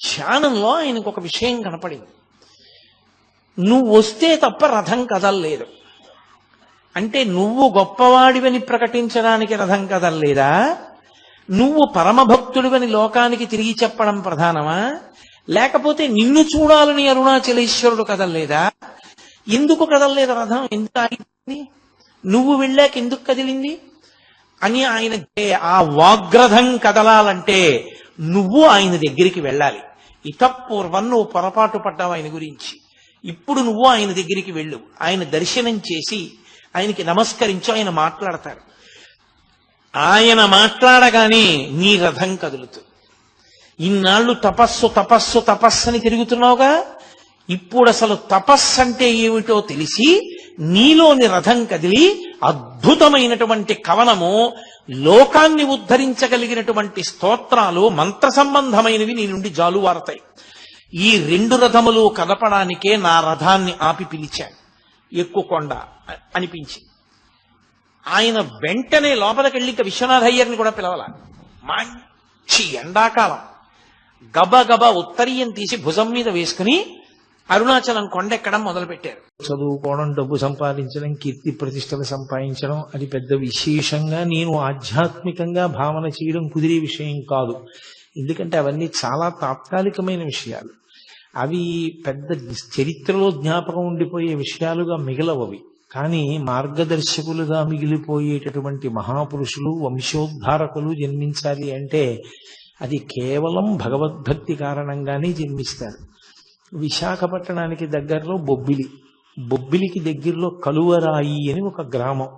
ధ్యానంలో ఆయనకు ఒక విషయం కనపడింది. నువ్వు వస్తే తప్ప రథం కదలలేదు. అంటే నువ్వు గొప్పవాడివని ప్రకటించడానికి రథం కదలలేదా? నువ్వు పరమభక్తుడివని లోకానికి తిరిగి చెప్పడం ప్రధానమా? లేకపోతే నిన్ను చూడాలని అరుణాచలేశ్వరుడు కదలలేదా? ఎందుకు కదలలేదు రథం? ఎందుకు ఆగిపోయింది? నువ్వు వెళ్ళాక ఎందుకు కదిలింది అని ఆయన ఆ వాగ్రథం కదలాలంటే నువ్వు ఆయన దగ్గరికి వెళ్ళాలి. ఇతపూర్వం నువ్వు పొరపాటు పడ్డావు ఆయన గురించి. ఇప్పుడు నువ్వు ఆయన దగ్గరికి వెళ్ళు, ఆయన దర్శనం చేసి ఆయనకి నమస్కరించు. ఆయన మాట్లాడతారు. ఆయన మాట్లాడగానే నీ రథం కదులుతుంది. ఇన్నాళ్ళు తపస్సు తపస్సు తపస్సుని తిరుగుతున్నావుగా, ఇప్పుడు అసలు తపస్సు అంటే ఏమిటో తెలిసి నీలోని రథం కదిలి అద్భుతమైనటువంటి కవనము, లోకాన్ని ఉద్ధరించగలిగినటువంటి స్తోత్రాలు, మంత్ర సంబంధమైనవి నీ నుండి జాలువారతాయి. ఈ రెండు రథములు కదపడానికే నా రథాన్ని ఆపి పిలిచాను. ఎక్కుకొండ అనిపించింది. ఆయన వెంటనే లోపలికెళ్ళి ఇక విశ్వనాథయ్యర్ని కూడా పిలవాల. మంచి ఎండాకాలం గబగబా ఉత్తరీయం తీసి భుజం మీద వేసుకుని అరుణాచలం కొండెక్కడం మొదలుపెట్టారు. చదువుకోవడం, డబ్బు సంపాదించడం, కీర్తి ప్రతిష్టలు సంపాదించడం అది పెద్ద విశేషంగా నేను ఆధ్యాత్మికంగా భావన చేయడం కుదిరే విషయం కాదు. ఎందుకంటే అవన్నీ చాలా తాత్కాలికమైన విషయాలు. అవి పెద్ద చరిత్రలో జ్ఞాపకం ఉండిపోయే విషయాలుగా మిగలవవి. కానీ మార్గదర్శకులుగా మిగిలిపోయేటటువంటి మహాపురుషులు, వంశోద్ధారకులు జన్మించాలి అంటే అది కేవలం భగవద్భక్తి కారణంగానే జన్మిస్తారు. విశాఖపట్టణానికి దగ్గరలో బొబ్బిలికి దగ్గరలో కలువరాయి అని ఒక గ్రామం.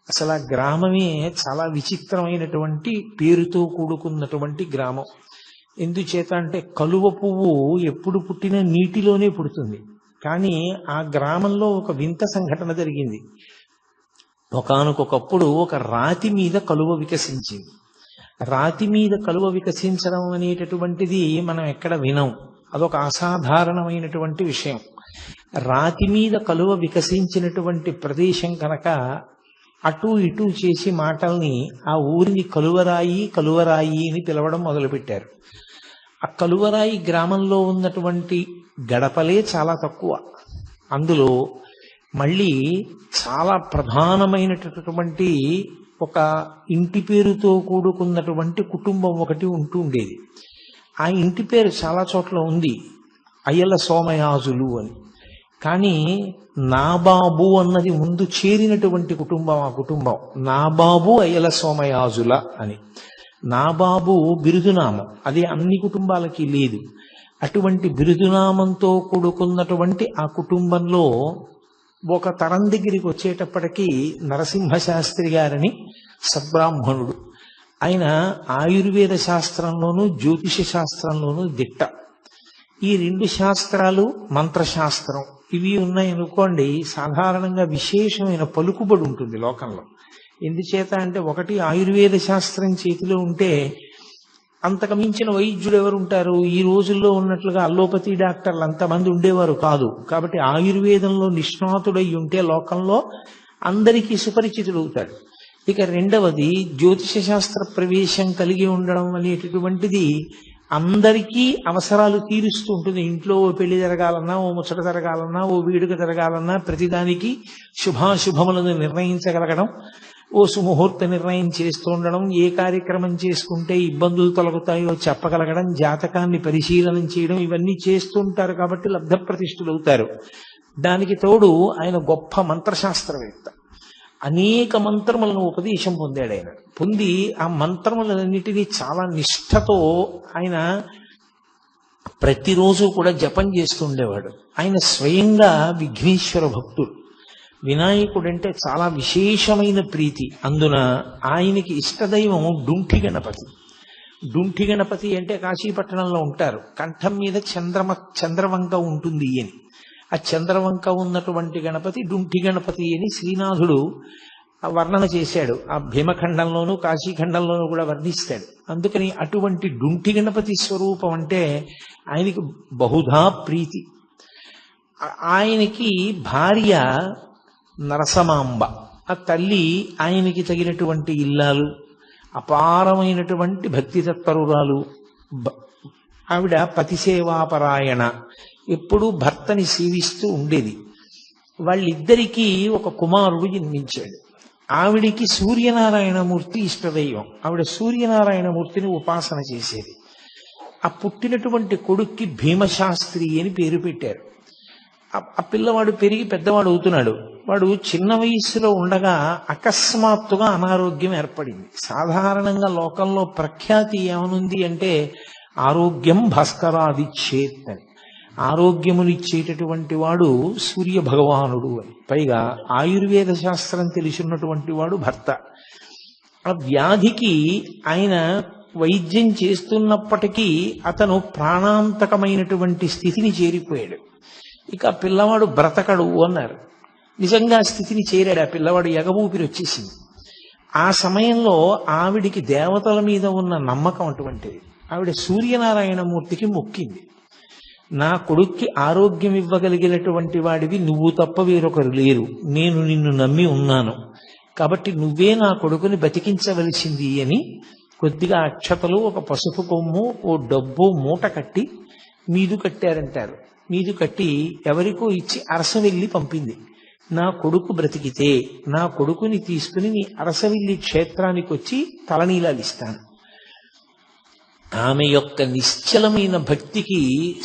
అసలు ఆ గ్రామమే చాలా విచిత్రమైనటువంటి పేరుతో కూడుకున్నటువంటి గ్రామం. ఎందుచేత అంటే కలువ పువ్వు ఎప్పుడు పుట్టినా నీటిలోనే పుడుతుంది. కానీ ఆ గ్రామంలో ఒక వింత సంఘటన జరిగింది. ఒకానొకప్పుడు ఒక రాతి మీద కలువ వికసించింది. రాతి మీద కలువ వికసించడం అనేటటువంటిది మనం ఎక్కడ వినం. అదొక అసాధారణమైనటువంటి విషయం. రాతి మీద కలువ వికసించినటువంటి ప్రదేశం కనుక అటు ఇటు చేసి మాటల్ని ఆ ఊరిని కలువరాయి కలువరాయి అని పిలవడం మొదలుపెట్టారు. ఆ కలువరాయి గ్రామంలో ఉన్నటువంటి గడపలే చాలా తక్కువ. అందులో మళ్ళీ చాలా ప్రధానమైనటువంటి ఒక ఇంటి పేరుతో కూడుకున్నటువంటి కుటుంబం ఒకటి ఉంటూ ఉండేది. ఆ ఇంటి పేరు చాలా చోట్ల ఉంది, అయ్యల సోమయాజులు అని. కానీ నాబాబు అన్నది ముందు చేరినటువంటి కుటుంబం ఆ కుటుంబం. నాబాబు అయ్యల సోమయాజుల అని. నాబాబు బిరుదునామం, అది అన్ని కుటుంబాలకి లేదు. అటువంటి బిరుదునామంతో కూడుకున్నటువంటి ఆ కుటుంబంలో ఒక తరం దగ్గరికి వచ్చేటప్పటికీ నరసింహశాస్త్రి గారని సద్బ్రాహ్మణుడు. ఆయన ఆయుర్వేద శాస్త్రంలోనూ జ్యోతిష శాస్త్రంలోనూ దిట్ట. ఈ రెండు శాస్త్రాలు, మంత్రశాస్త్రం ఇవి ఉన్నాయనుకోండి, సాధారణంగా విశేషమైన పలుకుబడి ఉంటుంది లోకంలో. ఎందుచేత అంటే ఒకటి ఆయుర్వేద శాస్త్రం చేతిలో ఉంటే అంతకు మించిన వైద్యుడు ఎవరు ఉంటారు? ఈ రోజుల్లో ఉన్నట్లుగా అల్లోపతి డాక్టర్లు అంతమంది ఉండేవారు కాదు. కాబట్టి ఆయుర్వేదంలో నిష్ణాతుడై ఉంటే లోకంలో అందరికీ సుపరిచితుడవుతాడు. ఇక రెండవది జ్యోతిష శాస్త్ర ప్రవేశం కలిగి ఉండడం అనేటటువంటిది అందరికీ అవసరాలు తీరుస్తూ ఉంటుంది. ఇంట్లో ఓ పెళ్లి జరగాలన్నా, ఓ ముచ్చట జరగాలన్నా, ఓ వేడుక జరగాలన్నా ప్రతిదానికి శుభాశుభములను నిర్ణయించగలగడం, ఓ సుముహూర్త నిర్ణయం చేస్తూ ఉండడం, ఏ కార్యక్రమం చేసుకుంటే ఇబ్బందులు తొలగుతాయో చెప్పగలగడం, జాతకాన్ని పరిశీలన చేయడం, ఇవన్నీ చేస్తుంటారు. కాబట్టి లబ్ధ ప్రతిష్ఠులవుతారు. దానికి తోడు ఆయన గొప్ప మంత్రశాస్త్రవేత్త. అనేక మంత్రములను ఉపదేశం పొందాడు ఆయన. పొంది ఆ మంత్రములన్నిటినీ చాలా నిష్ఠతో ఆయన ప్రతిరోజు కూడా జపం చేస్తుండేవాడు. ఆయన స్వయంగా విఘ్నేశ్వర భక్తుడు. వినాయకుడంటే చాలా విశేషమైన ప్రీతి. అందున ఆయనకి ఇష్టదైవం డుంఠి గణపతి. డుంఠి గణపతి అంటే కాశీపట్టణంలో ఉంటారు. కంఠం మీద చంద్రవంక ఉంటుంది అని. ఆ చంద్రవంక ఉన్నటువంటి గణపతి డుంఠి గణపతి అని శ్రీనాథుడు వర్ణన చేశాడు. ఆ భీమఖండంలోనూ కాశీఖండంలోనూ కూడా వర్ణిస్తాడు. అందుకని అటువంటి డుంఠి గణపతి స్వరూపం అంటే ఆయనకి బహుధా ప్రీతి. ఆయనకి భార్య నరసమాంబ. ఆ తల్లి ఆయనకి తగినటువంటి ఇల్లాలు, అపారమైనటువంటి భక్తి తత్పరురాలు, ఆవిడ పతిసేవాపరాయణ, ఎప్పుడూ భర్తని సేవిస్తూ ఉండేది. వాళ్ళిద్దరికీ ఒక కుమారుడు జన్మించాడు. ఆవిడికి సూర్యనారాయణమూర్తి ఇష్టదైవం. ఆవిడ సూర్యనారాయణమూర్తిని ఉపాసన చేసేది. ఆ పుట్టినటువంటి కొడుక్కి భీమశాస్త్రి అని పేరు పెట్టారు. ఆ పిల్లవాడు పెరిగి పెద్దవాడు అవుతున్నాడు. వాడు చిన్న వయస్సులో ఉండగా అకస్మాత్తుగా అనారోగ్యం ఏర్పడింది. సాధారణంగా లోకంలో ప్రఖ్యాతి ఏమనుంది అంటే ఆరోగ్యం భాస్కరాదిచ్చేత్ అని. ఆరోగ్యమునిచ్చేటటువంటి వాడు సూర్య భగవానుడు అని. పైగా ఆయుర్వేద శాస్త్రం తెలిసినటువంటి వాడు భర్త. ఆ వ్యాధికి ఆయన వైద్యం చేస్తున్నప్పటికీ అతను ప్రాణాంతకమైనటువంటి స్థితిని చేరిపోయాడు. ఇక పిల్లవాడు బ్రతకడు అన్నారు. నిజంగా స్థితిని చేరాడు. ఆ పిల్లవాడు ఎగబూపిరి వచ్చేసింది. ఆ సమయంలో ఆవిడికి దేవతల మీద ఉన్న నమ్మకం అటువంటిది. ఆవిడ సూర్యనారాయణమూర్తికి మొక్కింది, నా కొడుక్కి ఆరోగ్యం ఇవ్వగలిగినటువంటి వాడివి నువ్వు తప్ప వేరొకరు లేరు, నేను నిన్ను నమ్మి ఉన్నాను, కాబట్టి నువ్వే నా కొడుకుని బతికించవలసింది అని కొద్దిగా అక్షతలు, ఒక పసుపు కొమ్ము, ఓ డబ్బు మూట కట్టి మీదు కట్టారంటారు. మీదు కట్టి ఎవరికో ఇచ్చి అరసవెల్లి పంపింది. నా కొడుకు బ్రతికితే నా కొడుకుని తీసుకుని నీ అరసవెల్లి క్షేత్రానికి వచ్చి తలనీలాలు ఇస్తాను. ఆమె యొక్క నిశ్చలమైన భక్తికి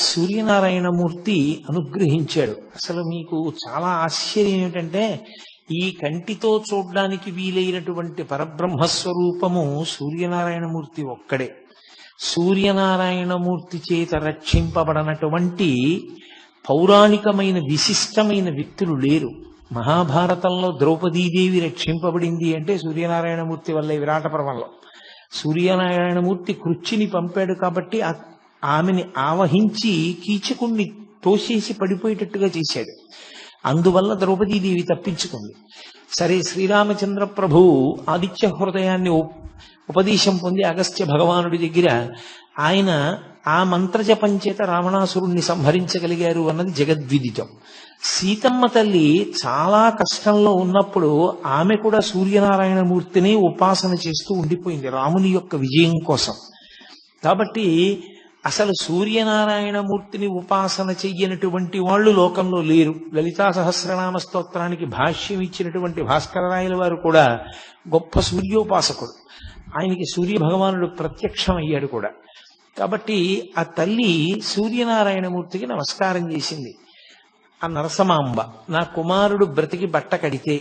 సూర్యనారాయణమూర్తి అనుగ్రహించాడు. అసలు మీకు చాలా ఆశ్చర్యం ఏమిటంటే ఈ కంటితో చూడ్డానికి వీలైనటువంటి పరబ్రహ్మస్వరూపము సూర్యనారాయణమూర్తి ఒక్కడే. సూర్యనారాయణమూర్తి చేత రక్షింపబడనటువంటి పౌరాణికమైన విశిష్టమైన వ్యక్తులు లేరు. మహాభారతంలో ద్రౌపదీదేవి రక్షింపబడింది అంటే సూర్యనారాయణమూర్తి వల్లే. విరాట పర్వంలో సూర్యనారాయణమూర్తి కృచ్చిని పంపాడు కాబట్టి ఆమెని ఆవహించి కీచకుణ్ణి తోసేసి పడిపోయేటట్టుగా చేశాడు. అందువల్ల ద్రౌపదీదేవి తప్పించుకుంది. సరే, శ్రీరామచంద్ర ప్రభువు ఆదిత్య హృదయాన్ని ఉపదేశం పొంది అగస్త్య భగవానుడి దగ్గర ఆయన ఆ మంత్రజపం చేత రావణాసురుణ్ణి సంహరించగలిగారు అన్నది జగద్విదితం. సీతమ్మ తల్లి చాలా కష్టంలో ఉన్నప్పుడు ఆమె కూడా సూర్యనారాయణమూర్తిని ఉపాసన చేస్తూ ఉండిపోయింది రాముని యొక్క విజయం కోసం. కాబట్టి అసలు సూర్యనారాయణమూర్తిని ఉపాసన చెయ్యనటువంటి వాళ్ళు లోకంలో లేరు. లలితా సహస్రనామ స్తోత్రానికి భాష్యం ఇచ్చినటువంటి భాస్కరరాయల వారు కూడా గొప్ప సూర్యోపాసకుడు. ఆయనకి సూర్య భగవానుడు ప్రత్యక్షం అయ్యాడు కూడా. కాబట్టి ఆ తల్లి సూర్యనారాయణమూర్తికి నమస్కారం చేసింది. ఆ నరసమాంబ, నా కుమారుడు బ్రతికి బట్ట కడితే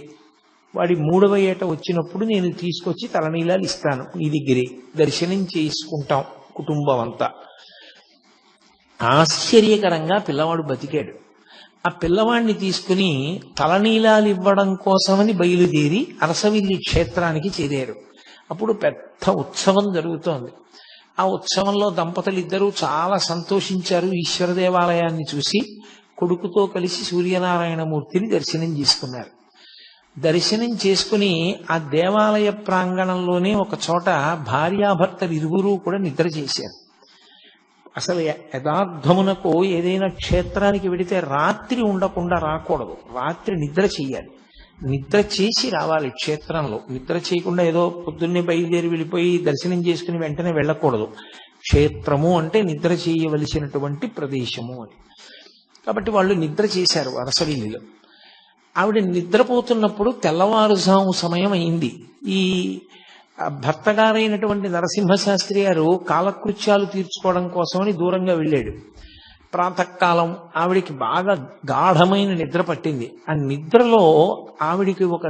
వాడి 3వ ఏట వచ్చినప్పుడు నేను తీసుకొచ్చి తలనీలాలు ఇస్తాను, నీ దగ్గరే దర్శనం చేసుకుంటాం కుటుంబం అంతా. ఆశ్చర్యకరంగా పిల్లవాడు బతికాడు. ఆ పిల్లవాడిని తీసుకుని తలనీలాలు ఇవ్వడం కోసమని బయలుదేరి అరసవిల్లి క్షేత్రానికి చేరారు. అప్పుడు పెద్ద ఉత్సవం జరుగుతోంది. ఆ ఉత్సవంలో దంపతులు ఇద్దరూ చాలా సంతోషించారు. ఈశ్వర దేవాలయాన్ని చూసి కొడుకుతో కలిసి సూర్యనారాయణమూర్తిని దర్శనం చేసుకున్నారు. దర్శనం చేసుకుని ఆ దేవాలయ ప్రాంగణంలోనే ఒక చోట భార్యాభర్తలు ఇరువురూ కూడా నిద్ర చేశారు. అసలు యథార్థమునకు ఏదైనా క్షేత్రానికి వెడితే రాత్రి ఉండకుండా రాకూడదు, రాత్రి నిద్ర చెయ్యాలి. నిద్ర చేసి రావాలి క్షేత్రంలో. నిద్ర చేయకుండా ఏదో పొద్దున్నే బయలుదేరి వెళ్ళిపోయి దర్శనం చేసుకుని వెంటనే వెళ్ళకూడదు. క్షేత్రము అంటే నిద్ర చేయవలసినటువంటి ప్రదేశము అని. కాబట్టి వాళ్ళు నిద్ర చేశారు అరసవిల్లిలో. ఆవిడ నిద్రపోతున్నప్పుడు తెల్లవారుజాము సమయం అయింది. ఈ భర్తగారైనటువంటి నరసింహశాస్త్రి గారు కాలకృత్యాలు తీర్చుకోవడం కోసమని దూరంగా వెళ్ళాడు. ప్రాతకాలం ఆవిడికి బాగా గాఢమైన నిద్ర పట్టింది. ఆ నిద్రలో ఆవిడికి ఒక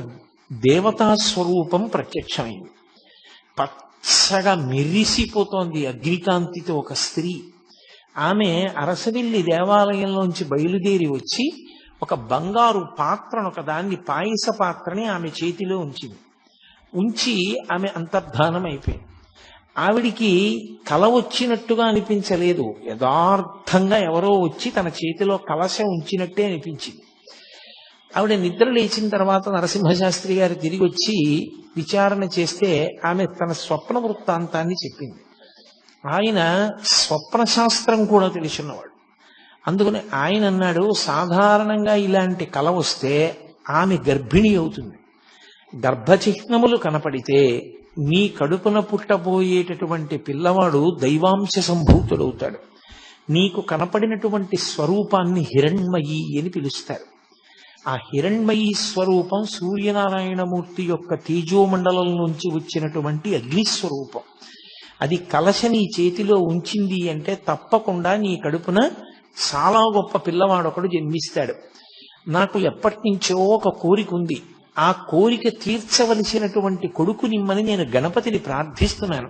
దేవతా స్వరూపం ప్రత్యక్షమైంది. పచ్చగా మెరిసిపోతోంది అగ్నికాంతితో ఒక స్త్రీ. ఆమె అరసవిల్లి దేవాలయంలోంచి బయలుదేరి వచ్చి ఒక బంగారు పాత్రను, ఒక దాన్ని పాయస పాత్రని ఆమె చేతిలో ఉంచి ఆమె అంతర్ధానం అయిపోయింది. ఆవిడికి కల వచ్చినట్టుగా అనిపించలేదు. యథార్థంగా ఎవరో వచ్చి తన చేతిలో కలశం ఉంచినట్టే అనిపించింది. ఆవిడ నిద్ర లేచిన తర్వాత నరసింహశాస్త్రి గారు తిరిగి వచ్చి విచారణ చేస్తే ఆమె తన స్వప్న వృత్తాంతాన్ని చెప్పింది. ఆయన స్వప్న శాస్త్రం కూడా తెలుసున్నవాడు. అందుకని ఆయన అన్నాడు, సాధారణంగా ఇలాంటి కల వస్తే ఆమె గర్భిణి అవుతుంది. గర్భచిహ్నములు కనపడితే నీ కడుపున పుట్టబోయేటటువంటి పిల్లవాడు దైవాంశ సంభూతుడవుతాడు. నీకు కనపడినటువంటి స్వరూపాన్ని హిరణ్మయి అని పిలుస్తారు. ఆ హిరణ్మయి స్వరూపం సూర్యనారాయణమూర్తి యొక్క తేజోమండలం నుంచి వచ్చినటువంటి అగ్నిస్వరూపం. అది కలశ నీ చేతిలో ఉంచింది అంటే తప్పకుండా నీ కడుపున చాలా గొప్ప పిల్లవాడొకడు జన్మిస్తాడు. నాకు ఎప్పటి నుంచో ఒక కోరిక ఉంది, ఆ కోరిక తీర్చవలసినటువంటి కొడుకునిమ్మని నేను గణపతిని ప్రార్థిస్తున్నాను,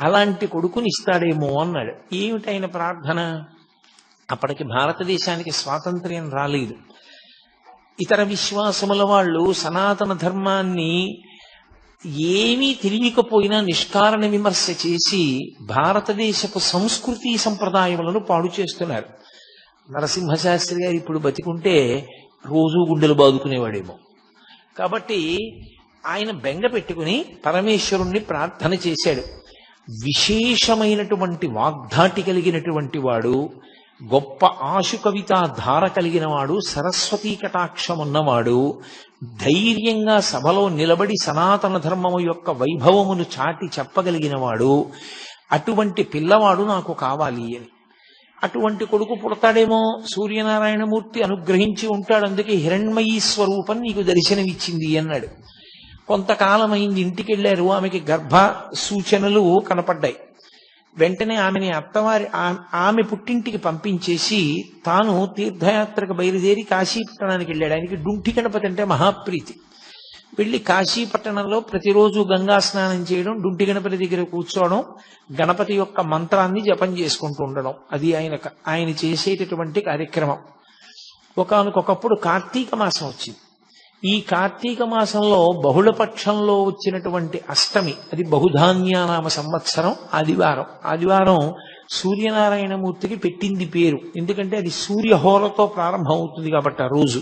అలాంటి కొడుకుని ఇస్తాడేమో అన్నాడు. ఏమిటైన ప్రార్థన? అప్పటికి భారతదేశానికి స్వాతంత్ర్యం రాలేదు. ఇతర విశ్వాసముల వాళ్ళు సనాతన ధర్మాన్ని ఏమీ తెలియకపోయినా నిష్కారణ విమర్శ చేసి భారతదేశపు సంస్కృతి సంప్రదాయములను పాడు చేస్తున్నారు. నరసింహశాస్త్రి గారు ఇప్పుడు బతికుంటే రోజూ గుండెలు బాదుకునేవాడేమో. కాబట్టి ఆయన బెంగ పెట్టుకుని పరమేశ్వరుణ్ణి ప్రార్థన చేశాడు. విశేషమైనటువంటి వాగ్ధాటి కలిగినటువంటి వాడు, గొప్ప ఆశు కవితా ధార కలిగిన వాడు, సరస్వతీ కటాక్షమున్నవాడు, ధైర్యంగా సభలో నిలబడి సనాతన ధర్మము యొక్క వైభవమును చాటి చెప్పగలిగిన వాడు, అటువంటి పిల్లవాడు నాకు కావాలి అని. అటువంటి కొడుకు పుడతాడేమో, సూర్యనారాయణమూర్తి అనుగ్రహించి ఉంటాడు, అందుకే హిరణ్మయీ స్వరూపం నీకు దర్శనమిచ్చింది అన్నాడు. కొంతకాలం అయింది, ఇంటికి వెళ్ళారు. ఆమెకి గర్భ సూచనలు కనపడ్డాయి. వెంటనే ఆమెని ఆమె పుట్టింటికి పంపించేసి తాను తీర్థయాత్రకు బయలుదేరి కాశీపట్టణానికి వెళ్ళాడు. ఆయనకి డుంఠి గణపతి అంటే మహాప్రీతి. వెళ్ళి కాశీపట్టణంలో ప్రతిరోజు గంగా స్నానం చేయడం, డుంఠి గణపతి దగ్గర కూర్చోవడం, గణపతి యొక్క మంత్రాన్ని జపం చేసుకుంటూ ఉండడం, అది ఆయన చేసేటటువంటి కార్యక్రమం. ఒకానొకప్పుడు కార్తీక మాసం వచ్చింది. ఈ కార్తీక మాసంలో బహుళపక్షంలో వచ్చినటువంటి అష్టమి, అది బహుధాన్యానామ సంవత్సరం, ఆదివారం సూర్యనారాయణమూర్తికి పెట్టింది పేరు. ఎందుకంటే అది సూర్యహోరతో ప్రారంభం అవుతుంది కాబట్టి ఆ రోజు,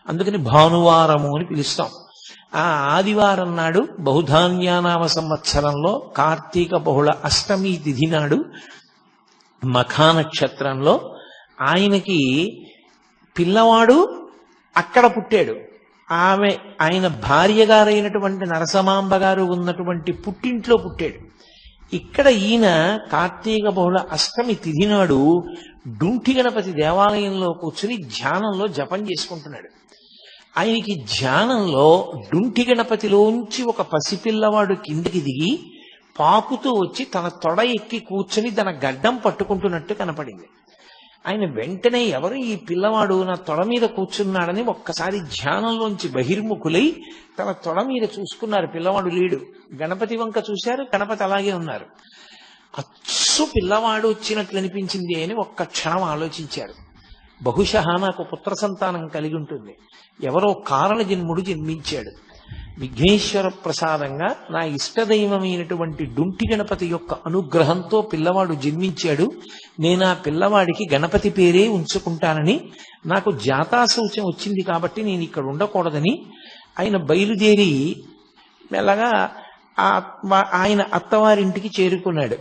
అందుకని భానువారము అని పిలుస్తాం. ఆ ఆదివారం నాడు బహుధాన్యానామ సంవత్సరంలో కార్తీక బహుళ అష్టమి తిథి నాడు మఖా నక్షత్రంలో ఆయనకి పిల్లవాడు అక్కడ పుట్టాడు. ఆయన భార్య గారైనటువంటి నరసమాంబ గారు ఉన్నటువంటి పుట్టింట్లో పుట్టాడు. ఇక్కడ ఈయన కార్తీక బహుళ అష్టమి తిథి నాడు డుంఠి గణపతి దేవాలయంలో కూర్చుని ధ్యానంలో జపం చేసుకుంటున్నాడు. ఆయనకి ధ్యానంలో డుంఠి గణపతిలోంచి ఒక పసిపిల్లవాడు కిందికి దిగి పాకుతూ వచ్చి తన తొడ ఎక్కి కూర్చుని తన గడ్డం పట్టుకుంటున్నట్టు కనపడింది. ఆయన వెంటనే ఎవరు ఈ పిల్లవాడు నా తొడ మీద కూర్చున్నాడని ఒక్కసారి ధ్యానంలోంచి బహిర్ముఖులై తన తొడ మీద చూసుకున్నారు. పిల్లవాడు లేడు. గణపతి వంక చూశారు, గణపతి అలాగే ఉన్నారు. అచ్చు పిల్లవాడు వచ్చినట్లు అనిపించింది అని ఒక్క క్షణం ఆలోచించారు. బహుశా నాకు పుత్ర సంతానం కలిగి ఉంటుంది, ఎవరో కారణ జన్ముడు జన్మించాడు, విఘ్నేశ్వర ప్రసాదంగా నా ఇష్టదైవమైనటువంటి డుంఠి గణపతి యొక్క అనుగ్రహంతో పిల్లవాడు జన్మించాడు, నేను ఆ పిల్లవాడికి గణపతి పేరే ఉంచుకుంటానని నాకు జాతాశౌచం వచ్చింది కాబట్టి నేను ఇక్కడ ఉండకూడదని ఆయన బయలుదేరి మెల్లగా ఆయన అత్తవారింటికి చేరుకున్నాడు.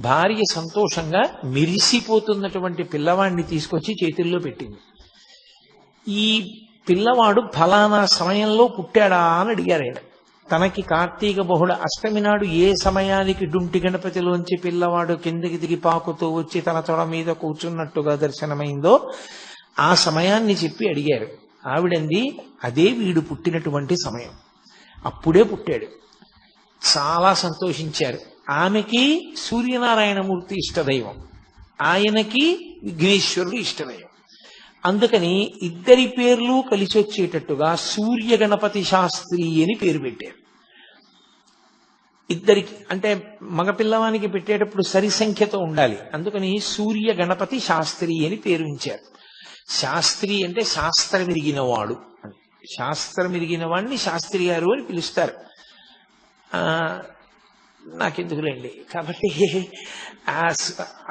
భార్య సంతోషంగా మెరిసిపోతున్నటువంటి పిల్లవాడిని తీసుకొచ్చి చేతుల్లో పెట్టింది. ఈ పిల్లవాడు ఫలానా సమయంలో పుట్టాడా అని అడిగారు ఆయన. తనకి కార్తీక బహుళ అష్టమి నాడు ఏ సమయానికి డుంటి గణపతిలోంచి పిల్లవాడు కిందకి దిగి పాకుతూ వచ్చి తన తొడ మీద కూర్చున్నట్టుగా దర్శనమైందో ఆ సమయాన్ని చెప్పి అడిగారు. ఆవిడంది, అదే వీడు పుట్టినటువంటి సమయం, అప్పుడే పుట్టాడు. చాలా సంతోషించారు. ఆమెకి సూర్యనారాయణమూర్తి ఇష్టదైవం, ఆయనకి విఘ్నేశ్వరుడు ఇష్టదైవం. అందుకని ఇద్దరి పేర్లు కలిసి వచ్చేటట్టుగా సూర్య గణపతి శాస్త్రి అని పేరు పెట్టారు. ఇద్దరికి అంటే మగపిల్లవానికి పెట్టేటప్పుడు సరి సంఖ్యతో ఉండాలి, అందుకని సూర్య గణపతి శాస్త్రి అని పేరు ఉంచారు. శాస్త్రి అంటే శాస్త్రం ఎరిగినవాడు అని, శాస్త్రం ఎరిగిన వాడిని శాస్త్రి గారు అని పిలుస్తారు. నాకెందుకులేండి. కాబట్టి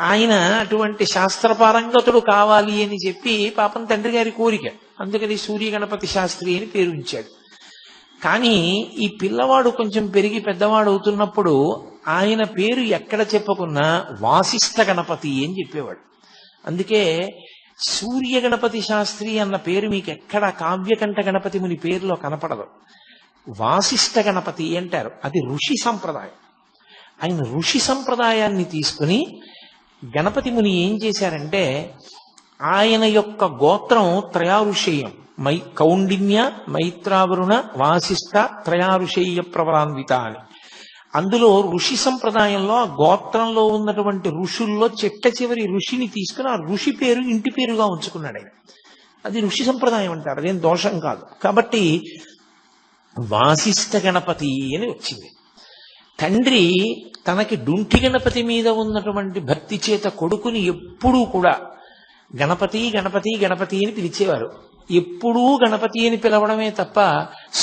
ఆయన అటువంటి శాస్త్రపారంగతుడు కావాలి అని చెప్పి పాపం తండ్రి గారి కోరిక, అందుకని సూర్య గణపతి శాస్త్రి అని పేరు ఉంచాడు. కానీ ఈ పిల్లవాడు కొంచెం పెరిగి పెద్దవాడు అవుతున్నప్పుడు ఆయన పేరు ఎక్కడ చెప్పుకున్నా వాసిష్ఠ గణపతి అని చెప్పేవాడు. అందుకే సూర్య గణపతి శాస్త్రి అన్న పేరు మీకు ఎక్కడ కావ్యకంఠ గణపతి ముని పేరులో కనపడదు. వాసిష్ఠ గణపతి అంటారు, అది ఋషి సంప్రదాయం. ఆయన ఋషి సంప్రదాయాన్ని తీసుకుని గణపతి ముని ఏం చేశారంటే ఆయన యొక్క గోత్రం త్రయారుషేయం, కౌండిన్య, మైత్రావరుణ, వాసిష్ఠ త్రయారుషేయ ప్రవరాన్విత అని. అందులో ఋషి సంప్రదాయంలో ఆ గోత్రంలో ఉన్నటువంటి ఋషుల్లో చిట్ట చివరి ఋషిని తీసుకుని ఆ ఋషి పేరు ఇంటి పేరుగా ఉంచుకున్నాడు ఆయన. అది ఋషి సంప్రదాయం అంటారు, అదేం దోషం కాదు. కాబట్టి వాసిష్ఠ గణపతి అని వచ్చింది. తండ్రి తనకి డుంఠి గణపతి మీద ఉన్నటువంటి భక్తి చేత కొడుకుని ఎప్పుడూ కూడా గణపతి గణపతి గణపతి అని పిలిచేవారు. ఎప్పుడూ గణపతి అని పిలవడమే తప్ప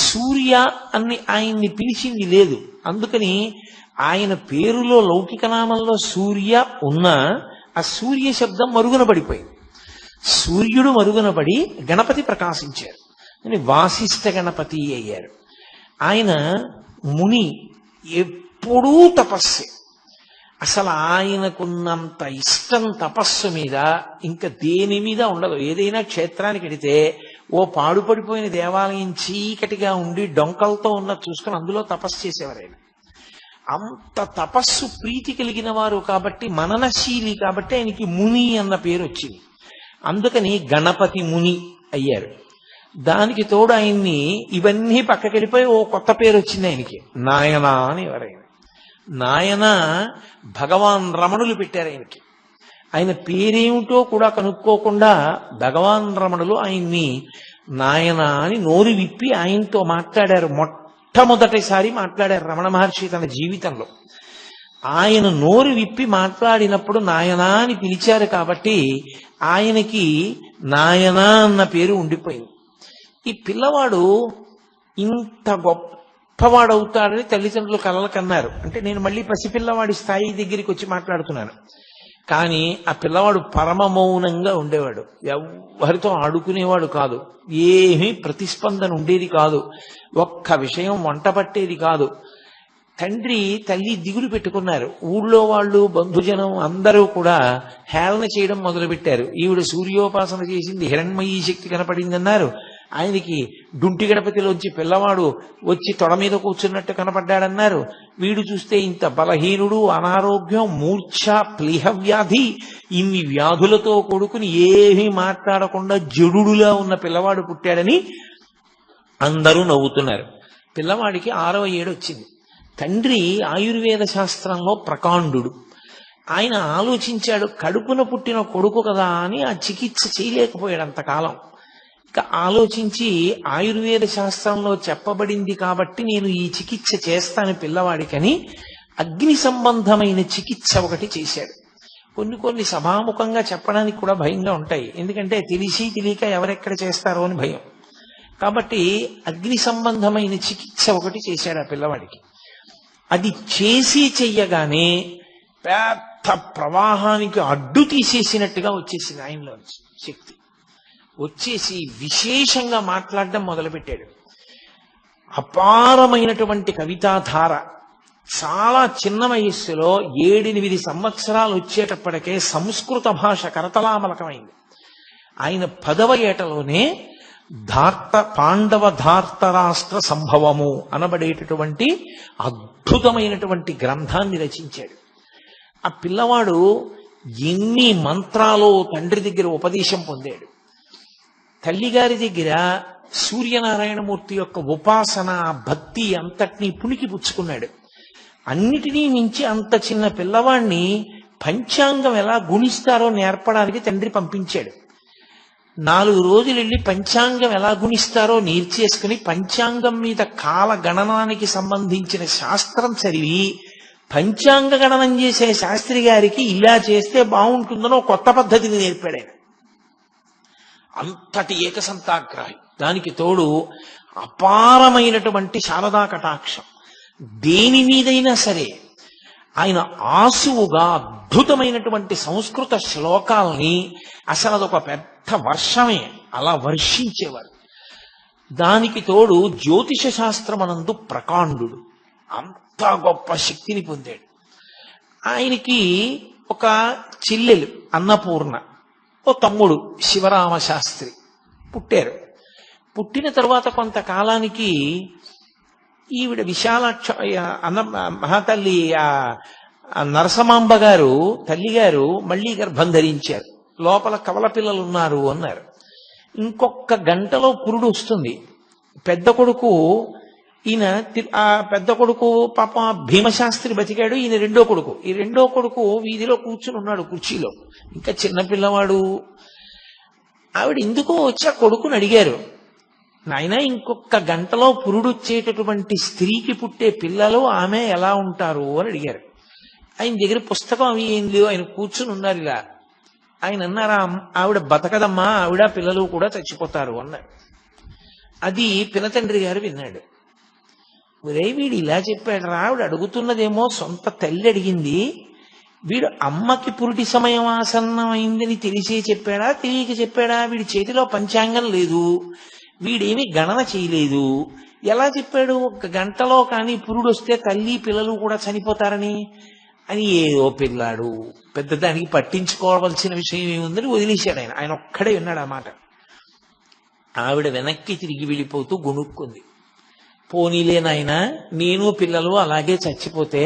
సూర్య అని ఆయన్ని పిలిచింది లేదు. అందుకని ఆయన పేరులో లౌకిక నామంలో సూర్య ఉన్నా ఆ సూర్య శబ్దం మరుగున పడిపోయింది. సూర్యుడు మరుగున పడి గణపతి ప్రకాశించారు అని వాసిష్ఠ గణపతి అయ్యారు. ఆయన ముని, ఎప్పుడూ తపస్సే. అసలు ఆయనకున్నంత ఇష్టం తపస్సు మీద ఇంకా దేని మీద ఉండదు. ఏదైనా క్షేత్రానికి వెడితే ఓ పాడుపడిపోయిన దేవాలయం చీకటిగా ఉండి డొంకలతో ఉన్న చూసుకుని అందులో తపస్సు చేసేవారు ఆయన. అంత తపస్సు ప్రీతి కలిగిన వారు కాబట్టి, మననశీలి కాబట్టి ఆయనకి ముని అన్న పేరు వచ్చింది. అందుకని గణపతి ముని అయ్యారు. దానికి తోడు ఆయన్ని ఇవన్నీ పక్కకెళ్ళిపోయి ఓ కొత్త పేరు వచ్చింది ఆయనకి, నాయన అని ఎవరైనా. నాయన భగవాన్ రమణులు పెట్టారు ఆయనకి. ఆయన పేరేమిటో కూడా కనుక్కోకుండా భగవాన్ రమణులు ఆయన్ని నాయన అని నోరు విప్పి ఆయనతో మాట్లాడారు. మొట్టమొదటిసారి మాట్లాడారు రమణ మహర్షి తన జీవితంలో. ఆయన నోరు విప్పి మాట్లాడినప్పుడు నాయనా అని పిలిచారు కాబట్టి ఆయనకి నాయనా అన్న పేరు ఉండిపోయింది. ఈ పిల్లవాడు ఇంత గొప్పవాడవుతాడని తల్లిదండ్రులు కలలు కన్నారు. అంటే నేను మళ్ళీ పసిపిల్లవాడి స్థాయి దగ్గరికి వచ్చి మాట్లాడుతున్నాను. కానీ ఆ పిల్లవాడు పరమ మౌనంగా ఉండేవాడు, ఎవరితో ఆడుకునేవాడు కాదు, ఏమీ ప్రతిస్పందన ఉండేది కాదు, ఒక్క విషయం వంట పట్టేది కాదు. తండ్రి తల్లి దిగులు పెట్టుకున్నారు. ఊళ్ళో వాళ్ళు బంధుజనం అందరూ కూడా హేళన చేయడం మొదలుపెట్టారు. ఈవిడ సూర్యోపాసన చేసింది, హిరణ్మయీ శక్తి కనపడిందన్నారు. ఆయనకి డుంటి గణపతిలోంచి పిల్లవాడు వచ్చి తొడ మీద కూర్చున్నట్టు కనపడ్డాడన్నారు. వీడు చూస్తే ఇంత బలహీనుడు, అనారోగ్యం, మూర్ఛ, ప్లీహ వ్యాధి, ఇన్ని వ్యాధులతో కొడుకుని ఏమీ మాట్లాడకుండా జడుడులా ఉన్న పిల్లవాడు పుట్టాడని అందరూ నవ్వుతున్నారు. పిల్లవాడికి 6వ ఏడు వచ్చింది. తండ్రి ఆయుర్వేద శాస్త్రంలో ప్రకాండు. ఆయన ఆలోచించాడు, కడుపున పుట్టిన కొడుకు కదా అని ఆ చికిత్స చేయలేకపోయాడు అంతకాలం. ఇక ఆలోచించి ఆయుర్వేద శాస్త్రంలో చెప్పబడింది కాబట్టి నేను ఈ చికిత్స చేస్తాను పిల్లవాడికని అగ్ని సంబంధమైన చికిత్స ఒకటి చేశాడు. కొన్ని సభాముఖంగా చెప్పడానికి కూడా భయంగా ఉంటాయి, ఎందుకంటే తెలిసి తెలియక ఎవరెక్కడ చేస్తారో అని భయం. కాబట్టి అగ్ని సంబంధమైన చికిత్స ఒకటి చేశాడు ఆ పిల్లవాడికి. అది చేసి చెయ్యగానే పెద్ద ప్రవాహానికి అడ్డు తీసేసినట్టుగా వచ్చేసింది ఆయనలో శక్తి. వచ్చేసి విశేషంగా మాట్లాడడం మొదలుపెట్టాడు. అపారమైనటువంటి కవితాధార. చాలా చిన్న వయస్సులో 7-8 సంవత్సరాలు వచ్చేటప్పటికే సంస్కృత భాష కరతలామలకమైంది. ఆయన 10వ ఏటలోనే పాండవ ధార్తరాష్ట్ర సంభవము అనబడేటటువంటి అద్భుతమైనటువంటి గ్రంథాన్ని రచించాడు. ఆ పిల్లవాడు ఎన్ని మంత్రాలు తండ్రి దగ్గర ఉపదేశం పొందాడు. తల్లిగారి దగ్గర సూర్యనారాయణమూర్తి యొక్క ఉపాసన, భక్తి అంతటినీ పుణికి పుచ్చుకున్నాడు. అన్నిటినీ మించి అంత చిన్న పిల్లవాడిని పంచాంగం ఎలా గుణిస్తారో నేర్పడానికి తండ్రి పంపించాడు. 4 రోజులు వెళ్ళి పంచాంగం ఎలా గుణిస్తారో నేర్చేసుకుని పంచాంగం మీద కాల గణనానికి సంబంధించిన శాస్త్రం చదివి పంచాంగ గణనం చేసే శాస్త్రి గారికి ఇలా చేస్తే బాగుంటుందనో కొత్త పద్ధతిని నేర్పాడు ఆయన. అంతటి ఏకసంతాగ్రాహి. దానికి తోడు అపారమైనటువంటి శారదా కటాక్షం. దేని మీదైనా సరే ఆయన ఆసువుగా అద్భుతమైనటువంటి సంస్కృత శ్లోకాల్ని అసలు అదొక పెద్ద వర్షమే అలా వర్షించేవారు. దానికి తోడు జ్యోతిష శాస్త్రమనందు ప్రకాండు. అంత గొప్ప శక్తిని పొందాడు. ఆయనకి ఒక చెల్లెలు అన్నపూర్ణ, ఓ తమ్ముడు శివరామశాస్త్రి పుట్టారు. పుట్టిన తరువాత కొంతకాలానికి ఈవిడ విశాలాక్ష మహాతల్లి ఆ నరసమాంబ గారు తల్లిగారు మళ్ళీ గర్భం ధరించారు. లోపల కవల పిల్లలు ఉన్నారు అన్నారు. ఇంకొక గంటలో పురుడు వస్తుంది. పెద్ద కొడుకు ఈయన ఆ పెద్ద కొడుకు పాప భీమశాస్త్రి బతికాడు. ఈయన రెండో కొడుకు. ఈ రెండో కొడుకు వీధిలో కూర్చుని ఉన్నాడు కుర్చీలో, ఇంకా చిన్నపిల్లవాడు. ఆవిడ ఎందుకో వచ్చి ఆ కొడుకుని అడిగారు, నాయన ఇంకొక గంటలో పురుడు వచ్చేటటువంటి స్త్రీకి పుట్టే పిల్లలు ఆమె ఎలా ఉంటారు అని అడిగారు. ఆయన దగ్గర పుస్తకం అవి ఏం లేవు, ఆయన కూర్చుని ఉన్నారు ఇలా. ఆయన అన్నారా, ఆవిడ బతకదమ్మా, ఆవిడ పిల్లలు కూడా చచ్చిపోతారు అన్నారు. అది పినతండ్రి గారు విన్నాడు. ఒరే వీడు ఇలా చెప్పాడు రా, ఆవిడ అడుగుతున్నదేమో సొంత తల్లి అడిగింది, వీడు అమ్మకి పురుటి సమయం ఆసన్నమైందని తెలిసే చెప్పాడా తెలియక చెప్పాడా? వీడి చేతిలో పంచాంగం లేదు, వీడేమి గణన చేయలేదు, ఎలా చెప్పాడు ఒక గంటలో కానీ పురుడు వస్తే తల్లి పిల్లలు కూడా చనిపోతారని? అని ఏదో పిల్లాడు, పెద్ద దానికి పట్టించుకోవాల్సిన విషయం ఏముందని వదిలేశాడు ఆయన. ఆయన ఒక్కడే విన్నాడు ఆ మాట. ఆవిడ వెనక్కి తిరిగి వెళ్ళిపోతూ గొణుక్కుంది. పోనీలే నాయన, నేను పిల్లలు అలాగే చచ్చిపోతే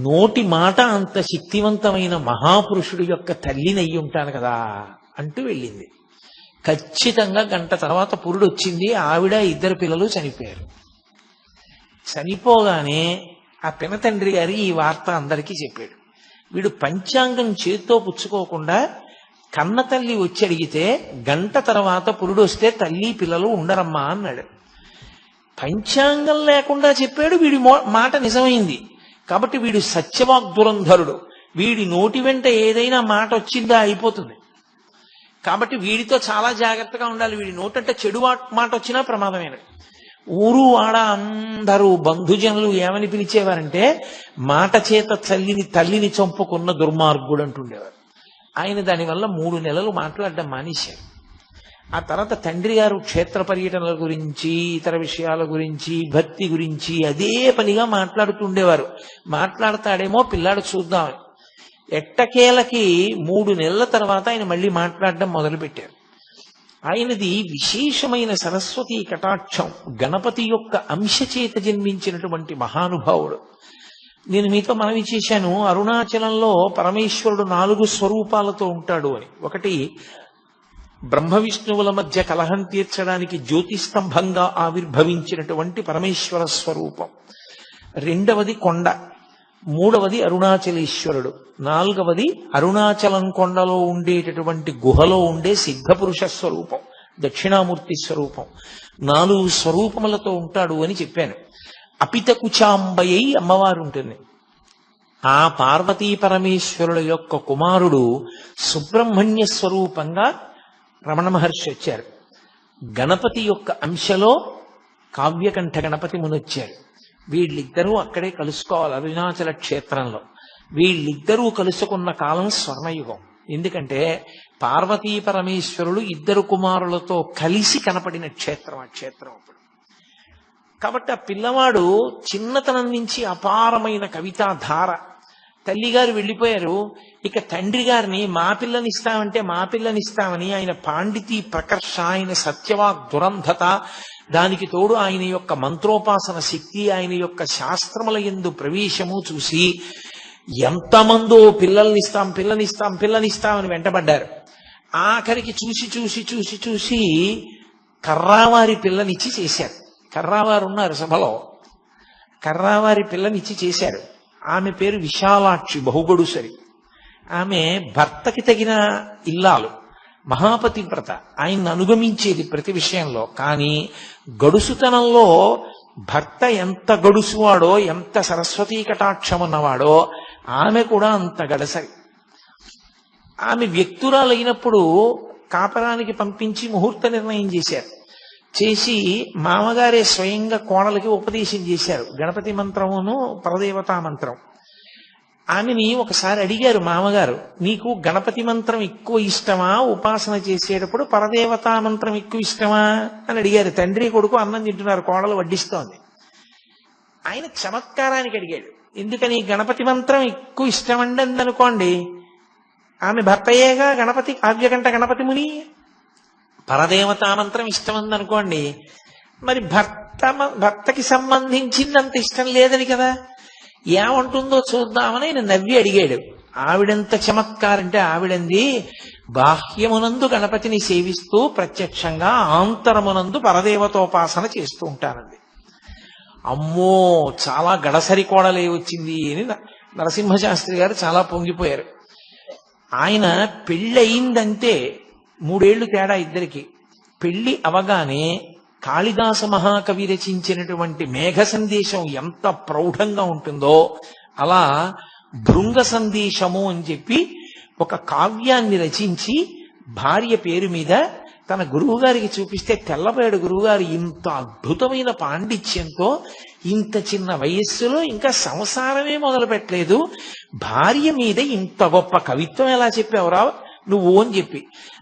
నోటి మాట అంత శక్తివంతమైన మహాపురుషుడి యొక్క తల్లినయ్యి ఉంటాను కదా అంటూ వెళ్ళింది. ఖచ్చితంగా గంట తర్వాత పురుడు వచ్చింది. ఆవిడ ఇద్దరు పిల్లలు చనిపోయారు. చనిపోగానే ఆ పినతండ్రి గారి ఈ వార్త అందరికీ చెప్పాడు. వీడు పంచాంగం చేత్తో పుచ్చుకోకుండా కన్న తల్లి వచ్చి అడిగితే గంట తర్వాత పురుడు వస్తే తల్లి పిల్లలు ఉండరమ్మా అన్నాడు. పంచాంగం లేకుండా చెప్పాడు, వీడి మాట నిజమైంది. కాబట్టి వీడు సత్యవాగ్దురంధరుడు. వీడి నోటి వెంట ఏదైనా మాట వచ్చిందా అయిపోతుంది. కాబట్టి వీడితో చాలా జాగ్రత్తగా ఉండాలి. వీడి నోటంటే చెడు మాట వచ్చినా ప్రమాదమేనది. ఊరు వాడ అందరూ బంధుజనులు ఏమని పిలిచేవారంటే, మాట చేత తల్లిని చంపుకున్న దుర్మార్గుడు అంటుండేవారు. ఆయన దానివల్ల 3 నెలలు మాట్లాడడం మానేశారు. ఆ తర్వాత తండ్రి గారు క్షేత్ర పర్యటనల గురించి, ఇతర విషయాల గురించి, భక్తి గురించి అదే పనిగా మాట్లాడుతుండేవారు. మాట్లాడతాడేమో పిల్లాడు చూద్దామని. ఎట్టకేలకి 3 నెలల తర్వాత ఆయన మళ్ళీ మాట్లాడడం మొదలుపెట్టారు. ఆయనది విశేషమైన సరస్వతీ కటాక్షం. గణపతి యొక్క అంశ చేత జన్మించినటువంటి మహానుభావుడు. నేను మీతో మనవి చేశాను, అరుణాచలంలో పరమేశ్వరుడు 4 స్వరూపాలతో ఉంటాడు అని. ఒకటి బ్రహ్మ విష్ణువుల మధ్య కలహం తీర్చడానికి జ్యోతిస్తంభంగా ఆవిర్భవించినటువంటి పరమేశ్వర స్వరూపం. రెండవది కొండ. మూడవది అరుణాచలేశ్వరుడు. నాలుగవది అరుణాచలం కొండలో ఉండేటటువంటి గుహలో ఉండే సిద్ధపురుష స్వరూపం, దక్షిణామూర్తి స్వరూపం. 4 స్వరూపములతో ఉంటాడు అని చెప్పాను. అపితకుచాంబయ్యి అమ్మవారు ఉంటుంది. ఆ పార్వతీ పరమేశ్వరుల యొక్క కుమారుడు సుబ్రహ్మణ్య స్వరూపంగా రమణ మహర్షి వచ్చారు. గణపతి యొక్క అంశలో కావ్యకంఠ గణపతి మునొచ్చారు. వీళ్ళిద్దరూ అక్కడే కలుసుకోవాలి అరుణాచల క్షేత్రంలో. వీళ్ళిద్దరూ కలుసుకున్న కాలం స్వర్ణయుగం. ఎందుకంటే పార్వతీ పరమేశ్వరులు 2 కుమారులతో కలిసి కనపడిన క్షేత్రం ఆ క్షేత్రం అప్పుడు. కాబట్టి ఆ పిల్లవాడు చిన్నతనం నుంచి అపారమైన కవితా ధార. తల్లిగారు వెళ్ళిపోయారు. ఇక తండ్రి గారిని మా పిల్లనిస్తామని ఆయన పాండితీ ప్రకర్ష, ఆయన సత్యవాగ్ దురంధత, దానికి తోడు ఆయన యొక్క మంత్రోపాసన శక్తి, ఆయన యొక్క శాస్త్రముల యందు ప్రవేశము చూసి ఎంతమందో పిల్లనిస్తామని వెంటబడ్డారు. ఆఖరికి చూసి కర్రావారి పిల్లనిచ్చి చేశారు. కర్రావారు ఉన్నారు సభలో. కర్రావారి పిల్లనిచ్చి చేశారు. ఆమె పేరు విశాలాక్షి, బహుగడుసరి. ఆమె భర్తకి తగిన ఇల్లాలు, మహాపతివ్రత, ఆయన్ని అనుగమించేది ప్రతి విషయంలో. కానీ గడుసుతనంలో భర్త ఎంత గడుసువాడో, ఎంత సరస్వతీ కటాక్షం ఉన్నవాడో ఆమె కూడా అంత గడసరి. ఆమె వ్యక్తురాలైనప్పుడు కాపరానికి పంపించి ముహూర్త నిర్ణయం చేశారు. చేసి మామగారే స్వయంగా కోడలకి ఉపదేశం చేశారు, గణపతి మంత్రమును పరదేవతా మంత్రం. ఆమెని ఒకసారి అడిగారు మామగారు, నీకు గణపతి మంత్రం ఎక్కువ ఇష్టమా, ఉపాసన చేసేటప్పుడు పరదేవతా మంత్రం ఎక్కువ ఇష్టమా అని అడిగారు. తండ్రి కొడుకు అన్నం తింటున్నారు, కోడలు వడ్డిస్తోంది. ఆయన చమత్కారానికి అడిగాడు, ఎందుకని గణపతి మంత్రం ఎక్కువ ఇష్టమండి అందనుకోండి, ఆమె భర్తయ్యేగా గణపతి, కావ్యకంఠ గణపతి ముని. పరదేవతా మంత్రం ఇష్టమందనుకోండి, మరి భర్తకి సంబంధించిందంత ఇష్టం లేదని కదా. ఏమంటుందో చూద్దామని ఆయన నవ్వి అడిగాడు. ఆవిడెంత చమత్కారంటే ఆవిడంది, బాహ్యమునందు గణపతిని సేవిస్తూ ప్రత్యక్షంగా ఆంతరమునందు పరదేవతోపాసన చేస్తూ ఉంటానండి. అమ్మో, చాలా గడసరి కోడలే వచ్చింది అని నరసింహశాస్త్రి గారు చాలా పొంగిపోయారు. ఆయన పెళ్ళయిందంటే 3 ఏళ్లు తేడా ఇద్దరికి. పెళ్లి అవగానే కాళిదాస మహాకవి రచించినటువంటి మేఘ సందేశం ఎంత ప్రౌఢంగా ఉంటుందో అలా భృంగ సందేశము అని చెప్పి ఒక కావ్యాన్ని రచించి భార్య పేరు మీద తన గురువుగారికి చూపిస్తే, తెల్లబోయాడు గురువుగారు, ఇంత అద్భుతమైన పాండిత్యంతో ఇంత చిన్న వయస్సులో ఇంకా సంసారమే మొదలు పెట్టలేదు, భార్య మీద ఇంత గొప్ప కవిత్వం ఎలా చెప్పావురా నువ్వు అని చెప్పి.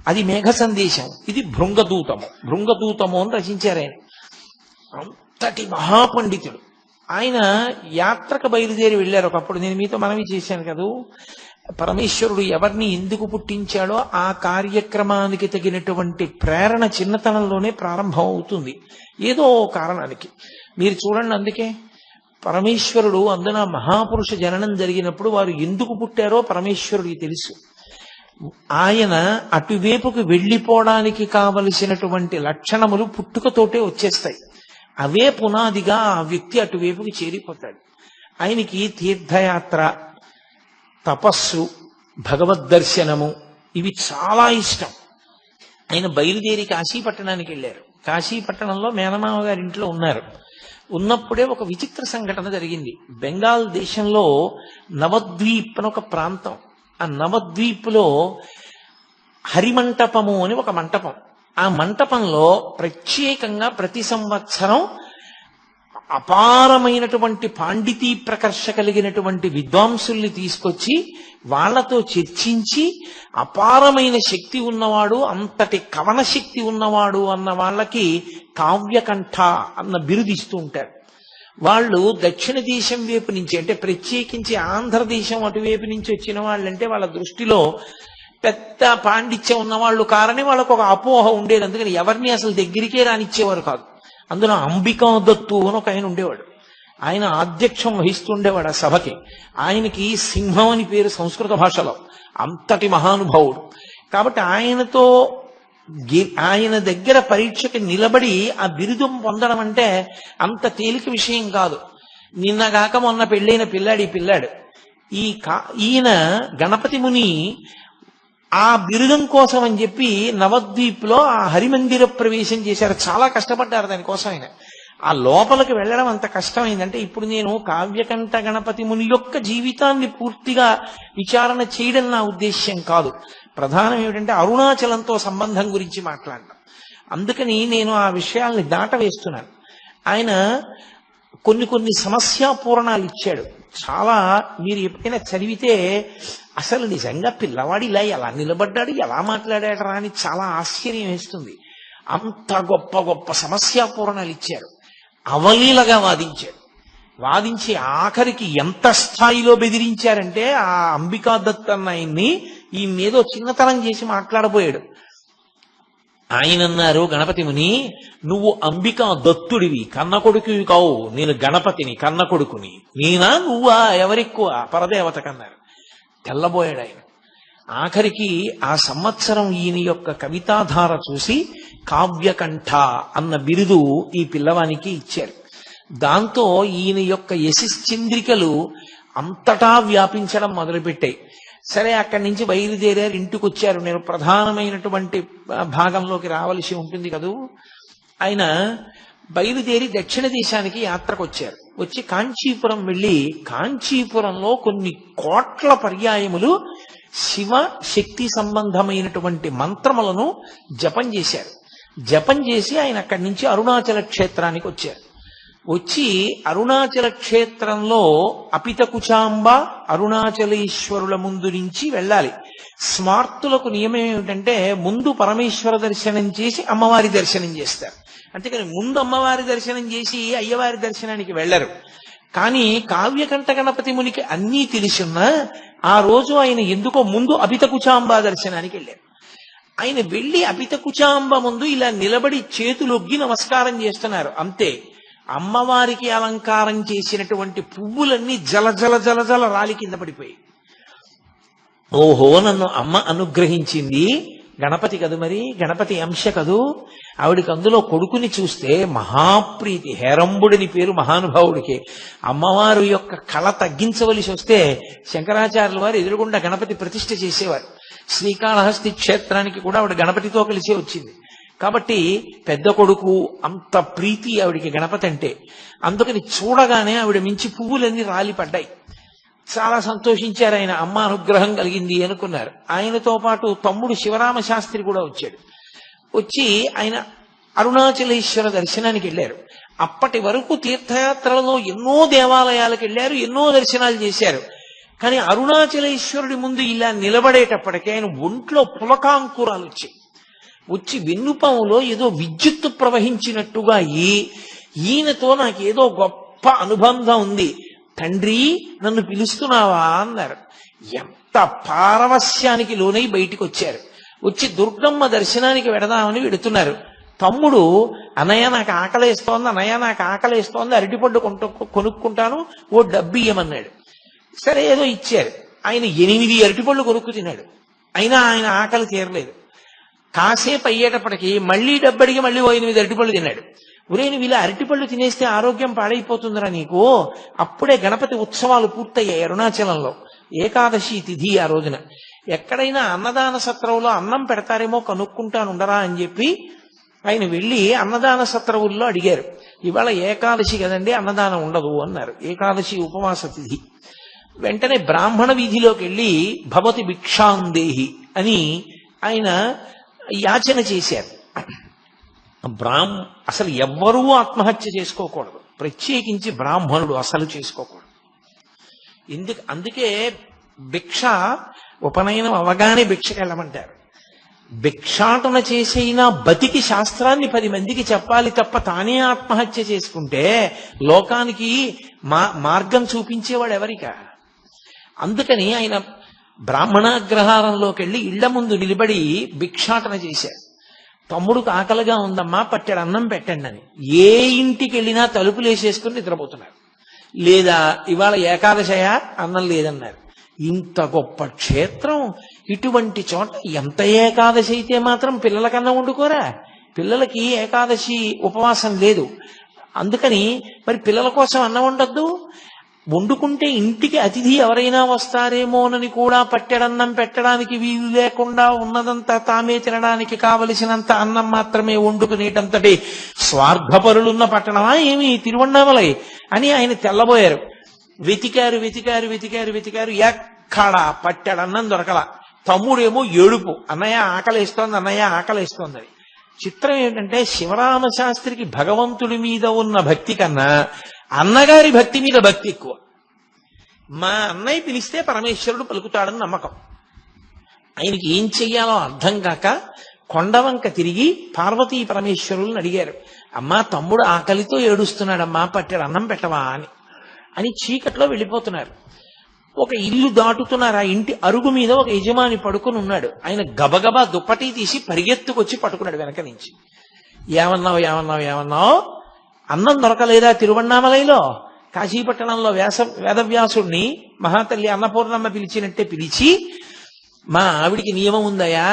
అది మేఘ సందేశం, ఇది భృంగదూతము. భృంగదూతము అని రచించారు ఆయన. అంతటి మహాపండితుడు ఆయన. యాత్రకు బయలుదేరి వెళ్ళారు ఒకప్పుడు. నేను మీతో మనవి చేశాను కదూ, పరమేశ్వరుడు ఎవరిని ఎందుకు పుట్టించాడో ఆ కార్యక్రమానికి తగినటువంటి ప్రేరణ చిన్నతనంలోనే ప్రారంభం అవుతుంది, ఏదో కారణానికి. మీరు చూడండి, అందుకే పరమేశ్వరుడు అందున మహాపురుష జననం జరిగినప్పుడు వారు ఎందుకు పుట్టారో పరమేశ్వరుడికి తెలుసు. ఆయన అటువైపుకు వెళ్ళిపోవడానికి కావలసినటువంటి లక్షణములు పుట్టుకతోటే వచ్చేస్తాయి. అవే పునాదిగా ఆ వ్యక్తి అటువైపుకి చేరిపోతాడు. ఆయనకి తీర్థయాత్ర, తపస్సు, భగవద్దర్శనము ఇవి చాలా ఇష్టం. ఆయన బయలుదేరి కాశీపట్టణానికి వెళ్ళారు. కాశీపట్టణంలో మేనమామ గారి ఇంట్లో ఉన్నారు. ఉన్నప్పుడే ఒక విచిత్ర సంఘటన జరిగింది. బెంగాల్ దేశంలో నవద్వీప్ అని ఒక ప్రాంతం. ఆ నవద్వీప్లో హరిమంటపము అని ఒక మంటపం. ఆ మంటపంలో ప్రత్యేకంగా ప్రతి సంవత్సరం అపారమైనటువంటి పాండితీ ప్రకర్ష కలిగినటువంటి విద్వాంసుల్ని తీసుకొచ్చి వాళ్లతో చర్చించి, అపారమైన శక్తి ఉన్నవాడు, అంతటి కవన శక్తి ఉన్నవాడు అన్న వాళ్ళకి కావ్యకంఠ అన్న బిరుదిస్తూ ఉంటారు. వాళ్ళు దక్షిణ దేశం వైపు నుంచి, అంటే ప్రత్యేకించి ఆంధ్రదేశం అటువైపు నుంచి వచ్చిన వాళ్ళంటే వాళ్ళ దృష్టిలో పెద్ద పాండిత్యం ఉన్నవాళ్ళు కారని వాళ్ళకు ఒక అపోహ ఉండేది. అందుకని ఎవరిని అసలు దగ్గరికే రానిచ్చేవారు కాదు. అందులో అంబికా దత్తు అని ఒక ఆయన ఉండేవాడు. ఆయన ఆధ్యక్షం వహిస్తుండేవాడు ఆ సభకి. ఆయనకి సింహం అని పేరు సంస్కృత భాషలో. అంతటి మహానుభావుడు. కాబట్టి ఆయన దగ్గర పరీక్షకి నిలబడి ఆ బిరుదం పొందడం అంటే అంత తేలిక విషయం కాదు. నిన్నగాక మొన్న పెళ్ళైన పిల్లాడు. ఈయన గణపతి ముని ఆ బిరుదం కోసం అని చెప్పి నవద్వీప్లో ఆ హరిమందిర ప్రవేశం చేశారు. చాలా కష్టపడ్డారు దానికోసం. ఆయన ఆ లోపలికి వెళ్ళడం అంత కష్టమైందంటే, ఇప్పుడు నేను కావ్యకంఠ గణపతి ముని యొక్క జీవితాన్ని పూర్తిగా విచారణ చేయడం నా ఉద్దేశ్యం కాదు. ప్రధానం ఏమిటంటే అరుణాచలంతో సంబంధం గురించి మాట్లాడడం. అందుకని నేను ఆ విషయాల్ని దాటవేస్తున్నాను. ఆయన కొన్ని సమస్యాపూరణాలు ఇచ్చాడు. చాలా, మీరు ఎప్పుడైనా చదివితే అసలు నిజంగా పిల్లవాడు ఇలా ఎలా నిలబడ్డాడు, ఎలా మాట్లాడాడరా అని చాలా ఆశ్చర్యం వేస్తుంది. అంత గొప్ప గొప్ప సమస్యాపూరణాలు ఇచ్చారు. అవలీలగా వాదించి ఆఖరికి ఎంత స్థాయిలో బెదిరించారంటే, ఆ అంబికా దత్ అన్న ఆయన్ని ఈయనేదో చిన్నతనం చేసి మాట్లాడబోయాడు. ఆయన అన్నారు, గణపతి ముని, నువ్వు అంబికా దత్తుడివి, కన్న కొడుకువి కావు, నేను గణపతిని, కన్న కొడుకుని. నేనా నువ్వా, ఎవరెక్కువ, పరదేవత కన్నారు. తెల్లబోయాడు ఆయన. ఆఖరికి ఆ సంవత్సరం ఈయన యొక్క కవితాధార చూసి కావ్యకంఠ అన్న బిరుదు ఈ పిల్లవానికి ఇచ్చారు. దాంతో ఈయన యొక్క యశశ్చంద్రికలు అంతటా వ్యాపించడం మొదలుపెట్టాయి. సరే, అక్కడి నుంచి బయలుదేరారు, ఇంటికి వచ్చారు. నేను ప్రధానమైనటువంటి భాగంలోకి రావలసి ఉంటుంది కదూ. ఆయన బయలుదేరి దక్షిణ దేశానికి యాత్రకు వచ్చారు. వచ్చి కాంచీపురం వెళ్ళి, కాంచీపురంలో కొన్ని కోట్ల పర్యాయములు శివ శక్తి సంబంధమైనటువంటి మంత్రములను జపం చేశారు. జపం చేసి ఆయన అక్కడి నుంచి అరుణాచల క్షేత్రానికి వచ్చారు. వచ్చి అరుణాచల క్షేత్రంలో అపితకుచాంబ, అరుణాచలేశ్వరుల ముందు నుంచి వెళ్ళాలి. స్మార్తులకు నియమం ఏమిటంటే, ముందు పరమేశ్వర దర్శనం చేసి అమ్మవారి దర్శనం చేస్తారు. అంతేకాని ముందు అమ్మవారి దర్శనం చేసి అయ్యవారి దర్శనానికి వెళ్ళరు. కానీ కావ్యకంఠ గణపతి మునికి అన్నీ తెలిసున్నా ఆ రోజు ఆయన ఎందుకో ముందు అపితకుచాంబ దర్శనానికి వెళ్ళారు. ఆయన వెళ్ళి అపితకుచాంబ ముందు ఇలా నిలబడి చేతులొగ్గి నమస్కారం చేస్తున్నారు. అంతే. అమ్మవారికి అలంకారం చేసినటువంటి పువ్వులన్నీ జల జల జల జల రాలి కింద పడిపోయి, ఓహో నన్ను అమ్మ అనుగ్రహించింది, గణపతి కదు మరి, గణపతి అంశ కదూ, ఆవిడికి అందులో కొడుకుని చూస్తే మహాప్రీతి, హేరంబుడిని పేరు మహానుభావుడికి. అమ్మవారు యొక్క కళ తగ్గించవలసి వస్తే శంకరాచార్యుల వారు ఎదురుగుండా గణపతి ప్రతిష్ఠ చేసేవారు. శ్రీకాళహస్తి క్షేత్రానికి కూడా ఆవిడ గణపతితో కలిసే వచ్చింది. కాబట్టి పెద్ద కొడుకు అంత ప్రీతి ఆవిడికి గణపతి అంటే. అందుకని చూడగానే ఆవిడ మించి పువ్వులన్నీ రాలిపడ్డాయి. చాలా సంతోషించారు ఆయన, అమ్మ అనుగ్రహం కలిగింది అనుకున్నారు. ఆయనతో పాటు తమ్ముడు శివరామ శాస్త్రి కూడా వచ్చాడు. వచ్చి ఆయన అరుణాచలేశ్వర దర్శనానికి వెళ్ళారు. అప్పటి వరకు తీర్థయాత్రలలో ఎన్నో దేవాలయాలకు వెళ్ళారు, ఎన్నో దర్శనాలు చేశారు. కానీ అరుణాచలేశ్వరుడి ముందు ఇలా నిలబడేటప్పటికే ఆయన ఒంట్లో పులకాంకురాలు వచ్చి వెన్నుపాములో ఏదో విద్యుత్తు ప్రవహించినట్టుగా ఈయనతో నాకేదో గొప్ప అనుబంధం ఉంది, తండ్రి నన్ను పిలుస్తున్నావా అన్నారు. ఎంత పారవస్యానికి లోనై బయటికి వచ్చారు. వచ్చి దుర్గమ్మ దర్శనానికి వెడదామని వెడుతున్నారు. తమ్ముడు, అన్నయ్య నాకు ఆకలేస్తోంది, అన్నయ్య నాకు ఆకలేస్తోంది, అరటిపండు కొనుక్కుంటాను, ఓ డబ్బు ఇయ్యమన్నాడు. సరే ఏదో ఇచ్చారు. ఆయన 8 అరటిపళ్ళు కొనుక్కు తిన్నాడు. అయినా ఆయన ఆకలి తీరలేదు. కాసేపు అయ్యేటప్పటికి మళ్ళీ డబ్బడికి మళ్ళీ 8 అరటిపళ్ళు తిన్నాడు. ఒరే నువ్వు ఇలా అరటిపళ్ళు తినేస్తే ఆరోగ్యం పాడైపోతుందిరా నీకు. అప్పుడే గణపతి ఉత్సవాలు పూర్తయ్యాయి అరుణాచలంలో. ఏకాదశి తిథి ఆ రోజున. ఎక్కడైనా అన్నదాన సత్రంలో అన్నం పెడతారేమో కనుక్కుంటానుండరా అని చెప్పి ఆయన వెళ్ళి అన్నదాన సత్రవుల్లో అడిగారు. ఇవాళ ఏకాదశి కదండి, అన్నదానం ఉండదు అన్నారు. ఏకాదశి ఉపవాస తిథి. వెంటనే బ్రాహ్మణ వీధిలోకి వెళ్ళి భవతి భిక్షాందేహి అని ఆయన యాచన చేశారు. అసలు ఎవ్వరూ ఆత్మహత్య చేసుకోకూడదు, ప్రత్యేకించి బ్రాహ్మణుడు అసలు చేసుకోకూడదు. అందుకే భిక్ష ఉపనయనం అవగానే భిక్షకి వెళ్ళమంటారు. భిక్షాటన చేసైనా బతికి శాస్త్రాన్ని 10 మందికి చెప్పాలి తప్ప తానే ఆత్మహత్య చేసుకుంటే లోకానికి మార్గం చూపించేవాడు ఎవరిక. అందుకని ఆయన బ్రాహ్మణాగ్రహారంలోకి వెళ్ళి ఇళ్ల ముందు నిలబడి భిక్షాటన చేశారు. తమ్ముడికి ఆకలిగా ఉందమ్మా, పట్టెడు అన్నం పెట్టండి అని. ఏ ఇంటికి వెళ్ళినా తలుపులు వేసేసుకుని నిద్రపోతున్నారు. లేదా ఇవాళ ఏకాదశయ అన్నం లేదన్నారు. ఇంత గొప్ప క్షేత్రం, ఇటువంటి చోట ఎంత ఏకాదశి అయితే మాత్రం పిల్లలకన్నా వండుకోరా? పిల్లలకి ఏకాదశి ఉపవాసం లేదు. అందుకని మరి పిల్లల కోసం అన్నం వండొద్దు. వండుకుంటే ఇంటికి అతిథి ఎవరైనా వస్తారేమోనని కూడా పట్టెడన్నం పెట్టడానికి వీలు లేకుండా ఉన్నదంతా తామే తినడానికి కావలసినంత అన్నం మాత్రమే వండుకునేటంతటి స్వార్థపరులున్న పట్టణమా ఏమి తిరువణ్ణామలై అని ఆయన తెల్లబోయారు. వెతికారు వెతికారు వెతికారు వెతికారు, ఎక్కడా పట్టెడన్నం దొరకల. తమ్ముడేమో ఏడుపు, అన్నయ్య ఆకలేస్తోంది, అన్నయ్య ఆకలేస్తోందని. చిత్రం ఏంటంటే శివరామ శాస్త్రికి భగవంతుడి మీద ఉన్న భక్తి కన్నా అన్నగారి భక్తి మీద భక్తి ఎక్కువ. మా అన్నయ్య పిలిస్తే పరమేశ్వరుడు పలుకుతాడని నమ్మకం. ఆయనకి ఏం చెయ్యాలో అర్థం కాక కొండవంక తిరిగి పార్వతీ పరమేశ్వరులను అడిగారు. అమ్మా తమ్ముడు ఆకలితో ఏడుస్తున్నాడమ్మా, పట్టెడు అన్నం పెట్టవా అని చీకట్లో వెళ్ళిపోతున్నారు. ఒక ఇల్లు దాటుతున్నారు. ఆ ఇంటి అరుగు మీద ఒక యజమాని పడుకుని ఉన్నాడు. ఆయన గబగబా దుప్పటి తీసి పరిగెత్తుకొచ్చి పట్టుకున్నాడు వెనక నుంచి. ఏమన్నావు ఏమన్నావు ఏమన్నావు? అన్నం దొరకలేదా తిరువణ్ణామలైలో? కాశీపట్టణంలో వేదవ్యాసుడిని మహాతల్లి అన్నపూర్ణమ్మ పిలిచినట్టే పిలిచి, మా ఆవిడికి నియమం ఉందయా,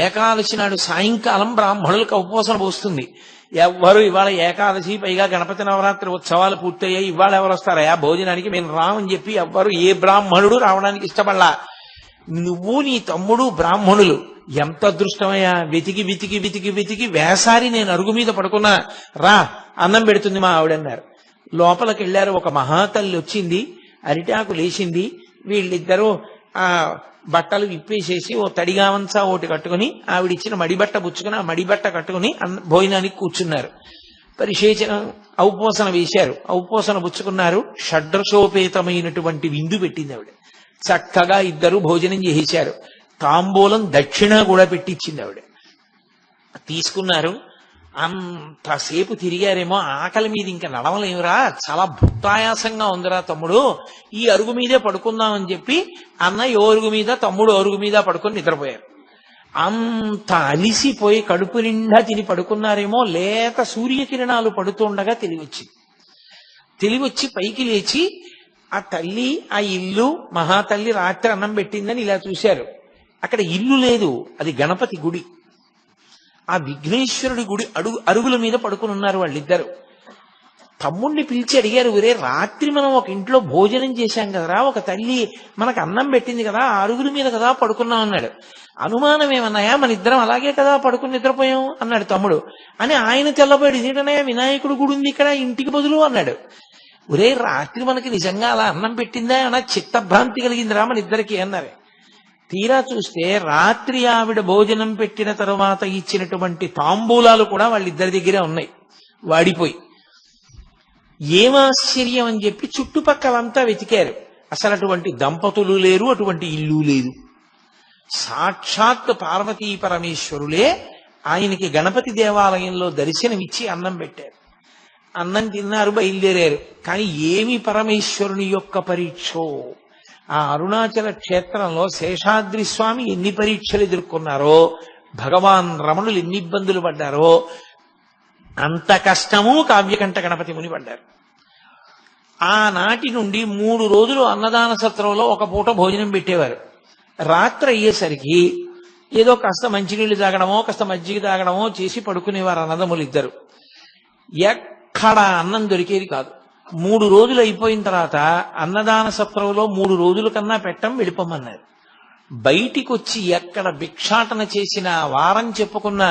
ఏకాదశి నాడు సాయంకాలం బ్రాహ్మణులకు ఉపవాసన పోస్తుంది. ఎవ్వరు ఇవాళ ఏకాదశి, పైగా గణపతి నవరాత్రి ఉత్సవాలు పూర్తయ్యాయి, ఇవాళ ఎవరు వస్తారయా భోజనానికి, మేము రామని చెప్పి ఎవ్వరు ఏ బ్రాహ్మణుడు రావడానికి ఇష్టపడలా. నువ్వు నీ తమ్ముడు బ్రాహ్మణులు, ఎంత అదృష్టమయ్యా. వెతికి వెతికి వెతికి వెతికి వేసారి నేను అరుగు మీద పడుకున్నా, రా అన్నం పెడుతుంది మా ఆవిడన్నారు. లోపలికి వెళ్ళారు. ఒక మహాతల్లి వచ్చింది, అరిటాకు లేచింది. వీళ్ళిద్దరూ ఆ బట్టలు విప్పేసేసి ఓ తడిగావంచా ఒకటి కట్టుకుని ఆవిడిచ్చిన మడిబట్ట పుచ్చుకుని ఆ మడిబట్ట కట్టుకుని భోజనానికి కూర్చున్నారు. పరిశేచనం ఔపోసన వేశారు, ఔపోసన పుచ్చుకున్నారు. షడ్రసోపేతమైనటువంటి విందు పెట్టింది ఆవిడ. చక్కగా ఇద్దరు భోజనం చేసేశారు. తాంబూలం దక్షిణ కూడా పెట్టించింది ఆవిడ. తీసుకున్నారు. అంతసేపు తిరిగారేమో, ఆకలి మీద ఇంకా నడవలేమురా, చాలా భుక్తాయాసంగా ఉందిరా తమ్ముడు, ఈ అరుగు మీదే పడుకుందామని చెప్పి అన్నయ్య అరుగు మీద, తమ్ముడు అరుగు మీద పడుకొని నిద్రపోయారు. అంత అలిసిపోయి కడుపు నిండా తిని పడుకున్నారేమో, లేత సూర్యకిరణాలు పడుతుండగా తెలివచ్చింది. తెలివొచ్చి పైకి లేచి ఆ తల్లి ఆ ఇల్లు మహాతల్లి రాత్రి అన్నం పెట్టిందని ఇలా చూశారు. అక్కడ ఇల్లు లేదు, అది గణపతి గుడి. ఆ విఘ్నేశ్వరుడి గుడి అరుగుల మీద పడుకుని ఉన్నారు వాళ్ళిద్దరు. తమ్ముణ్ణి పిలిచి అడిగారు, ఒరే రాత్రి మనం ఒక ఇంట్లో భోజనం చేశాం కదరా, ఒక తల్లి మనకు అన్నం పెట్టింది కదా, ఆ అరుగుల మీద కదా పడుకున్నాం అన్నాడు. అనుమానం ఏమన్నాయా, మన ఇద్దరం అలాగే కదా పడుకుని నిద్రపోయాం అన్నాడు తమ్ముడు. అని ఆయన తెల్లబోయాడు, ఇదేంటనయ్యా వినాయకుడు గుడి ఉంది ఇక్కడ ఇంటికి బదులు అన్నాడు. ఒరే రాత్రి మనకి నిజంగా అలా అన్నం పెట్టిందా అన్న చిత్తభ్రాంతి కలిగిందిరా మన ఇద్దరికి అన్నారు. తీరా చూస్తే రాత్రి ఆవిడ భోజనం పెట్టిన తరువాత ఇచ్చినటువంటి తాంబూలాలు కూడా వాళ్ళిద్దరి దగ్గరే ఉన్నాయి వాడిపోయి. ఏమాశ్చర్యం అని చెప్పి చుట్టుపక్కలంతా వెతికారు. అసలు అటువంటి దంపతులు లేరు, అటువంటి ఇల్లు లేదు. సాక్షాత్ పార్వతీ పరమేశ్వరులే ఆయనకి గణపతి దేవాలయంలో దర్శనమిచ్చి అన్నం పెట్టారు. అన్నం తిన్నారు, బయలుదేరారు. కానీ ఏమి పరమేశ్వరుని యొక్క పరీక్షో! ఆ అరుణాచల క్షేత్రంలో శేషాద్రి స్వామి ఎన్ని పరీక్షలు ఎదుర్కొన్నారో, భగవాన్ రమణులు ఎన్ని ఇబ్బందులు పడ్డారో, అంత కష్టము కావ్యకంఠ గణపతి ముని పడ్డారు. ఆనాటి నుండి 3 రోజులు అన్నదాన సత్రంలో ఒక పూట భోజనం పెట్టేవారు. రాత్రి అయ్యేసరికి ఏదో కాస్త మంచినీళ్లు తాగడమో కాస్త మజ్జిగ తాగడమో చేసి పడుకునేవారు అన్నదమ్ములు ఇద్దరు. ఎక్కడ అన్నం దొరికేది కాదు. 3 రోజులు అయిపోయిన తర్వాత అన్నదాన సత్రంలో 3 రోజుల కన్నా పెట్టం వెళ్ళిపోమన్నారు. బయటికి వచ్చి ఎక్కడ భిక్షాటన చేసిన వారం చెప్పుకున్న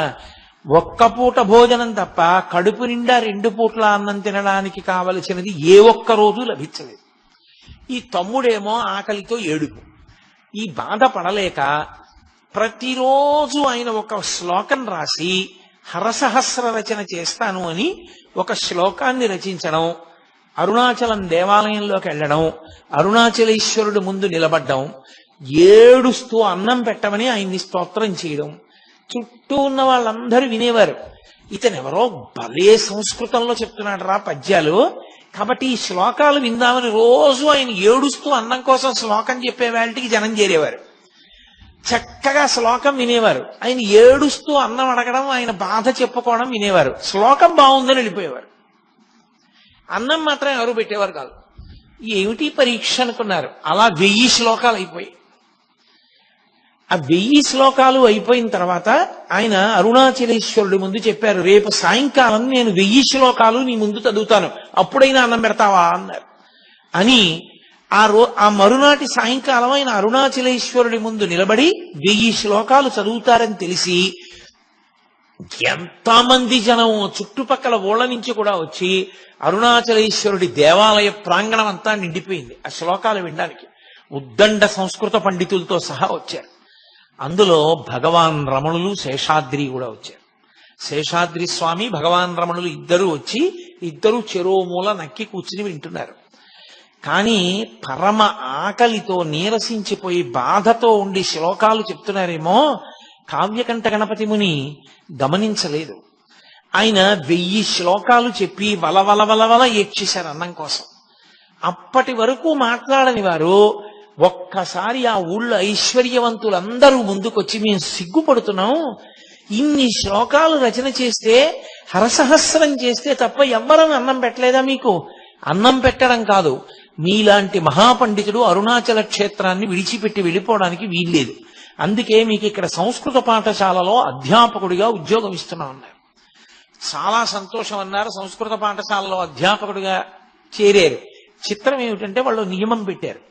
ఒక్క పూట భోజనం తప్ప కడుపు నిండా 2 పూట్ల అన్నం తినడానికి కావలసినది ఏ ఒక్క రోజు లభించలేదు. ఈ తమ్ముడేమో ఆకలితో ఏడుపు. ఈ బాధ పడలేక ప్రతిరోజు ఆయన ఒక శ్లోకం రాసి హరసహస్ర రచన చేస్తాను అని ఒక శ్లోకాన్ని రచించడం, అరుణాచలం దేవాలయంలోకి వెళ్ళడం, అరుణాచలేశ్వరుడు ముందు నిలబడ్డం, ఏడుస్తూ అన్నం పెట్టమని ఆయన్ని స్తోత్రం చేయడం. చుట్టూ ఉన్న వాళ్ళందరూ వినేవారు. ఇతనెవరో భలే సంస్కృతంలో చెప్తున్నాడు రా పద్యాలు, కాబట్టి ఈ శ్లోకాలు విందామని రోజు ఆయన ఏడుస్తూ అన్నం కోసం శ్లోకం చెప్పే వాళ్ళకి జనం చేరేవారు. చక్కగా శ్లోకం వినేవారు. ఆయన ఏడుస్తూ అన్నం అడగడం, ఆయన బాధ చెప్పుకోవడం వినేవారు. శ్లోకం బాగుందని వెళ్ళిపోయేవారు. అన్నం మాత్రం ఎవరు పెట్టేవారు కాదు. ఏమిటి పరీక్ష అనుకున్నారు. అలా 1000 శ్లోకాలు అయిపోయి. ఆ 1000 శ్లోకాలు అయిపోయిన తర్వాత ఆయన అరుణాచలేశ్వరుడి ముందు చెప్పారు, రేపు సాయంకాలం నేను 1000 శ్లోకాలు నీ ముందు చదువుతాను, అప్పుడైనా అన్నం పెడతావా అన్నారు. అని ఆ మరునాటి సాయంకాలం ఆయన అరుణాచలేశ్వరుడి ముందు నిలబడి 1000 శ్లోకాలు చదువుతారని తెలిసి ఎంతమంది జనం చుట్టుపక్కల ఊళ్ళ నుంచి కూడా వచ్చి అరుణాచలేశ్వరుడి దేవాలయ ప్రాంగణం అంతా నిండిపోయింది ఆ శ్లోకాలు వినడానికి. ఉద్దండ సంస్కృత పండితులతో సహా వచ్చారు. అందులో భగవాన్ రమణులు శేషాద్రి కూడా వచ్చారు. శేషాద్రి స్వామి భగవాన్ రమణులు ఇద్దరు వచ్చి ఇద్దరు చెరో మూల నక్కి కూర్చుని వింటున్నారు. కానీ పరమ ఆకలితో నీరసించిపోయి బాధతో ఉండి శ్లోకాలు చెప్తున్నారేమో కావ్యకంఠ గణపతి ముని గమనించలేదు. ఆయన 1000 శ్లోకాలు చెప్పి వలవల ఏడ్చేశారు అన్నం కోసం. అప్పటి వరకు మాట్లాడని వారు ఒక్కసారి ఆ ఊళ్ళో ఐశ్వర్యవంతులందరూ ముందుకొచ్చి, మేము సిగ్గుపడుతున్నాం, ఇన్ని శ్లోకాలు రచన చేస్తే హరసహస్రం చేస్తే తప్ప ఎవ్వరం అన్నం పెట్టలేదా మీకు? అన్నం పెట్టడం కాదు, మీలాంటి మహాపండితుడు అరుణాచల క్షేత్రాన్ని విడిచిపెట్టి వెళ్ళిపోవడానికి వీల్లేదు. అందుకే మీకు ఇక్కడ సంస్కృత పాఠశాలలో అధ్యాపకుడిగా ఉద్యోగం ఇస్తున్నాం అన్నారు. చాలా సంతోషం అన్నారు. సంస్కృత పాఠశాలలో అధ్యాపకుడిగా చేరారు. చిత్రం ఏమిటంటే వాళ్ళు నియమం పెట్టారు,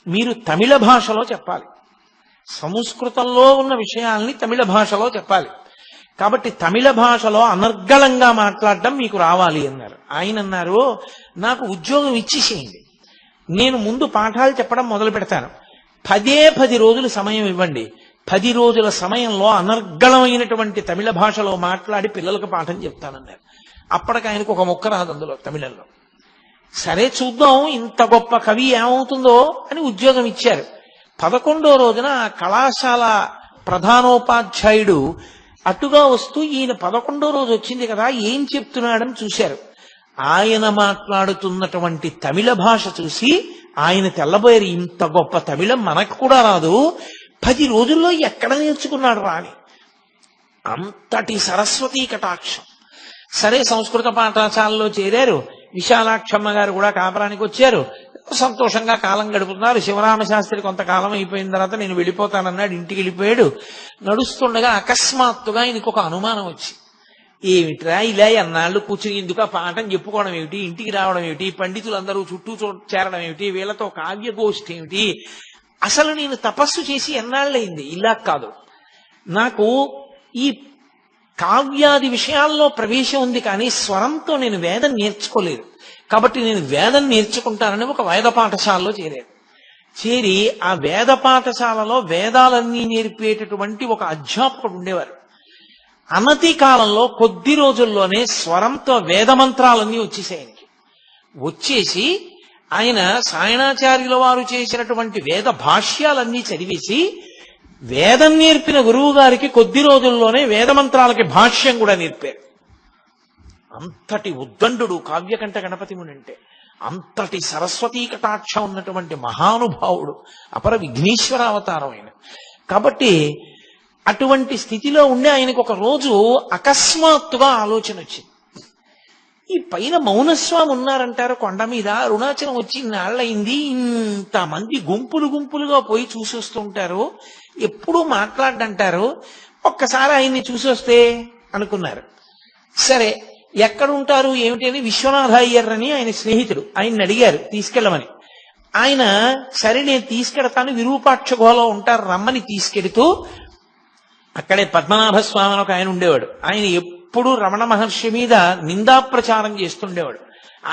మీరు తమిళ భాషలో చెప్పాలి, సంస్కృతంలో ఉన్న విషయాల్ని తమిళ భాషలో చెప్పాలి. కాబట్టి తమిళ భాషలో అనర్గళంగా మాట్లాడడం మీకు రావాలి అన్నారు. ఆయన అన్నారు, నాకు ఉద్యోగం ఇచ్చేసేయండి, నేను ముందు పాఠాలు చెప్పడం మొదలు పెడతాను, 10 రోజులు సమయం ఇవ్వండి, 10 రోజుల సమయంలో అనర్గళమైనటువంటి తమిళ భాషలో మాట్లాడి పిల్లలకు పాఠం చెప్తానన్నారు. అప్పటికి ఆయనకు ఒక ముక్క రాదు అందులో తమిళంలో. సరే చూద్దాం ఇంత గొప్ప కవి ఏమవుతుందో అని ఉద్యోగం ఇచ్చారు. 11వ రోజున ఆ కళాశాల ప్రధానోపాధ్యాయుడు అటుగా వస్తూ ఈయన 11వ రోజు వచ్చింది కదా ఏం చెప్తున్నాడని చూశారు. ఆయన మాట్లాడుతున్నటువంటి తమిళ భాష చూసి ఆయన తెల్లబోయారు, ఇంత గొప్ప తమిళం మనకు కూడా రాదు, 10 రోజుల్లో ఎక్కడ నేర్చుకున్నాడు రాని. అంతటి సరస్వతీ కటాక్షం. సరే సంస్కృత పాఠశాలలో చేరారు. విశాలాక్షమ్మ గారు కూడా కాపురానికి వచ్చారు. సంతోషంగా కాలం గడుపుతున్నారు. శివరామ శాస్త్రి కొంతకాలం అయిపోయిన తర్వాత నేను వెళ్ళిపోతానన్నాడు, ఇంటికి వెళ్ళిపోయాడు. నడుస్తుండగా అకస్మాత్తుగా ఆయనకు ఒక అనుమానం వచ్చి, ఏమిట్రా ఇలా ఎన్నాళ్ళు కూర్చుని ఎందుకు ఆ పాఠం చెప్పుకోవడం ఏమిటి, ఇంటికి రావడం ఏమిటి, పండితులందరూ చుట్టూ చేరడం ఏమిటి, వీళ్ళతో కావ్యగోష్ఠి ఏమిటి, అసలు నేను తపస్సు చేసి ఎన్నాళ్ళయింది, ఇలా కాదు, నాకు ఈ కావ్యాది విషయాల్లో ప్రవేశం ఉంది కానీ స్వరంతో నేను వేదం నేర్చుకోలేదు, కాబట్టి నేను వేదం నేర్చుకుంటానని ఒక వేద పాఠశాలలో చేరాడు. చేరి ఆ వేద పాఠశాలలో వేదాలన్నీ నేర్పేటటువంటి ఒక అధ్యాపకుడు ఉండేవారు. అనతి కాలంలో కొద్ది రోజుల్లోనే స్వరంతో వేదమంత్రాలన్నీ వచ్చేసాయి ఆయనకి. వచ్చేసి ఆయన సాయణాచార్యుల వారు చేసినటువంటి వేద భాష్యాలన్నీ చదివేసి వేదం నేర్పిన గురువు గారికి కొద్ది రోజుల్లోనే వేదమంత్రాలకి భాష్యం కూడా నేర్పారు. అంతటి ఉద్దండు కావ్యకంఠ గణపతి ముని అంటే, అంతటి సరస్వతీ కటాక్షం ఉన్నటువంటి మహానుభావుడు, అపర విఘ్నేశ్వర అవతారం ఆయన. కాబట్టి అటువంటి స్థితిలో ఉండే ఆయనకు ఒక రోజు అకస్మాత్తుగా ఆలోచన వచ్చింది. ఈ పైన మౌనస్వామి ఉన్నారంటారు కొండ మీద, అరుణాచలం వచ్చి నాళ్ళయింది, ఇంతమంది గుంపులు గుంపులుగా పోయి చూసి వస్తుంటారు, ఎప్పుడూ మాట్లాడంటారు, ఒక్కసారి ఆయన్ని చూసి వస్తే అనుకున్నారు. సరే ఎక్కడుంటారు ఏమిటి అని విశ్వనాథ అయ్యర్ అని ఆయన స్నేహితుడు, ఆయన్ని అడిగారు తీసుకెళ్ళమని. ఆయన సరే నేను తీసుకెడతాను, విరూపాక్ష గుహలో ఉంటారు రమ్మని తీసుకెడుతూ, అక్కడే పద్మనాభ స్వామి అని ఒక ఆయన ఉండేవాడు. ఆయన ఎప్పుడు రమణ మహర్షి మీద నిందా ప్రచారం చేస్తుండేవాడు.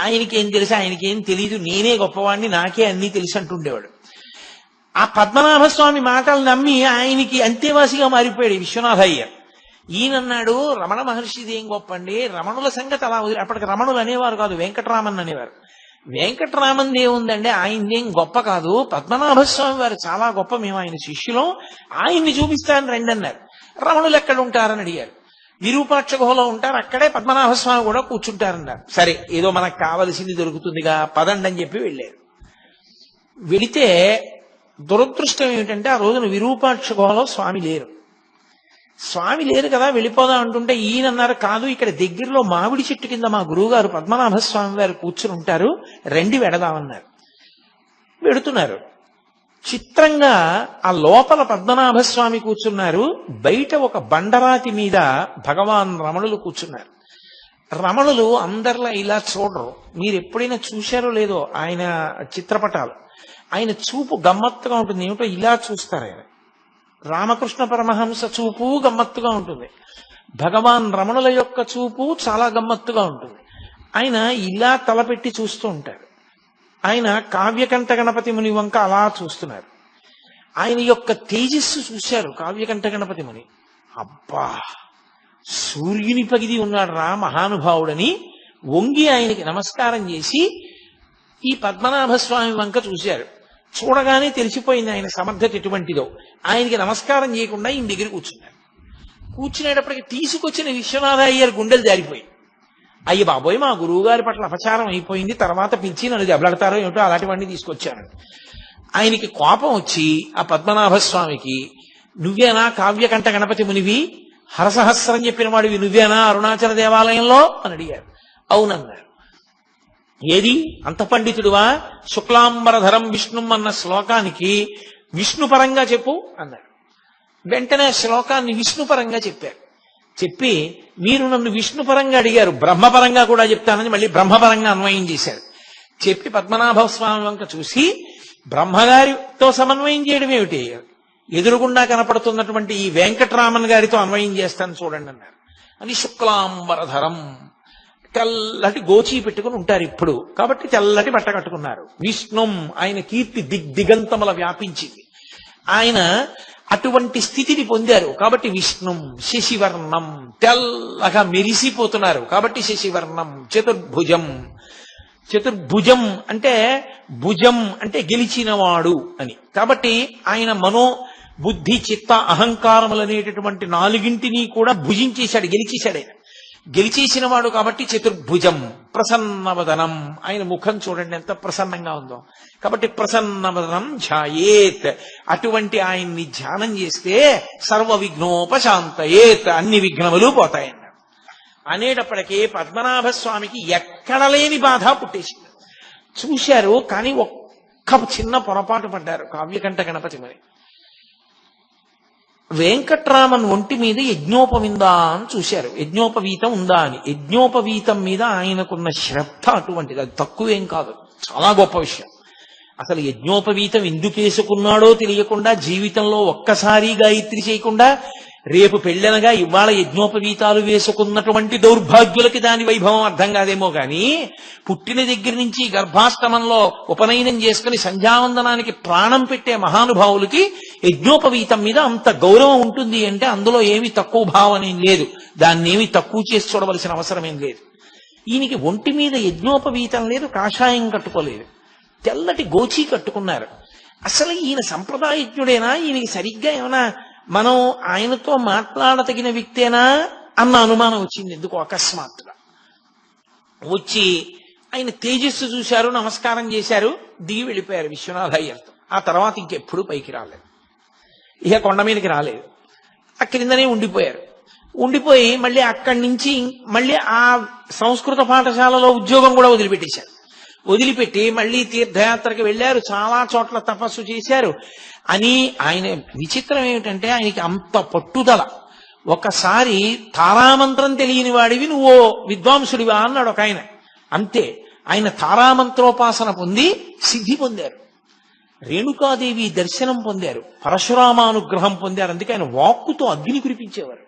ఆయనకేం తెలుసు, ఆయనకేం తెలీదు, నేనే గొప్పవాడిని, నాకే అన్నీ తెలుసు అంటుండేవాడు. ఆ పద్మనాభ స్వామి మాటలు నమ్మి ఆయనకి అంతేవాసిగా మారిపోయాడు విశ్వనాథ అయ్యర్. ఈయనన్నాడు, రమణ మహర్షిది ఏం గొప్ప అండి, రమణుల సంగతి అలా వదిలి, అప్పటికి రమణులు అనేవారు కాదు, వెంకటరామన్ అనేవారు. వెంకటరామన్ ఏముందండి, ఆయనదేం గొప్ప కాదు, పద్మనాభ స్వామి వారు చాలా గొప్ప, మేము ఆయన శిష్యులం, ఆయన్ని చూపిస్తాను రండి అన్నారు. రమణులు ఎక్కడ ఉంటారని అడిగారు. విరూపాక్ష గుహలో ఉంటారు, అక్కడే పద్మనాభ స్వామి కూడా కూర్చుంటారన్నారు. సరే ఏదో మనకు కావలసింది దొరుకుతుందిగా పదండి అని చెప్పి వెళ్ళారు. వెళితే దురదృష్టం ఏమిటంటే ఆ రోజున విరూపాక్ష గుహలో స్వామి లేరు. స్వామి లేరు కదా, వెళ్ళిపోదాం అంటుంటే ఈయన అన్నారు, కాదు ఇక్కడ దగ్గరలో మామిడి చెట్టు కింద మా గురువుగారు పద్మనాభ స్వామి వారు కూర్చుని ఉంటారు, రండి వెడదామన్నారు. వెడుతున్నారు. చిత్రంగా ఆ లోపల పద్మనాభ స్వామి కూర్చున్నారు, బయట ఒక బండరాతి మీద భగవాన్ రమణులు కూర్చున్నారు. రమణులు అందరిలా ఇలా చూడరు, మీరు ఎప్పుడైనా చూశారో లేదో ఆయన చిత్రపటాలు, ఆయన చూపు గమ్మత్తుగా ఉంటుంది. ఏమిటో ఇలా చూస్తారు ఆయన. రామకృష్ణ పరమహంస చూపు గమ్మత్తుగా ఉంటుంది, భగవాన్ రమణుల యొక్క చూపు చాలా గమ్మత్తుగా ఉంటుంది. ఆయన ఇలా తలపెట్టి చూస్తూ ఉంటారు. ఆయన కావ్యకంఠ గణపతి ముని వంక అలా చూస్తున్నారు. ఆయన యొక్క తేజస్సు చూశారు కావ్యకంఠ గణపతి ముని. అబ్బా, సూర్యుని పగిది ఉన్నాడు రా మహానుభావుడని వంగి ఆయనకి నమస్కారం చేసి ఈ పద్మనాభ స్వామి వంక చూశారు. చూడగానే తెలిసిపోయింది ఆయన సమర్థత ఎటువంటిదో. ఆయనకి నమస్కారం చేయకుండా ఈయన దగ్గర కూర్చున్నారు. కూర్చునేటప్పటికి తీసుకొచ్చిన విశ్వనాథ అయ్యర్ గుండెలు జారిపోయి, అయ్య బాబోయ్ మా గురువు గారి పట్ల అపచారం అయిపోయింది, తర్వాత పిలిచి నన్ను దెబ్బలాడతారో ఏమిటో అలాంటివన్నీ తీసుకొచ్చాను. ఆయనకి కోపం వచ్చి ఆ పద్మనాభ స్వామికి, నువ్వేనా కావ్యకంఠ గణపతి మునివి, హరసహస్రం చెప్పిన వాడివి నువ్వేనా అరుణాచల దేవాలయంలో అని అడిగారు. అవునన్నారు. ఏది అంత పండితుడువా, శుక్లాంబరధరం విష్ణుం అన్న శ్లోకానికి విష్ణుపరంగా చెప్పు అన్నారు. వెంటనే శ్లోకాన్ని విష్ణుపరంగా చెప్పారు. చెప్పి మీరు నన్ను విష్ణుపరంగా అడిగారు, బ్రహ్మపరంగా కూడా చెప్తానని మళ్ళీ బ్రహ్మపరంగా అన్వయం చేశారు. చెప్పి పద్మనాభ స్వామి వంక చూసి, బ్రహ్మగారితో సమన్వయం చేయడం ఏమిటి, ఎదురుగుండా కనపడుతున్నటువంటి ఈ వెంకటరామన్ గారితో అన్వయం చేస్తాను చూడండి అన్నారు. అని శుక్లాంబరధరం, తెల్లటి గోచీ పెట్టుకుని ఉంటారు ఇప్పుడు, కాబట్టి తెల్లటి బట్ట కట్టుకున్నారు. విష్ణుం, ఆయన కీర్తి దిగ్దిగంతముల వ్యాపించింది. ఆయన అటువంటి స్థితిని పొందారు కాబట్టి విష్ణుం. శశివర్ణం, తెల్లగా మెరిసిపోతున్నారు కాబట్టి శశివర్ణం. చతుర్భుజం, చతుర్భుజం అంటే భుజం అంటే గెలిచినవాడు అని. కాబట్టి ఆయన మనో బుద్ధి చిత్త అహంకారములనేటటువంటి నాలుగింటిని కూడా భుజించేశాడు, గెలిచేశాడు. ఆయన గెలిచేసిన వాడు కాబట్టి చతుర్భుజం. ప్రసన్నవదనం, ఆయన ముఖం చూడండి ఎంత ప్రసన్నంగా ఉందో. కాబట్టి ప్రసన్నవదనం ధ్యాయేత్, అటువంటి ఆయన్ని ధ్యానం చేస్తే సర్వ విఘ్నోపశాంతయేత్, అన్ని విఘ్నములు పోతాయన్నాడు. అనేటప్పటికీ పద్మనాభ స్వామికి ఎక్కడ లేని బాధ పుట్టేసింది. చూశారు, కానీ ఒక్క చిన్న పొరపాటు పడ్డారు కావ్యకంఠ గణపతి. మరి వెంకట్రామన్ ఒంటి మీద యజ్ఞోపవిందా అని చూశారు, యజ్ఞోపవీతం ఉందా అని. యజ్ఞోపవీతం మీద ఆయనకున్న శ్రద్ధ అటువంటిది, అది తక్కువేం కాదు, చాలా గొప్ప విషయం. అసలు యజ్ఞోపవీతం ఎందుకు వేసుకున్నాడో తెలియకుండా, జీవితంలో ఒక్కసారి గాయత్రి చేయకుండా, రేపు పెళ్ళనగా ఇవాళ యజ్ఞోపవీతాలు వేసుకున్నటువంటి దౌర్భాగ్యులకి దాని వైభవం అర్థం కాదేమో గాని, పుట్టిన దగ్గర నుంచి గర్భాష్టమంలో ఉపనయనం చేసుకుని సంధ్యావందనానికి ప్రాణం పెట్టే మహానుభావులకి యజ్ఞోపవీతం మీద అంత గౌరవం ఉంటుంది అంటే అందులో ఏమి తక్కువ భావం ఏం లేదు, దాన్ని ఏమి తక్కువ చేసి చూడవలసిన అవసరం ఏం లేదు. ఈయనకి ఒంటి మీద యజ్ఞోపవీతం లేదు, కాషాయం కట్టుకోలేదు, తెల్లటి గోచీ కట్టుకున్నారు. అసలు ఈయన సంప్రదాయజ్ఞుడేనా, ఈయనకి సరిగ్గా ఏమైనా మనం ఆయనతో మాట్లాడతగిన వ్యక్తేనా అన్న అనుమానం వచ్చింది ఎందుకు అకస్మాత్తుగా. వచ్చి ఆయన తేజస్సు చూశారు, నమస్కారం చేశారు, దిగి వెళ్ళిపోయారు విశ్వనాథయ్యర్తో. ఆ తర్వాత ఇంకెప్పుడు పైకి రాలేదు, ఇక కొండ మీదకి రాలేదు, ఆ క్రిందనే ఉండిపోయారు. ఉండిపోయి మళ్ళీ అక్కడి నుంచి మళ్ళీ ఆ సంస్కృత పాఠశాలలో ఉద్యోగం కూడా వదిలిపెట్టేశారు. వదిలిపెట్టి మళ్ళీ తీర్థయాత్రకి వెళ్ళారు, చాలా చోట్ల తపస్సు చేశారు. అని ఆయన విచిత్రం ఏమిటంటే ఆయనకి అంత పట్టుదల. ఒకసారి తారామంత్రం తెలియని వాడివి నువ్వు విద్వాంసుడివా అన్నాడు ఒక ఆయన. అంతే, ఆయన తారామంత్రోపాసన పొంది సిద్ధి పొందారు, రేణుకాదేవి దర్శనం పొందారు, పరశురామానుగ్రహం పొందారు. అందుకే ఆయన వాక్కుతో అగ్ని కురిపించేవారు.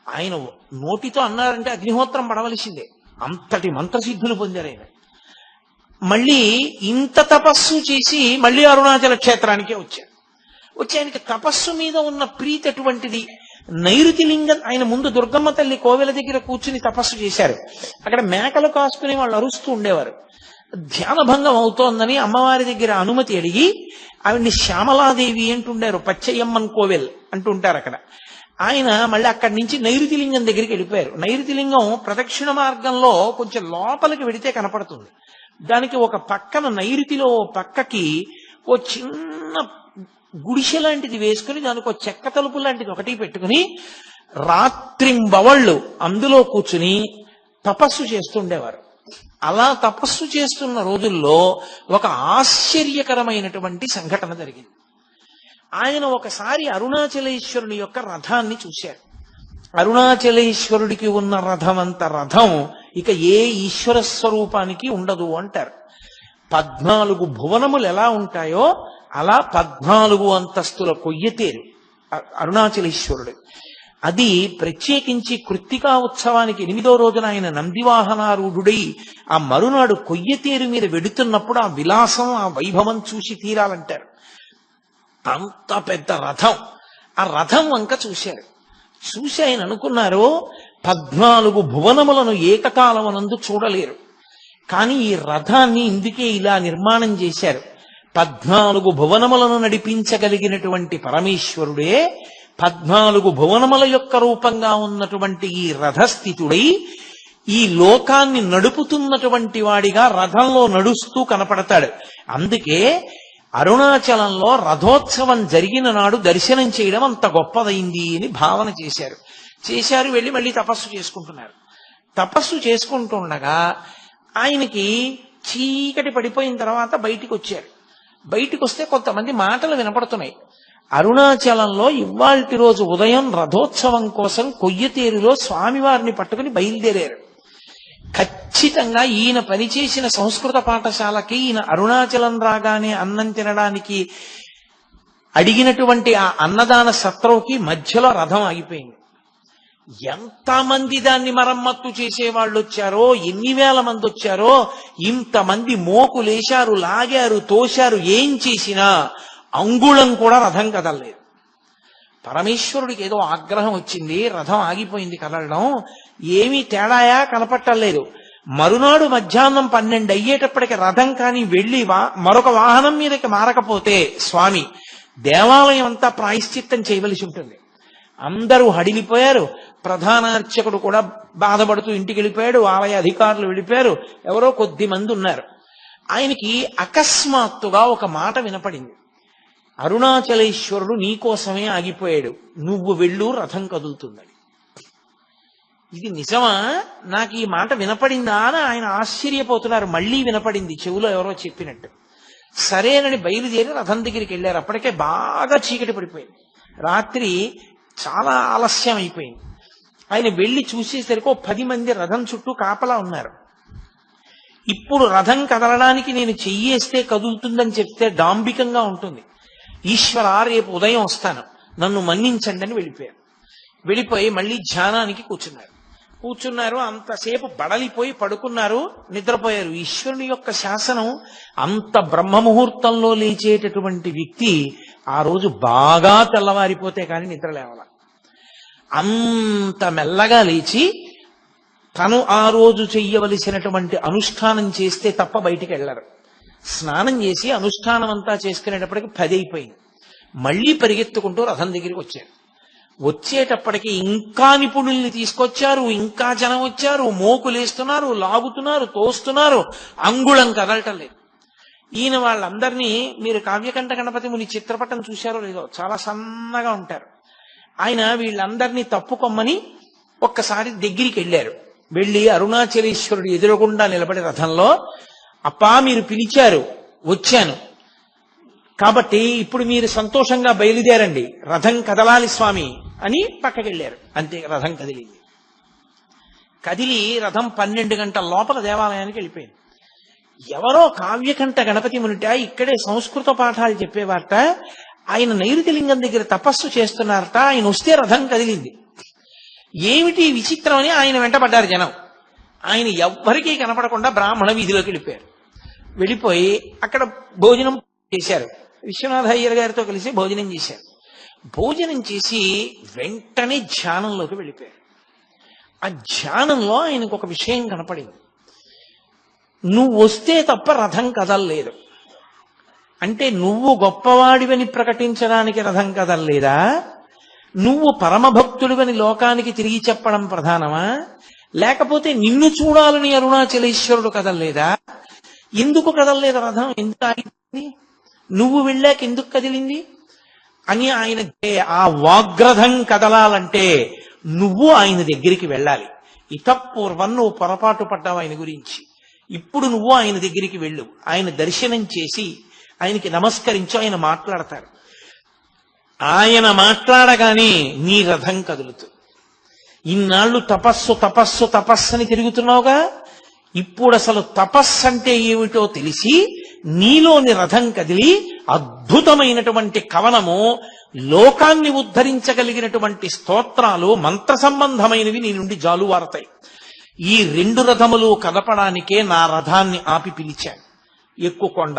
ఆయన నోటితో అన్నారంటే అగ్నిహోత్రం పడవలసిందే, అంతటి మంత్రసిద్ధులు పొందారు ఆయన. మళ్ళీ ఇంత తపస్సు చేసి మళ్ళీ అరుణాచల క్షేత్రానికే వచ్చారు. వచ్చి ఆయనకి తపస్సు మీద ఉన్న ప్రీతి అటువంటిది. నైరుతి లింగం ఆయన ముందు దుర్గమ్మ తల్లి కోవెల దగ్గర కూర్చుని తపస్సు చేశారు. అక్కడ మేకలు కాసుకుని వాళ్ళు అరుస్తూ ఉండేవారు. ధ్యానభంగం అవుతోందని అమ్మవారి దగ్గర అనుమతి అడిగి ఆవిడ్ని శ్యామలాదేవి అంటుండారు, పచ్చయ్యమ్మన్ కోవెల్ అంటుంటారు అక్కడ. ఆయన మళ్ళీ అక్కడి నుంచి నైరుతి లింగం దగ్గరికి వెళ్ళిపోయారు. నైరుతి లింగం ప్రదక్షిణ మార్గంలో కొంచెం లోపలికి వెడితే కనపడుతుంది. దానికి ఒక పక్కన నైరుతిలో పక్కకి ఓ చిన్న గుడిసె లాంటిది వేసుకుని దానికి ఒక చెక్క తలుపు లాంటిది ఒకటి పెట్టుకుని రాత్రింబవళ్ళు అందులో కూర్చుని తపస్సు చేస్తుండేవారు. అలా తపస్సు చేస్తున్న రోజుల్లో ఒక ఆశ్చర్యకరమైనటువంటి సంఘటన జరిగింది. ఆయన ఒకసారి అరుణాచలేశ్వరుని యొక్క రథాన్ని చూశారు. అరుణాచలేశ్వరుడికి ఉన్న రథం అంత రథం ఇక ఏ ఈశ్వర స్వరూపానికి ఉండదు అంటారు. 14 భువనములు ఎలా ఉంటాయో అలా 14 అంతస్తుల కొయ్యతేరు అరుణాచలేశ్వరుడు. అది ప్రత్యేకించి కృత్తికా ఉత్సవానికి 8వ రోజున ఆయన నందివాహనారూఢుడై ఆ మరునాడు కొయ్యతేరు మీద వెడుతున్నప్పుడు ఆ విలాసం, ఆ వైభవం చూసి తీరాలంటారు. అంత పెద్ద రథం, ఆ రథం వంక చూశారు. చూసి ఆయన అనుకున్నారు, 14 భువనములను ఏకకాలమునందు చూడలేరు, కానీ ఈ రథాన్ని ఇందుకే ఇలా నిర్మాణం చేశారు. 14 భువనములను నడిపించగలిగినటువంటి పరమేశ్వరుడే 14 భువనముల యొక్క రూపంగా ఉన్నటువంటి ఈ రథస్థితుడై ఈ లోకాన్ని నడుపుతున్నటువంటి వాడిగా రథంలో నడుస్తూ కనపడతాడు. అందుకే అరుణాచలంలో రథోత్సవం జరిగిన నాడు దర్శనం చేయడం అంత గొప్పదైంది అని భావన చేశారు. వెళ్ళి మళ్ళీ తపస్సు చేసుకుంటున్నారు. తపస్సు చేసుకుంటుండగా ఆయనకి చీకటి పడిపోయిన తర్వాత బయటికి వచ్చారు. బయటికి వస్తే కొంతమంది మాటలు వినపడుతున్నాయి. అరుణాచలంలో ఇవాల్టి రోజు ఉదయం రథోత్సవం కోసం కొయ్యతేరులో స్వామివారిని పట్టుకుని బయలుదేరారు. ఖచ్చితంగా ఈయన పనిచేసిన సంస్కృత పాఠశాలకి ఈయన అరుణాచలం రాగానే అన్నం తినడానికి అడిగినటువంటి ఆ అన్నదాన సత్రంకి మధ్యలో రథం ఆగిపోయింది. ఎంతమంది దాన్ని మరమ్మత్తు చేసేవాళ్ళు వచ్చారో, ఎన్ని వేల మంది వచ్చారో, ఇంతమంది మోకులేశారు, లాగారు, తోశారు. ఏం చేసినా అంగుళం కూడా రథం కదలలేదు. పరమేశ్వరుడికి ఏదో ఆగ్రహం వచ్చింది, రథం ఆగిపోయింది కదలడం. ఏమీ తేడాయా కనపట్టలేదు. మరునాడు మధ్యాహ్నం 12 అయ్యేటప్పటికి రథం కానీ వెళ్ళి మరొక వాహనం మీదకి మారకపోతే స్వామి దేవాలయం అంతా ప్రాయశ్చిత్తం చేయవలసి ఉంటుంది. అందరూ హడిలిపోయారు. ప్రధాన అర్చకుడు కూడా బాధపడుతూ ఇంటికి వెళ్ళిపోయాడు. ఆలయ అధికారులు వెళ్ళిపోయారు. ఎవరో కొద్ది మంది ఉన్నారు. ఆయనకి అకస్మాత్తుగా ఒక మాట వినపడింది, అరుణాచలేశ్వరుడు నీకోసమే ఆగిపోయాడు, నువ్వు వెళ్ళు, రథం కదులుతుందని. ఇది నిజమా, నాకు ఈ మాట వినపడిందా అని ఆయన ఆశ్చర్యపోతున్నారు. మళ్ళీ వినపడింది, చెవులో ఎవరో చెప్పినట్టు. సరేనని బయలుదేరి రథం దగ్గరికి వెళ్ళారు. అప్పటికే బాగా చీకటి పడిపోయింది, రాత్రి చాలా ఆలస్యం అయిపోయింది. ఆయన వెళ్లి చూసేసరికి 10 మంది రథం చుట్టూ కాపలా ఉన్నారు. ఇప్పుడు రథం కదలడానికి నేను చెయ్యేస్తే కదులుతుందని చెప్తే డాంబికంగా ఉంటుంది. ఈశ్వర, రేపు ఉదయం వస్తాను, నన్ను మన్నించండి అని వెళ్ళిపోయి మళ్ళీ ధ్యానానికి కూర్చున్నారు. అంతసేపు బడలిపోయి పడుకున్నారు, నిద్రపోయారు. ఈశ్వరుని యొక్క శాసనం, అంత బ్రహ్మముహూర్తంలో లేచేటటువంటి వ్యక్తి ఆ రోజు బాగా తెల్లవారిపోతే కానీ నిద్ర లేవాల. అంత మెల్లగా లేచి తను ఆ రోజు చెయ్యవలసినటువంటి అనుష్ఠానం చేస్తే తప్ప బయటికి వెళ్ళరు. స్నానం చేసి అనుష్ఠానం అంతా చేసుకునేటప్పటికి 10 అయిపోయింది. మళ్ళీ పరిగెత్తుకుంటూ రథం దగ్గరికి వచ్చేటప్పటికి ఇంకా నిపుణుల్ని తీసుకొచ్చారు, ఇంకా జనం వచ్చారు, మోకులేస్తున్నారు, లాగుతున్నారు, తోస్తున్నారు, అంగుళం కదలటం లేదు. ఈయన వాళ్ళందరినీ, మీరు కావ్యకంఠ గణపతి ముని చిత్రపటం చూశారో లేదో, చాలా సన్నగా ఉంటారు ఆయన. వీళ్ళందరినీ తప్పుకొమ్మని ఒక్కసారి దగ్గరికి వెళ్ళారు. వెళ్ళి అరుణాచలేశ్వరుడు ఎదురుగుండా నిలబడి రథంలో, అప్పా మీరు పిలిచారు, వచ్చాను, కాబట్టి ఇప్పుడు మీరు సంతోషంగా బయలుదేరండి, రథం కదలాలి స్వామి అని పక్కకెళ్ళారు. అంతే, రథం కదిలి రథం 12 గంటల లోపల దేవాలయానికి వెళ్ళిపోయింది. ఎవరో కావ్యకంఠ గణపతి మునిట ఇక్కడే సంస్కృత పాఠాలు చెప్పేవారట. ఆయన నైరుతిలింగం దగ్గర తపస్సు చేస్తున్నారట. ఆయన వస్తే రథం కదిలింది. ఏమిటి విచిత్రం అని ఆయన వెంటబడ్డారు జనం. ఆయన ఎవ్వరికీ కనపడకుండా బ్రాహ్మణ వీధిలోకి వెళ్ళిపోయి అక్కడ భోజనం చేశారు. విశ్వనాథ అయ్యర్ గారితో కలిసి భోజనం చేశారు. భోజనం చేసి వెంటనే ధ్యానంలోకి వెళ్ళిపోయారు. ఆ ధ్యానంలో ఆయనకు ఒక విషయం కనపడింది. నువ్వు వస్తే తప్ప రథం కదలలేదు. అంటే నువ్వు గొప్పవాడివని ప్రకటించడానికి రథం కదలలేదా? నువ్వు పరమభక్తుడివని లోకానికి తిరిగి చెప్పడం ప్రధానమా? లేకపోతే నిన్ను చూడాలని అరుణాచలేశ్వరుడు కదలలేదా? ఎందుకు కదలలేదు రథం? ఎందుకు ఆగిపోయింది? నువ్వు వెళ్ళాక ఎందుకు కదిలింది అని ఆయన. ఆ వాగ్రథం కదలాలంటే నువ్వు ఆయన దగ్గరికి వెళ్ళాలి. ఇతపూర్వం నువ్వు పొరపాటు పడ్డావు ఆయన గురించి. ఇప్పుడు నువ్వు ఆయన దగ్గరికి వెళ్ళు, ఆయన దర్శనం చేసి ఆయనకి నమస్కరించు, ఆయన మాట్లాడతారు. ఆయన మాట్లాడగానే నీ రథం కదులుతుంది. ఇన్నాళ్ళు తపస్సు అని తిరుగుతున్నావుగా, ఇప్పుడు అసలు తపస్సు అంటే ఏమిటో తెలిసి నీలోని రథం కదిలి అద్భుతమైనటువంటి కవనము, లోకాన్ని ఉద్ధరించగలిగినటువంటి స్తోత్రాలు, మంత్ర సంబంధమైనవి నీ నుండి జాలువారతాయి. ఈ 2 రథములు కదపడానికే నా రథాన్ని ఆపి పిలిచాను, ఎక్కుకొండ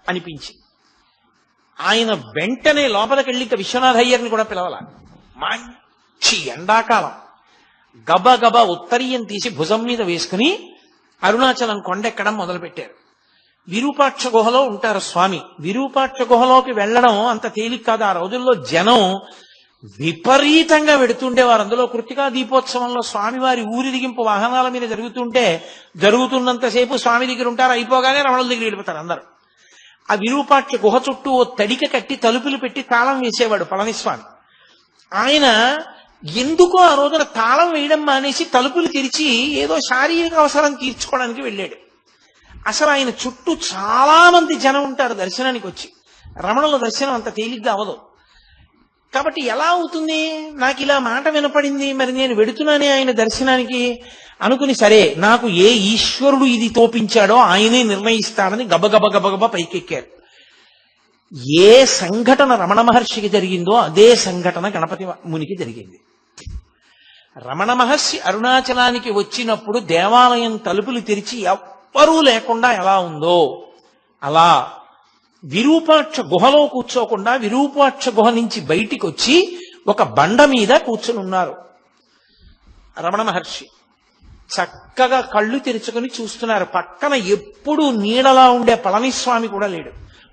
అనిపించి. ఆయన వెంటనే లోపలికెళ్ళి ఇక విశ్వనాథ అయ్యర్ని కూడా పిలవాల. మంచి ఎండాకాలం, గబగబా ఉత్తరీయం తీసి భుజం మీద వేసుకుని అరుణాచలం కొండెక్కడం మొదలుపెట్టారు. విరూపాక్ష గుహలో ఉంటారు స్వామి. విరూపాక్ష గుహలోకి వెళ్ళడం అంత తేలిక కాదు. ఆ రోజుల్లో జనం విపరీతంగా వెడుతుండేవారు. అందులో కృత్తికా దీపోత్సవంలో స్వామివారి ఊరిదిగింపు వాహనాల మీద జరుగుతున్నంతసేపు స్వామి దగ్గర ఉంటారు. అయిపోగానే రమణుల దగ్గర వెళ్ళిపోతారు అందరూ. ఆ విరూపాక్ష గుహ చుట్టూ ఓ తడిక కట్టి తలుపులు పెట్టి తాళం వేసేవాడు పళనిస్వామి. ఆయన ఎందుకో ఆ రోజున తాళం వేయడం మానేసి తలుపులు తెరిచి ఏదో శారీరక అవసరం తీర్చుకోవడానికి వెళ్ళాడు. అసలు ఆయన చుట్టూ చాలా మంది జనం ఉంటారు దర్శనానికి వచ్చి. రమణుల దర్శనం అంత తేలిగ్గా అవదు. కాబట్టి ఎలా అవుతుంది? నాకు ఇలా మాట వినపడింది, మరి నేను వెడుతున్నానే ఆయన దర్శనానికి అనుకుని, సరే నాకు ఏ ఈశ్వరుడు ఇది తోపించాడో ఆయనే నిర్ణయిస్తాడని గబగబ పైకెక్కారు. ఏ సంఘటన రమణ మహర్షికి జరిగిందో అదే సంఘటన గణపతి మునికి జరిగింది. రమణ మహర్షి అరుణాచలానికి వచ్చినప్పుడు దేవాలయం తలుపులు తెరిచి ఎవ్వరూ లేకుండా ఎలా ఉందో అలా విరూపాక్ష గుహలో కూర్చోకుండా విరూపాక్ష గుహ నుంచి బయటికి వచ్చి ఒక బండ మీద కూర్చుని ఉన్నారు రమణ మహర్షి. చక్కగా కళ్ళు తెరుచుకొని చూస్తున్నారు. పక్కన ఎప్పుడు నీడలా ఉండే పళనిస్వామి కూడా లేడు.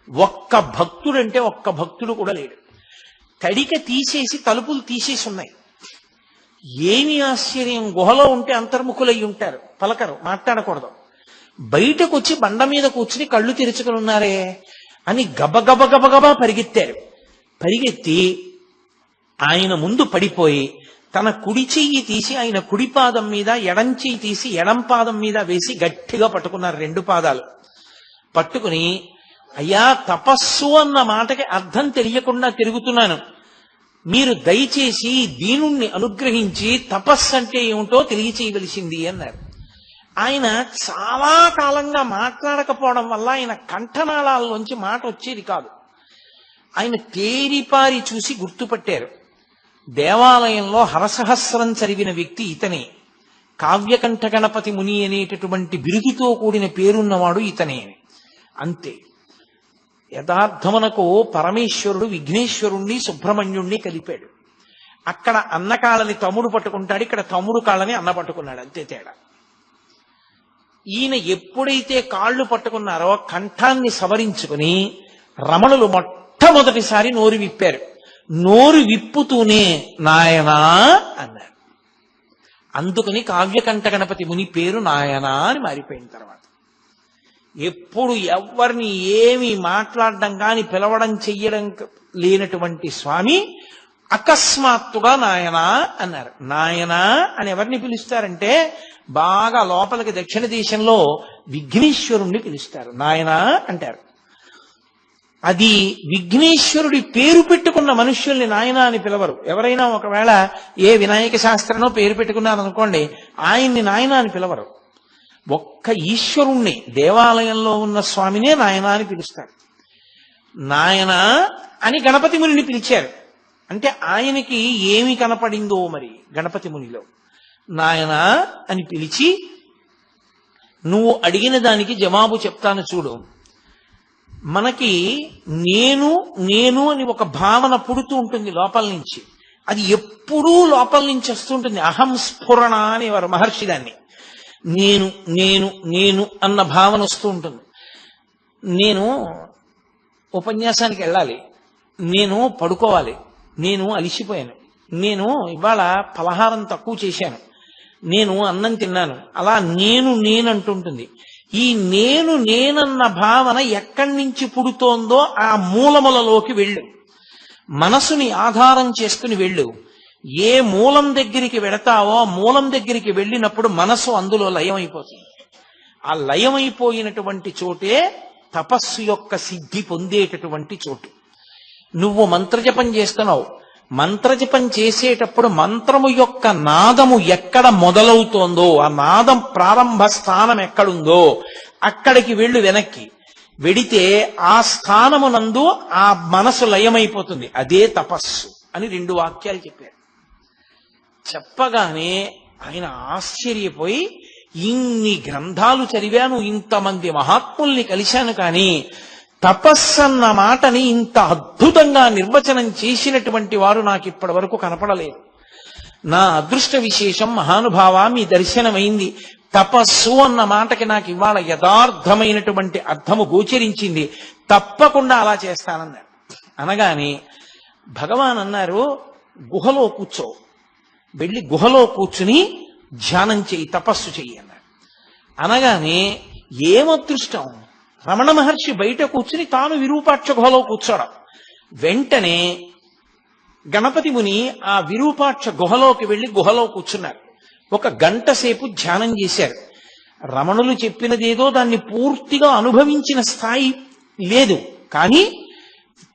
ఒక్క భక్తుడు కూడా లేడు. తడిక తీసేసి తలుపులు తీసేసి ఉన్నాయి. ఏమి ఆశ్చర్యం! గుహలో ఉంటే అంతర్ముఖులై ఉంటారు, పలకరు, మాట్లాడకూడదు. బయటకు వచ్చి బండ మీద కూర్చుని కళ్ళు తెరుచుకుని ఉన్నారే అని గబగబా పరిగెత్తారు. పరిగెత్తి ఆయన ముందు పడిపోయి తన కుడి చెయ్యి తీసి ఆయన కుడి పాదం మీద, ఎడం చెయ్యి తీసి ఎడం పాదం మీద వేసి గట్టిగా పట్టుకున్నారు రెండు పాదాలు. పట్టుకుని, అయ్యా తపస్సు అన్న మాటకి అర్థం తెలియకుండా తిరుగుతున్నాను, మీరు దయచేసి దీనుణ్ణి అనుగ్రహించి తపస్సు అంటే ఏమిటో తెలియచేయవలసింది అన్నారు. ఆయన చాలా కాలంగా మాట్లాడకపోవడం వల్ల ఆయన కంఠనాళాల్లోంచి మాట వచ్చేది కాదు. ఆయన తేరిపారి చూసి గుర్తుపట్టారు. దేవాలయంలో హరసహస్రం చదివిన వ్యక్తి ఇతనే. కావ్యకంఠ గణపతి ముని అనేటటువంటి బిరుదుతో కూడిన పేరున్నవాడు ఇతనే. అంతే. యథార్థమునకు పరమేశ్వరుడు విఘ్నేశ్వరుణ్ణి సుబ్రహ్మణ్యుణ్ణి కలిపాడు. అక్కడ అన్న కాళ్ళని తమ్ముడు పట్టుకుంటాడు, ఇక్కడ తమ్ముడు కాళ్ళని అన్న పట్టుకున్నాడు, అంతే తేడా. ఈయన ఎప్పుడైతే కాళ్ళు పట్టుకున్నారో కంఠాన్ని సవరించుకుని రమణులు మొట్టమొదటిసారి నోరు విప్పారు. నోరు విప్పుతూనే నాయనా అన్నారు. అందుకని కావ్యకంఠ గణపతి ముని పేరు నాయనా అని మారిపోయిన తర్వాత ఎప్పుడు ఎవరిని ఏమి మాట్లాడడం కాని పిలవడం చెయ్యడం లేనటువంటి స్వామి అకస్మాత్తుగా నాయనా అన్నారు. నాయనా అని ఎవరిని పిలుస్తారంటే బాగా లోపలికి దక్షిణ దేశంలో విఘ్నేశ్వరుణ్ణి పిలుస్తారు, నాయనా అంటారు. అది విఘ్నేశ్వరుడి పేరు పెట్టుకున్న మనుష్యుల్ని నాయన అని పిలవరు. ఎవరైనా ఒకవేళ ఏ వినాయక శాస్త్రనో పేరు పెట్టుకున్నారనుకోండి, ఆయన్ని నాయన అని పిలవరు. ఒక్క ఈశ్వరుణ్ణి, దేవాలయంలో ఉన్న స్వామినే నాయన అని పిలుస్తారు. నాయన అని గణపతి మునిని పిలిచారు. అంటే ఆయనకి ఏమి కనపడిందో మరి గణపతి మునిలో. నాయన అని పిలిచి, నువ్వు అడిగిన దానికి జవాబు చెప్తాను చూడు. మనకి నేను నేను అని ఒక భావన పుడుతూ ఉంటుంది లోపల నుంచి. అది ఎప్పుడూ లోపల నుంచి వస్తుంటుంది. అహం స్ఫురణ అనేవారు మహర్షి దాన్ని. నేను నేను నేను అన్న భావన వస్తూ ఉంటుంది. నేను ఉపన్యాసానికి వెళ్ళాలి, నేను పడుకోవాలి, నేను అలిసిపోయాను, నేను ఇవాళ పలహారం తక్కువ చేశాను, నేను అన్నం తిన్నాను, అలా నేను నేనంటుంటుంది. ఈ నేను నేనన్న భావన ఎక్కడి నుంచి పుడుతోందో ఆ మూలములలోకి వెళ్ళు. మనసుని ఆధారం చేసుకుని వెళ్ళు. ఏ మూలం దగ్గరికి వెడతావో ఆ మూలం దగ్గరికి వెళ్ళినప్పుడు మనసు అందులో లయమైపోతుంది. ఆ లయమైపోయినటువంటి చోటే తపస్సు యొక్క సిద్ధి పొందేటటువంటి చోటు. నువ్వు మంత్రజపం చేస్తున్నావు, మంత్రజపం చేసేటప్పుడు మంత్రము యొక్క నాదము ఎక్కడ మొదలవుతోందో, ఆ నాదం ప్రారంభ స్థానం ఎక్కడుందో అక్కడికి వెళ్ళు. వెనక్కి వెడితే ఆ స్థానమునందు ఆ మనసు లయమైపోతుంది. అదే తపస్సు అని 2 వాక్యాలు చెప్పారు. చెప్పగానే ఆయన ఆశ్చర్యపోయి, ఇన్ని గ్రంథాలు చదివాను, ఇంతమంది మహాత్ముల్ని కలిశాను, కానీ తపస్సన్న మాటని ఇంత అద్భుతంగా నిర్వచనం చేసినటువంటి వారు నాకు ఇప్పటి వరకు కనపడలేదు. నా అదృష్ట విశేషం మహానుభావ, మీ దర్శనమైంది. తపస్సు అన్న మాటకి నాకు ఇవాళ యథార్థమైనటువంటి అర్థము గోచరించింది, తప్పకుండా అలా చేస్తానన్నారు. అనగానే భగవాన్ అన్నారు, గుహలో కూర్చో, వెళ్ళి గుహలో కూర్చుని ధ్యానం చెయ్యి, తపస్సు చెయ్యి అన్నారు. అనగానే ఏమదృష్టం, రమణ మహర్షి బయట కూర్చుని తాను విరూపాక్ష గుహలో కూర్చోడం. వెంటనే గణపతి ముని ఆ విరూపాక్ష గుహలోకి వెళ్లి గుహలో కూర్చున్నారు. 1 గంట సేపు ధ్యానం చేశారు. రమణులు చెప్పినదేదో దాన్ని పూర్తిగా అనుభవించిన స్థాయి లేదు, కానీ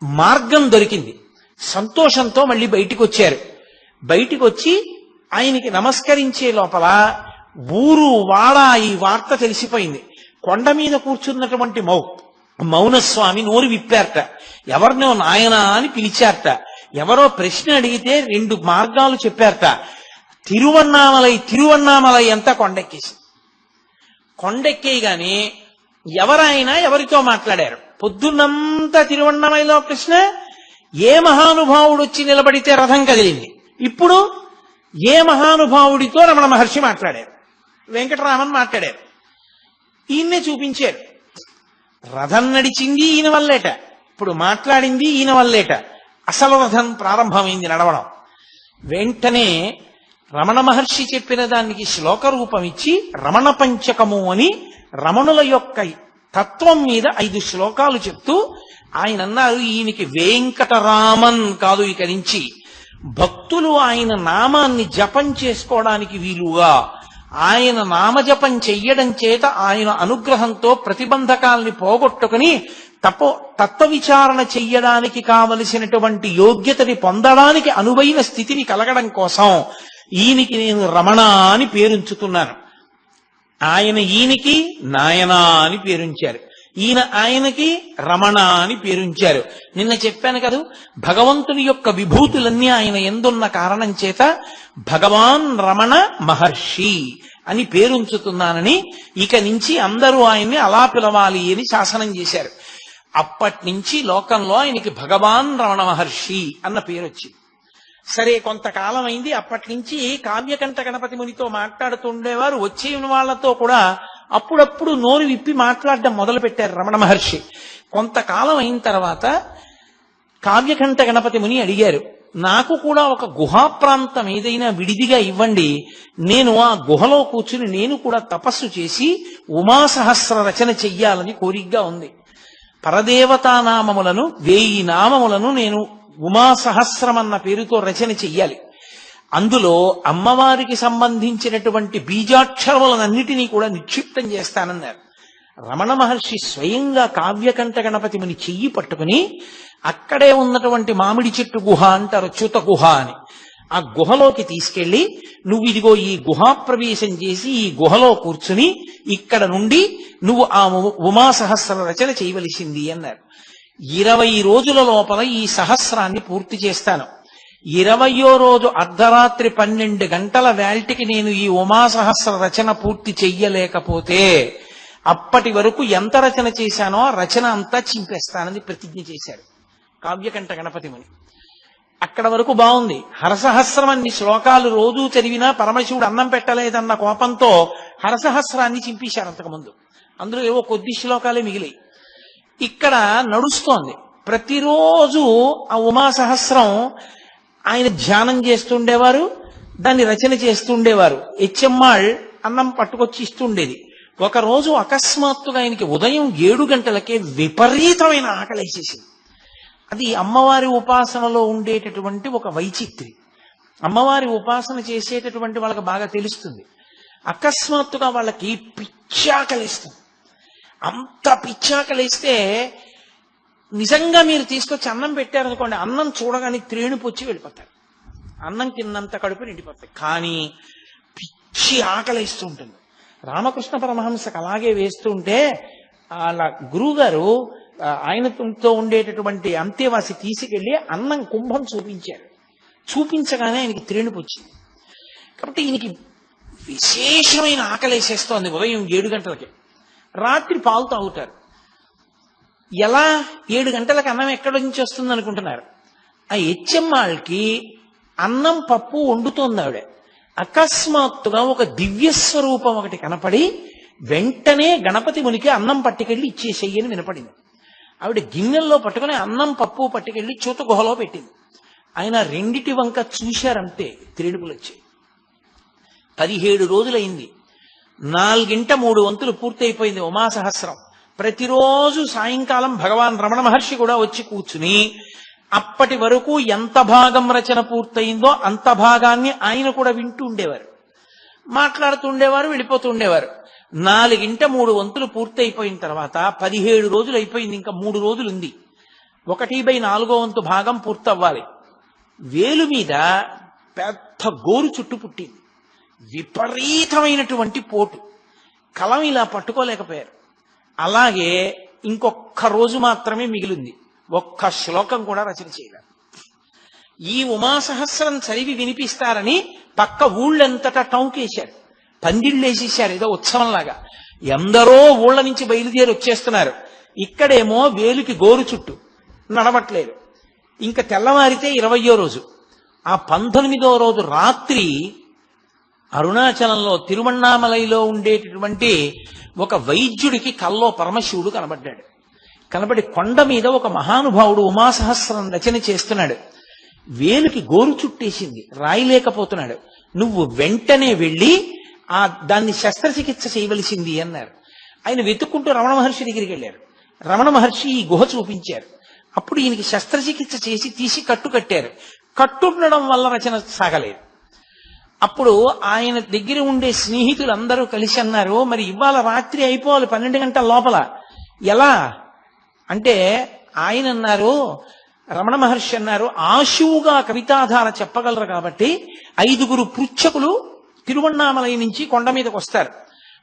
మార్గం దొరికింది. సంతోషంతో మళ్ళీ బయటికి వచ్చారు. బయటికి వచ్చి ఆయనకి నమస్కరించే లోపల ఊరు వాడ ఈ వార్త తెలిసిపోయింది. కొండ మీద కూర్చున్నటువంటి మౌనస్వామి నోరు విప్పారట. ఎవరినో నాయనా అని పిలిచారట. ఎవరో ప్రశ్న అడిగితే 2 మార్గాలు చెప్పారట. తిరువన్నామలై అంతా కొండెక్కేసి, కొండెక్కేయగానే ఎవరైనా ఎవరితో మాట్లాడారు. పొద్దున్నంతా తిరువన్నామలలో ప్రశ్న, ఏ మహానుభావుడు వచ్చి నిలబడితే రథం కదిలింది. ఇప్పుడు ఏ మహానుభావుడితో రమణ మహర్షి మాట్లాడారు, వెంకటరామన్ మాట్లాడారు, ఈయన్నే చూపించారు. రథం నడిచింది ఈయన వల్లేట, ఇప్పుడు మాట్లాడింది ఈయన వల్లేట. అసలు రథం ప్రారంభమైంది నడవడం. వెంటనే రమణ మహర్షి చెప్పిన దానికి శ్లోక రూపం ఇచ్చి రమణ పంచకము అని రమణుల యొక్క తత్వం మీద 5 శ్లోకాలు చెప్తూ ఆయన అన్నారు, ఈయనకి వెంకటరామన్ కాదు, ఇక నుంచి భక్తులు ఆయన నామాన్ని జపం చేసుకోవడానికి వీలుగా ఆయన నామజపం చెయ్యడం చేత ఆయన అనుగ్రహంతో ప్రతిబంధకాల్ని పోగొట్టుకుని తత్వ విచారణ చెయ్యడానికి కావలసినటువంటి యోగ్యతని పొందడానికి అనువైన స్థితిని కలగడం కోసం ఈయనకి నేను రమణ అని పేరుంచుతున్నాను. ఆయన ఈయనకి నాయనా అని పేరుంచారు, ఈయన ఆయనకి రమణ అని పేరుంచారు. నిన్న చెప్పాను కదా, భగవంతుని యొక్క విభూతులన్నీ ఆయన ఎందున్న కారణం చేత భగవాన్ రమణ మహర్షి అని పేరుంచుతున్నానని ఇక నుంచి అందరూ ఆయన్ని అలా పిలవాలి అని శాసనం చేశారు. అప్పటి నుంచి లోకంలో ఆయనకి భగవాన్ రమణ మహర్షి అన్న పేరు వచ్చింది. సరే, కొంతకాలం అయింది. అప్పటి నుంచి కావ్యకంఠ గణపతి మునితో మాట్లాడుతుండేవారు. వచ్చే వాళ్ళతో కూడా అప్పుడప్పుడు నోరు విప్పి మాట్లాడడం మొదలు పెట్టారు రమణ మహర్షి. కొంతకాలం అయిన తర్వాత కావ్యకంఠ గణపతి ముని అడిగారు, నాకు కూడా ఒక గుహా ప్రాంతం ఏదైనా విడిదిగా ఇవ్వండి, నేను ఆ గుహలో కూర్చుని నేను కూడా తపస్సు చేసి ఉమాసహస్ర రచన చెయ్యాలని కోరికగా ఉంది. పరదేవతా నామములను 1000 నామములను నేను ఉమాసహస్రం అన్న పేరుతో రచన చెయ్యాలి. అందులో అమ్మవారికి సంబంధించినటువంటి బీజాక్షరములన్నిటినీ కూడా నిక్షిప్తం చేస్తానన్నారు. రమణ మహర్షి స్వయంగా కావ్యకంఠ గణపతి ముని చెయ్యి పట్టుకుని అక్కడే ఉన్నటువంటి మామిడి చెట్టు గుహ అంటారు, చ్యుత గుహ అని, ఆ గుహలోకి తీసుకెళ్లి నువ్వు ఇదిగో ఈ గుహా ప్రవేశం చేసి ఈ గుహలో కూర్చుని ఇక్కడ నుండి నువ్వు ఆ ఉమాసహస్ర రచన చేయవలసింది అన్నారు. 20 రోజుల లోపల ఈ సహస్రాన్ని పూర్తి చేస్తాను. 20వ రోజు అర్ధరాత్రి 12 గంటల వేల్టికి నేను ఈ ఉమాసహస్ర రచన పూర్తి చెయ్యలేకపోతే అప్పటి వరకు ఎంత రచన చేశానో ఆ రచన అంతా చింపేస్తానని ప్రతిజ్ఞ చేశాడు కావ్యకంఠ గణపతి ముని. అక్కడ వరకు బాగుంది. హరసహస్రమన్ని శ్లోకాలు రోజూ చదివినా పరమశివుడు అన్నం పెట్టలేదన్న కోపంతో హరసహస్రాన్ని చింపేశారు అంతకుముందు. అందులో ఏవో కొద్ది శ్లోకాలే మిగిలాయి. ఇక్కడ నడుస్తోంది. ప్రతిరోజు ఆ ఉమాసహస్రం ఆయన ధ్యానం చేస్తుండేవారు, దాన్ని రచన చేస్తుండేవారు. హెచ్ఎమ్మాళ్ అన్నం పట్టుకొచ్చి ఇస్తుండేది. ఒకరోజు అకస్మాత్తుగా ఆయనకి ఉదయం 7 గంటలకే విపరీతమైన ఆకలేసేసింది. అది అమ్మవారి ఉపాసనలో ఉండేటటువంటి ఒక వైచిత్రి. అమ్మవారి ఉపాసన చేసేటటువంటి వాళ్ళకి బాగా తెలుస్తుంది. అకస్మాత్తుగా వాళ్ళకి పిచ్చాకలేస్తుంది. అంత పిచ్చాకలేస్తే నిజంగా మీరు తీసుకొచ్చి అన్నం పెట్టారనుకోండి, అన్నం చూడగానే త్రేణుపొచ్చి వెళ్ళిపోతారు. అన్నం కిందంత కడుపు నిండిపోతాయి. కానీ పిచ్చి ఆకలేస్తూ ఉంటుంది. రామకృష్ణ పరమహంసకు అలాగే వేస్తుంటే వాళ్ళ గురువు గారు ఆయనతో ఉండేటటువంటి అంతేవాసి తీసుకెళ్లి అన్నం కుంభం చూపించారు. చూపించగానే ఆయనకి త్రేణుపొచ్చింది. కాబట్టి ఈయనకి విశేషమైన ఆకలేసేస్తోంది ఉదయం 7 గంటలకి. రాత్రి పాలు తాగుతారు. ఎలా 7 గంటలకు అన్నం ఎక్కడి నుంచి వస్తుంది అనుకుంటున్నారు? ఆ హెచ్ఎమ్మాళ్ళకి అన్నం పప్పు వండుతోంది ఆవిడ. అకస్మాత్తుగా ఒక దివ్య స్వరూపం ఒకటి కనపడి వెంటనే గణపతి మునికి అన్నం పట్టుకెళ్ళి ఇచ్చేసేయని వినపడింది. ఆవిడ గిన్నెల్లో పట్టుకుని అన్నం పప్పు పట్టుకెళ్ళి చూత గుహలో పెట్టింది. ఆయన రెండిటి వంక చూశారంతే త్రేడుపులు వచ్చాయి. 17 రోజులైంది. 4 వంతులు పూర్తయిపోయింది ఉమాసహస్రం. ప్రతిరోజు సాయంకాలం భగవాన్ రమణ మహర్షి కూడా వచ్చి కూర్చుని అప్పటి వరకు ఎంత భాగం రచన పూర్తయిందో అంత భాగాన్ని ఆయన కూడా వింటూ ఉండేవారు, మాట్లాడుతూ ఉండేవారు, వెళ్ళిపోతూ ఉండేవారు. 4 వంతులు పూర్తయిపోయిన తర్వాత 17 రోజులు అయిపోయింది. ఇంకా 3 రోజులు ఉంది. 1/4 వంతు భాగం పూర్తవ్వాలి. వేలు మీద పెద్ద గోరు చుట్టు పుట్టింది. విపరీతమైనటువంటి పోటు. కలం ఇలా పట్టుకోలేకపోయారు. అలాగే ఇంకొక్క రోజు మాత్రమే మిగిలింది. ఒక్క శ్లోకం కూడా రచన చేయలేదు. ఈ ఉమాసహస్రం చదివి వినిపిస్తారని పక్క ఊళ్ళంతటా టౌకేశారు, పందిళ్ళేసేశారు, ఏదో ఉత్సవంలాగా. ఎందరో ఊళ్ళ నుంచి బయలుదేరి వచ్చేస్తున్నారు. ఇక్కడేమో వేలుకి గోరు చుట్టు, నడవట్లేదు. ఇంకా తెల్లవారితే 20వ రోజు. ఆ 19వ రోజు రాత్రి అరుణాచలంలో తిరువణ్ణామలైలో ఉండేటటువంటి ఒక వైద్యుడికి కల్లో పరమశివుడు కనబడ్డాడు. కనబడి కొండ మీద ఒక మహానుభావుడు ఉమాసహస్రం రచన చేస్తున్నాడు. వేలుకి గోరు చుట్టేసింది, రాయలేకపోతున్నాడు. నువ్వు వెంటనే వెళ్ళి దాన్ని శస్త్రచికిత్స చేయవలసింది అన్నారు. ఆయన వెతుక్కుంటూ రమణ మహర్షి దగ్గరికి వెళ్ళారు. రమణ మహర్షి ఈ గుహ చూపించారు. అప్పుడు ఈయనకి శస్త్రచికిత్స చేసి తీసి కట్టు కట్టారు. కట్టుండడం వల్ల రచన సాగలేదు. అప్పుడు ఆయన దగ్గర ఉండే స్నేహితులందరూ కలిసి అన్నారు, మరి ఇవాళ రాత్రి అయిపోవాలి 12 గంటల లోపల, ఎలా అంటే ఆయన అన్నారు, రమణ మహర్షి అన్నారు, ఆశువుగా కవితాధార చెప్పగలరు కాబట్టి 5 పృచ్ఛకులు తిరువణ్ణామలై నుంచి కొండ మీదకి వస్తారు.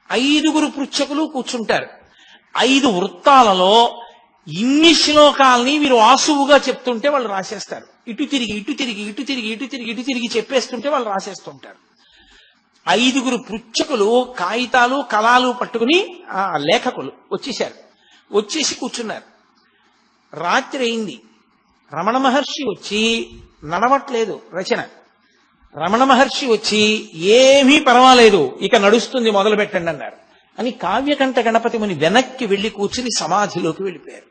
5 పృచ్ఛకులు కూర్చుంటారు. 5 వృత్తాలలో ఇన్ని శ్లోకాలని వీరు ఆశువుగా చెప్తుంటే వాళ్ళు రాసేస్తారు. ఇటు తిరిగి ఇటు తిరిగి ఇటు తిరిగి ఇటు తిరిగి ఇటు తిరిగి చెప్పేస్తుంటే వాళ్ళు రాసేస్తుంటారు. 5 పృచ్ఛకులు కాగితాలు కలాలు పట్టుకుని ఆ లేఖకులు వచ్చేసి కూర్చున్నారు. రాత్రి అయింది. రమణ మహర్షి వచ్చి నడవట్లేదు రచన. రమణ మహర్షి వచ్చి ఏమీ పర్వాలేదు, ఇక నడుస్తుంది, మొదలు పెట్టండి అన్నారు. అని కావ్యకంఠ గణపతి ముని వెనక్కి వెళ్లి కూర్చుని సమాధిలోకి వెళ్ళిపోయారు.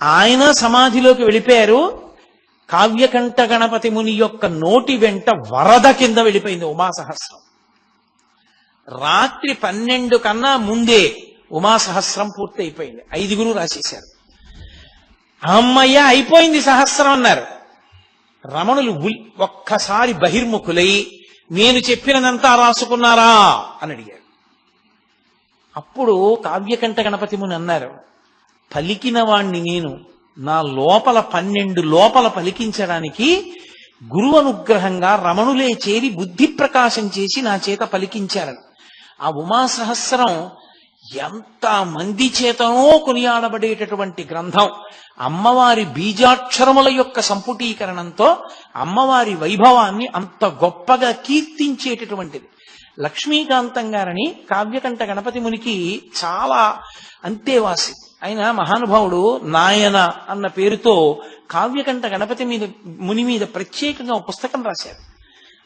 ఆయన సమాధిలోకి వెళ్ళిపోయారు. కావ్యకంఠ గణపతి ముని యొక్క నోటి వెంట వరద కింద వెళ్ళిపోయింది ఉమాసహస్రం. రాత్రి 12 కన్నా ముందే ఉమాసహస్రం పూర్తి అయిపోయింది. 5 రాసేశారు. అమ్మయ్య అయిపోయింది సహస్రం అన్నారు. రమణులు ఒక్కసారి బహిర్ముఖులై, నేను చెప్పినదంతా రాసుకున్నారా అని అడిగారు. అప్పుడు కావ్యకంఠ గణపతి ముని అన్నారు, పలికిన వాణ్ణి నేను, నా లోపల 12 లోపల పలికించడానికి గురువు అనుగ్రహంగా రమణులే చేరి బుద్ధి ప్రకాశం చేసి నా చేత పలికించారని. ఆ ఉమాసహస్రం ఎంత మంది చేతనో కొనియాడబడేటటువంటి గ్రంథం. అమ్మవారి బీజాక్షరముల యొక్క సంపుటీకరణంతో అమ్మవారి వైభవాన్ని అంత గొప్పగా కీర్తించేటటువంటిది. లక్ష్మీకాంతం గారని కావ్యకంఠ గణపతి మునికి చాలా అంతేవాసి. ఆయన మహానుభావుడు నాయన అన్న పేరుతో కావ్యకంఠ గణపతి ముని మీద ప్రత్యేకంగా ఒక పుస్తకం రాశారు.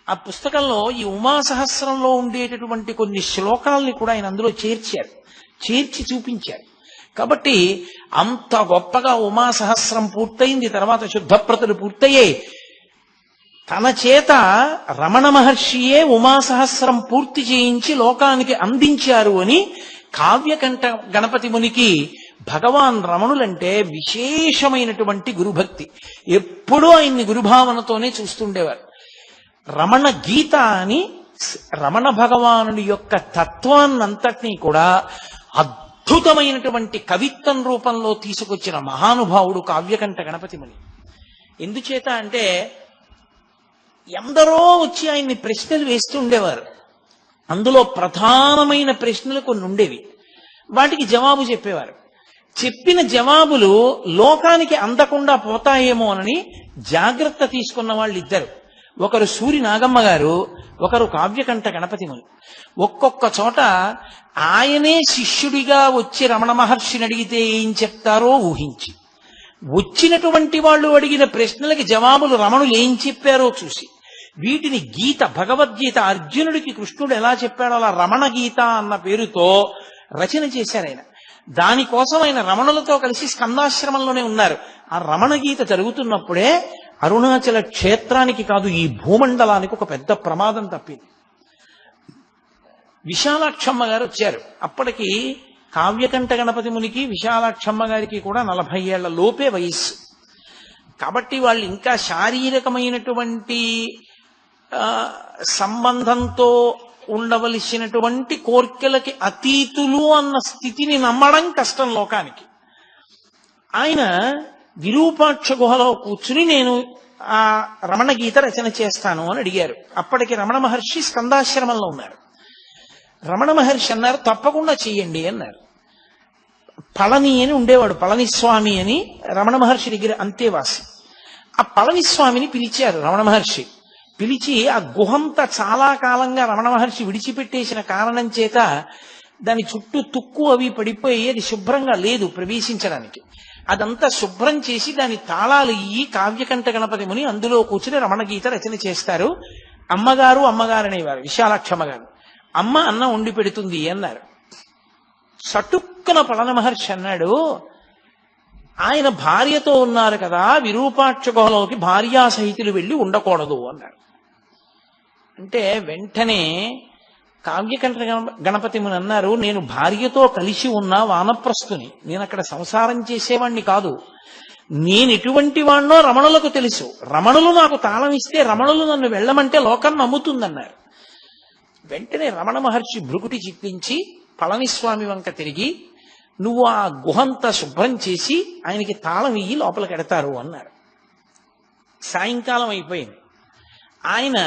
ఆ పుస్తకంలో ఈ ఉమాసహస్రంలో ఉండేటటువంటి కొన్ని శ్లోకాలని కూడా ఆయన అందులో చేర్చి చూపించారు. కాబట్టి అంత గొప్పగా ఉమాసహస్రం పూర్తయింది. తర్వాత శుద్ధప్రతులు పూర్తయ్యాయి. తన చేత రమణ మహర్షియే ఉమాసహస్రం పూర్తి చేయించి లోకానికి అందించారు అని కావ్యకంఠ గణపతి మునికి భగవాన్ రమణులంటే విశేషమైనటువంటి గురుభక్తి. ఎప్పుడూ ఆయన్ని గురుభావనతోనే చూస్తుండేవారు. రమణ గీత అని రమణ భగవానుడి యొక్క తత్వాన్నంతటినీ కూడా అద్భుతమైనటువంటి కవిత్వం రూపంలో తీసుకొచ్చిన మహానుభావుడు కావ్యకంఠ గణపతి ముని. ఎందుచేత అంటే ఎందరో వచ్చి ఆయన్ని ప్రశ్నలు వేస్తూ ఉండేవారు. అందులో ప్రధానమైన ప్రశ్నలు కొన్ని ఉండేవి. వాటికి జవాబు చెప్పేవారు. చెప్పిన జవాబులు లోకానికి అందకుండా పోతాయేమోనని జాగ్రత్త తీసుకున్న వాళ్ళు ఇద్దరు. ఒకరు సూరి నాగమ్మ గారు, ఒకరు కావ్యకంఠ గణపతి ముని. ఒక్కొక్క చోట ఆయనే శిష్యుడిగా వచ్చి రమణ మహర్షిని అడిగితే ఏం చెప్తారో ఊహించి, వచ్చినటువంటి వాళ్ళు అడిగిన ప్రశ్నలకి జవాబులు రమణులు ఏం చెప్పారో చూసి, వీటిని గీత, భగవద్గీత అర్జునుడికి కృష్ణుడు ఎలా చెప్పాడో అలా రమణ గీత అన్న పేరుతో రచన చేశారు ఆయన. దానికోసం ఆయన రమణులతో కలిసి స్కందాశ్రమంలోనే ఉన్నారు. ఆ రమణ గీత జరుగుతున్నప్పుడే అరుణాచల క్షేత్రానికి కాదు, ఈ భూమండలానికి ఒక పెద్ద ప్రమాదం తప్పింది. విశాలాక్షమ్మ గారు వచ్చారు. అప్పటికి కావ్యకంఠ గణపతి మునికి విశాలాక్షమ్మ గారికి కూడా 40 ఏళ్ల లోపే వయస్సు. కాబట్టి వాళ్ళు ఇంకా శారీరకమైనటువంటి సంబంధంతో ఉండవలసినటువంటి కోర్కెలకి అతీతులు అన్న స్థితిని నమ్మడం కష్టం లోకానికి. ఆయన విరూపాక్ష గుహలో కూర్చుని నేను ఆ రమణ గీత రచన చేస్తాను అని అడిగారు. అప్పటికి రమణ మహర్షి స్కందాశ్రమంలో ఉన్నారు. రమణ మహర్షి అన్నారు, తప్పకుండా చెయ్యండి అన్నారు. పళని అని ఉండేవాడు, పళనిస్వామి అని రమణ మహర్షి దగ్గర అంతేవాసి. ఆ పళనిస్వామిని పిలిచారు రమణ మహర్షి. పిలిచి ఆ గుహంతా చాలా కాలంగా రమణ మహర్షి విడిచిపెట్టేసిన కారణం చేత దాని చుట్టూ తుక్కు అవి పడిపోయి అది శుభ్రంగా లేదు ప్రవేశించడానికి. అదంతా శుభ్రం చేసి దాని తాళాలు ఇయ్యి కావ్యకంఠ గణపతి ముని అందులో కూర్చుని రమణ గీత రచన చేస్తారు. అమ్మగారు అనేవారు విశాలాక్షమ్మ గారు. అమ్మ అన్నం వండి పెడుతుంది అన్నారు. సటుక్కున పళన మహర్షి అన్నాడు, ఆయన భార్యతో ఉన్నారు కదా, విరూపాక్ష గుహలోకి భార్యా సహితులు వెళ్ళి ఉండకూడదు అన్నాడు. అంటే వెంటనే కావ్యకంఠ గణపతి ముని అన్నారు, నేను భార్యతో కలిసి ఉన్న వానప్రస్థుని, నేను అక్కడ సంసారం చేసేవాణ్ణి కాదు. నేను ఎటువంటి వాణ్ణో రమణులకు తెలుసు. రమణులు నాకు తాళం ఇస్తే రమణులు నన్ను వెళ్ళమంటే లోకం నమ్ముతుందన్నారు. వెంటనే రమణ మహర్షి భృకుటి చిప్పించి పళనిస్వామి వంక తిరిగి, నువ్వు ఆ గుహంతా శుభ్రం చేసి ఆయనకి తాళం ఇయ్యి లోపలికి ఎడతారు అన్నారు. సాయంకాలం అయిపోయింది. ఆయన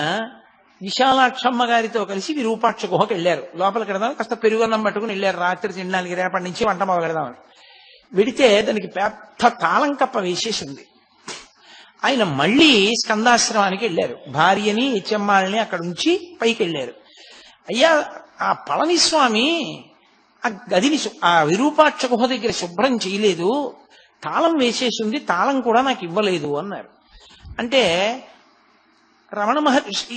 విశాలాక్షమ్మ గారితో కలిసి విరూపాక్ష గుహకు వెళ్ళారు. లోపలికి వెడదాం, కాస్త పెరుగన్నం పట్టుకుని వెళ్ళారు. రాత్రి తినడానికి రేపటి నుంచి వంట మొదలెడదామని వెడితే దానికి పెద్ద తాళం కప్ప వేసేసింది. ఆయన మళ్ళీ స్కందాశ్రమానికి వెళ్ళారు. భార్యని చెమ్మాలని అక్కడ ఉంచి పైకి వెళ్ళారు. అయ్యా, ఆ పళనిస్వామి ఆ గదిని ఆ విరూపాక్ష గుహ దగ్గర శుభ్రం చేయలేదు, తాళం వేసేసింది, తాళం కూడా నాకు ఇవ్వలేదు అన్నారు. అంటే రమణ మహర్షి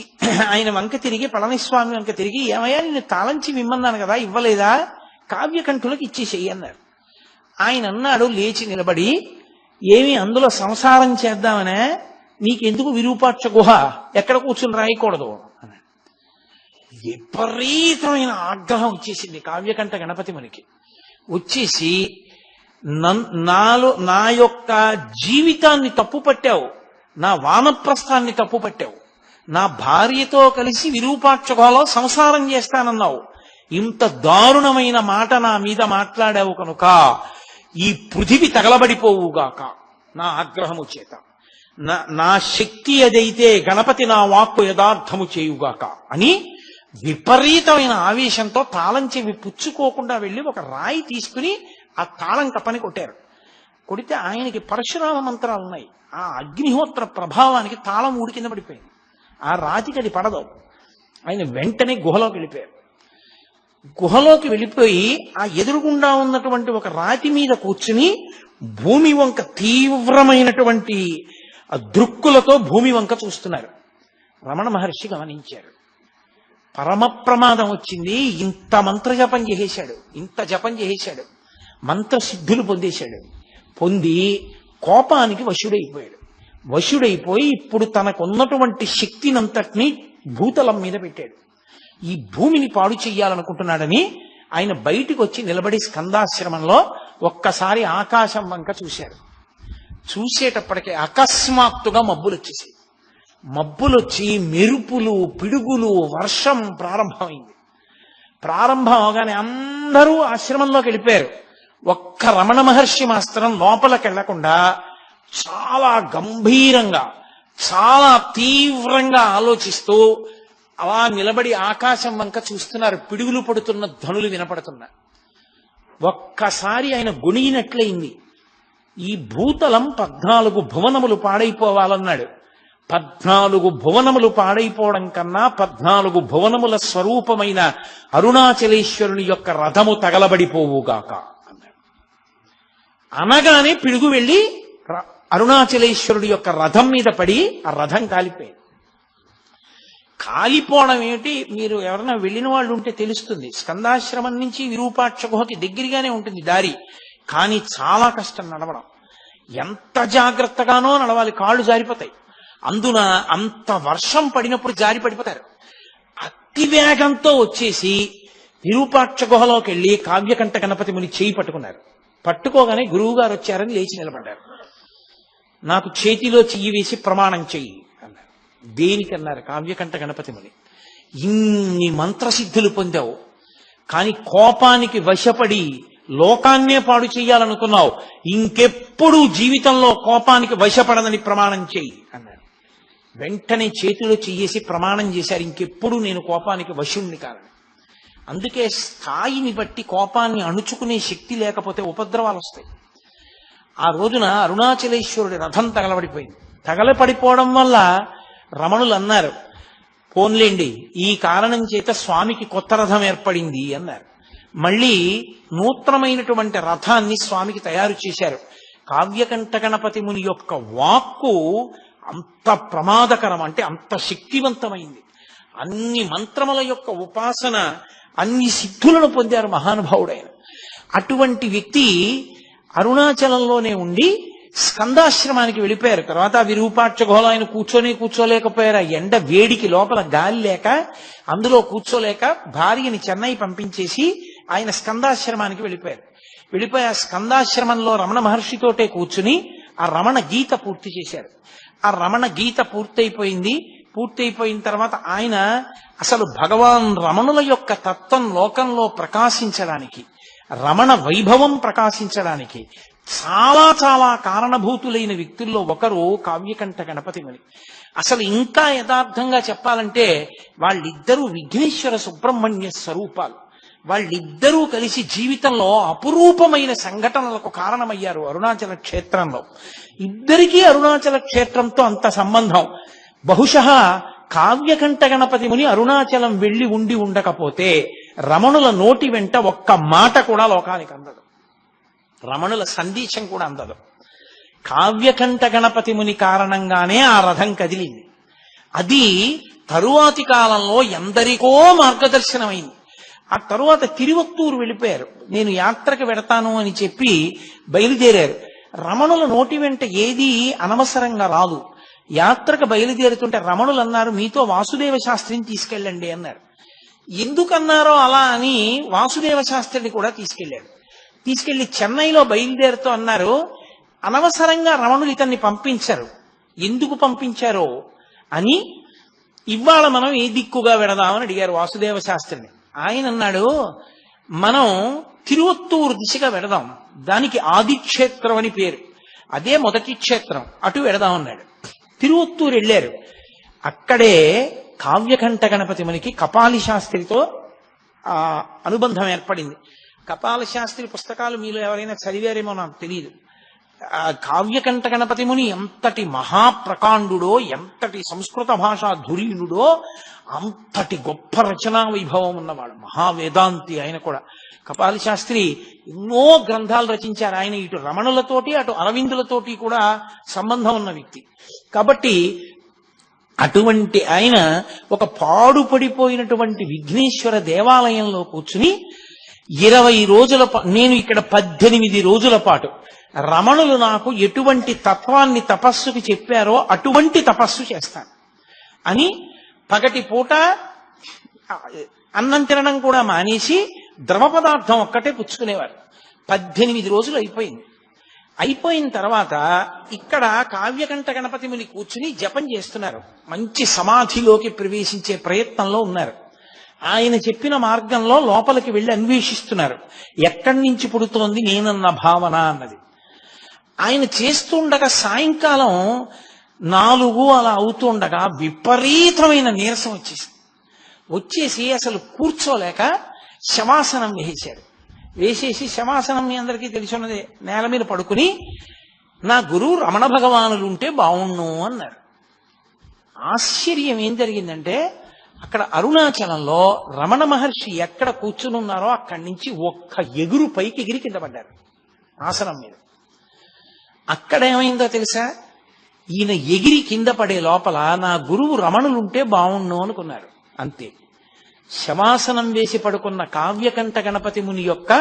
ఆయన వంక తిరిగి, పళనిస్వామి వంక తిరిగి, ఏమయ్యా నేను తాళంచి విమ్మన్నాను కదా, ఇవ్వలేదా, కావ్యకంఠులకు ఇచ్చేసేయి అన్నారు. ఆయన అన్నాడు లేచి నిలబడి, ఏమి అందులో సంసారం చేద్దామనే, నీకెందుకు విరూపాక్ష గుహ, ఎక్కడ కూర్చుని రాయకూడదు అన్నాడు. విపరీతమైన ఆగ్రహం వచ్చేసింది కావ్యకంఠ గణపతి మునికి. వచ్చేసి, నా యొక్క జీవితాన్ని తప్పు పట్టావు, నా వానప్రస్థాన్ని తప్పు పట్టావు, నా భార్యతో కలిసి విరూపాక్ష గుహలో సంసారం చేస్తానన్నావు, ఇంత దారుణమైన మాట నా మీద మాట్లాడావు కనుక ఈ పృథివి తగలబడిపోవుగాక నా ఆగ్రహము చేత. నా శక్తి ఏదైతే గణపతి నా వాక్కు యథార్థము చేయుగాక అని విపరీతమైన ఆవేశంతో తాళం చెవి పుచ్చుకోకుండా వెళ్ళి ఒక రాయి తీసుకుని ఆ తాళం కప్పని కొట్టారు. కొడితే ఆయనకి పరశురామ మంత్రాలు ఉన్నాయి. ఆ అగ్నిహోత్ర ప్రభావానికి తాళం ఊడి కింద పడిపోయింది. ఆ రాతికి అది పడదు. ఆయన వెంటనే గుహలోకి వెళ్ళిపోయారు. గుహలోకి వెళ్ళిపోయి ఆ ఎదురుగుండా ఉన్నటువంటి ఒక రాతి మీద కూర్చుని భూమి వంక తీవ్రమైనటువంటి దృక్కులతో భూమి వంక చూస్తున్నారు. రమణ మహర్షి గమనించారు. పరమ ప్రమాదం వచ్చింది. ఇంత మంత్రజపం చేసేశాడు, ఇంత జపం చేసేశాడు, మంత్రసిద్ధులు పొందేశాడు. పొంది కోపానికి వశుడైపోయాడు. వశుడైపోయి ఇప్పుడు తనకున్నటువంటి శక్తినంతటినీ భూతలం మీద పెట్టాడు. ఈ భూమిని పాడు చెయ్యాలనుకుంటున్నాడని ఆయన బయటికి వచ్చి నిలబడి స్కందాశ్రమంలో ఒక్కసారి ఆకాశం వంక చూశారు. చూసేటప్పటికే అకస్మాత్తుగా మబ్బులు వచ్చేసాయి. మబ్బులొచ్చి మెరుపులు, పిడుగులు, వర్షం ప్రారంభమైంది. ప్రారంభం అవగానే అందరూ ఆశ్రమంలోకి వెళ్ళిపోయారు. ఒక్క రమణ మహర్షి మాత్రం లోపలికి వెళ్లకుండా చాలా గంభీరంగా, చాలా తీవ్రంగా ఆలోచిస్తూ అలా నిలబడి ఆకాశం వంక చూస్తున్నారు. పిడుగులు పడుతున్న ధ్వనులు వినపడుతున్నా. ఒక్కసారి ఆయన గొణిగినట్లయింది. ఈ భూతలం 14 భువనములు పాడైపోవాలన్నాడు. 14 భువనములు పాడైపోవడం కన్నా 14 భువనముల స్వరూపమైన అరుణాచలేశ్వరుని యొక్క రథము తగలబడిపోవుగాక అన్నాడు. అనగానే పిడుగు వెళ్ళి అరుణాచలేశ్వరుడి యొక్క రథం మీద పడి ఆ రథం కాలిపోయింది. కాలిపోవడం ఏమిటి, మీరు ఎవరైనా వెళ్ళిన వాళ్ళు ఉంటే తెలుస్తుంది. స్కందాశ్రమం నుంచి విరూపాక్ష గుహకి దగ్గరగానే ఉంటుంది దారి, కానీ చాలా కష్టం నడవడం. ఎంత జాగ్రత్తగానో నడవాలి, కాళ్ళు జారిపోతాయి. అందున అంత వర్షం పడినప్పుడు జారి పడిపోతారు. అతి వేగంతో వచ్చేసి విరూపాక్ష గుహలోకి వెళ్ళి కావ్యకంఠ గణపతి ముని చేయి పట్టుకున్నారు. పట్టుకోగానే గురువు గారు వచ్చారని లేచి నిలబడ్డారు. నాకు చేతిలో చెయ్యి వేసి ప్రమాణం చెయ్యి అన్నారు. దేనికన్నారు కావ్యకంఠ గణపతి ముని. ఇన్ని మంత్రసిద్ధులు పొందావు, కానీ కోపానికి వశపడి లోకాన్నే పాడు చెయ్యాలనుకున్నావు, ఇంకెప్పుడు జీవితంలో కోపానికి వశపడదని ప్రమాణం చెయ్యి అన్నారు. వెంటనే చేతిలో చెయ్యేసి ప్రమాణం చేశారు, ఇంకెప్పుడు నేను కోపానికి వశుణ్ణి కాదని. అందుకే స్థాయిని బట్టి కోపాన్ని అణుచుకునే శక్తి లేకపోతే ఉపద్రవాలు వస్తాయి. ఆ రోజున అరుణాచలేశ్వరుడి రథం తగలబడిపోయింది. తగలపడిపోవడం వల్ల రమణులు అన్నారు, పోన్లేండి ఈ కారణం చేత స్వామికి కొత్త రథం ఏర్పడింది అన్నారు. మళ్ళీ నూతనమైనటువంటి రథాన్ని స్వామికి తయారు చేశారు. కావ్యకంఠ గణపతి ముని యొక్క వాక్కు అంత ప్రమాదకరం, అంటే అంత శక్తివంతమైంది. అన్ని మంత్రముల యొక్క ఉపాసన, అన్ని సిద్ధులను పొందారు మహానుభావుడైన. అటువంటి వ్యక్తి అరుణాచలంలోనే ఉండి స్కందాశ్రమానికి వెళ్ళిపోయారు. తర్వాత విరూపాక్ష గుహలో ఆయన కూర్చోలేకపోయారు. ఆ ఎండ వేడికి లోపల గాలి లేక అందులో కూర్చోలేక భార్యని చెన్నై పంపించేసి ఆయన స్కందాశ్రమానికి వెళ్ళిపోయారు. వెళ్ళిపోయి ఆ స్కందాశ్రమంలో రమణ మహర్షితోటే కూర్చుని ఆ రమణ గీత పూర్తి చేశారు. ఆ రమణ గీత పూర్తయిపోయిన తర్వాత ఆయన అసలు భగవాన్ రమణుల యొక్క తత్వం లోకంలో ప్రకాశించడానికి, రమణ వైభవం ప్రకాశించడానికి చాలా చాలా కారణభూతులైన వ్యక్తుల్లో ఒకరు కావ్యకంఠ గణపతి ముని. అసలు ఇంకా యథార్థంగా చెప్పాలంటే వాళ్ళిద్దరూ విఘ్నేశ్వర సుబ్రహ్మణ్య స్వరూపాలు. వాళ్ళిద్దరూ కలిసి జీవితంలో అపురూపమైన సంఘటనలకు కారణమయ్యారు అరుణాచల క్షేత్రంలో. ఇద్దరికీ అరుణాచల క్షేత్రంతో అంత సంబంధం. బహుశః కావ్యకంఠ గణపతి ముని అరుణాచలం వెళ్లి ఉండి ఉండకపోతే రమణుల నోటి వెంట ఒక్క మాట కూడా లోకానికి అందదు, రమణుల సందేశం కూడా అందదు. కావ్యకంఠ గణపతి ముని కారణంగానే ఆ రథం కదిలింది. అది తరువాతి కాలంలో ఎందరికో మార్గదర్శనమైంది. ఆ తరువాత తిరువత్తూరు వెళ్ళిపోయారు. నేను యాత్రకు వెడతాను అని చెప్పి బయలుదేరారు. రమణుల నోటి వెంట ఏదీ అనవసరంగా రాదు. యాత్రకు బయలుదేరుతుంటే రమణులు అన్నారు, మీతో వాసుదేవ శాస్త్రిని తీసుకెళ్ళండి అన్నారు. ఎందుకన్నారో అలా అని వాసుదేవ శాస్త్రిని కూడా తీసుకెళ్లి చెన్నైలో బయలుదేరుతూ అన్నారు, అనవసరంగా రమణులు ఇతన్ని పంపించారు, ఎందుకు పంపించారో అని ఇవాళ మనం ఏ దిక్కుగా వెడదామని అడిగారు వాసుదేవ శాస్త్రిని. ఆయన అన్నాడు, మనం తిరువత్తూరు దిశగా వెడదాం, దానికి ఆదిక్షేత్రం అని పేరు, అదే మొదటి క్షేత్రం, అటు వెడదామన్నాడు. తిరువత్తూరు వెళ్ళారు. అక్కడే కావ్యకంఠ గణపతి మునికి కపాలి శాస్త్రితో అనుబంధం ఏర్పడింది. కపాల శాస్త్రి పుస్తకాలు మీలో ఎవరైనా చదివారేమో నాకు తెలియదు. కావ్యకంఠ గణపతి ముని ఎంతటి మహాప్రకాండుడో, ఎంతటి సంస్కృత భాషా ధురీనుడో, అంతటి గొప్ప రచనా వైభవం ఉన్నవాడు, మహావేదాంతి ఆయన కూడా. కపాలి శాస్త్రి ఎన్నో గ్రంథాలు రచించారు. ఆయన ఇటు రమణులతోటి అటు అరవిందులతోటి కూడా సంబంధం ఉన్న వ్యక్తి. కాబట్టి అటువంటి ఆయన ఒక పాడుపడిపోయినటువంటి విఘ్నేశ్వర దేవాలయంలో కూర్చుని 20 రోజుల నేను ఇక్కడ 18 రోజుల పాటు రమణులు నాకు ఎటువంటి తత్వాన్ని తపస్సుకి చెప్పారో అటువంటి తపస్సు చేస్తాను అని పగటి పూట అన్నం తినడం కూడా మానేసి ద్రవ పదార్థం ఒక్కటే పుచ్చుకునేవారు. 18 రోజులు అయిపోయిన తర్వాత ఇక్కడ కావ్యకంఠ గణపతి ముని కూర్చుని జపం చేస్తున్నారు. మంచి సమాధిలోకి ప్రవేశించే ప్రయత్నంలో ఉన్నారు. ఆయన చెప్పిన మార్గంలో లోపలికి వెళ్ళి అన్వేషిస్తున్నారు, ఎక్కడి నుంచి పుడుతోంది నేనన్న భావన అన్నది. ఆయన చేస్తుండగా సాయంకాలం 4 అలా అవుతుండగా విపరీతమైన నీరసం వచ్చేసి అసలు కూర్చోలేక శవాసనం వేసేసి శవాసనం మీ అందరికీ తెలిసిన్నదే, నేల మీద పడుకుని నా గురువు రమణ భగవానులు ఉంటే బావుణ్ణు అన్నారు. ఆశ్చర్యం ఏం జరిగిందంటే, అక్కడ అరుణాచలంలో రమణ మహర్షి ఎక్కడ కూర్చుని ఉన్నారో అక్కడి నుంచి ఒక్క ఎగురు పైకి ఎగిరి కింద పడ్డారు ఆసనం మీద. అక్కడ ఏమైందో తెలుసా, ఈయన ఎగిరి కింద పడే లోపల నా గురువు రమణులుంటే బావుణ్ణు అనుకున్నారు. అంతే. శవాసనం వేసి పడుకున్న కావ్యకంఠ గణపతి ముని యొక్క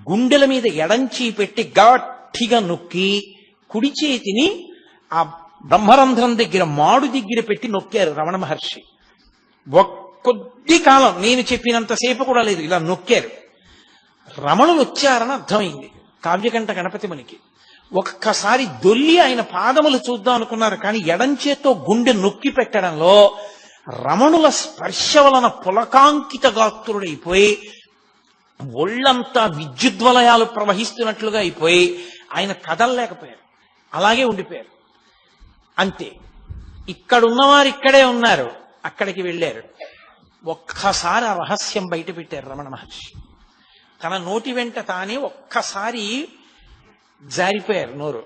గుండెల మీద ఎడంచి పెట్టి గట్టిగా నొక్కి కుడి చేతిని ఆ బ్రహ్మరంధ్రం దగ్గర మాడు దగ్గర పెట్టి నొక్కారు రమణ మహర్షి. కొద్ది కాలం, నేను చెప్పినంతసేపు కూడా లేదు, ఇలా నొక్కారు. రమణులు వచ్చారని అర్థమైంది కావ్యకంఠ గణపతి మునికి. ఒక్కసారి దొల్లి ఆయన పాదములు చూద్దాం అనుకున్నారు, కానీ ఎడంచేతో గుండె నొక్కి పెట్టడంలో రమణుల స్పర్శ వలన పులకాంకిత గాత్రుడైపోయి ఒళ్ళంతా విద్యుద్వలయాలు ప్రవహిస్తున్నట్లుగా అయిపోయి ఆయన కదలలేకపోయారు, అలాగే ఉండిపోయారు. అంతే. ఇక్కడున్నవారు ఇక్కడే ఉన్నారు, అక్కడికి వెళ్ళారు. ఒక్కసారి ఆ రహస్యం బయట పెట్టారు రమణ మహర్షి. తన నోటి వెంట తానే ఒక్కసారి జారిపోయారు నోరు.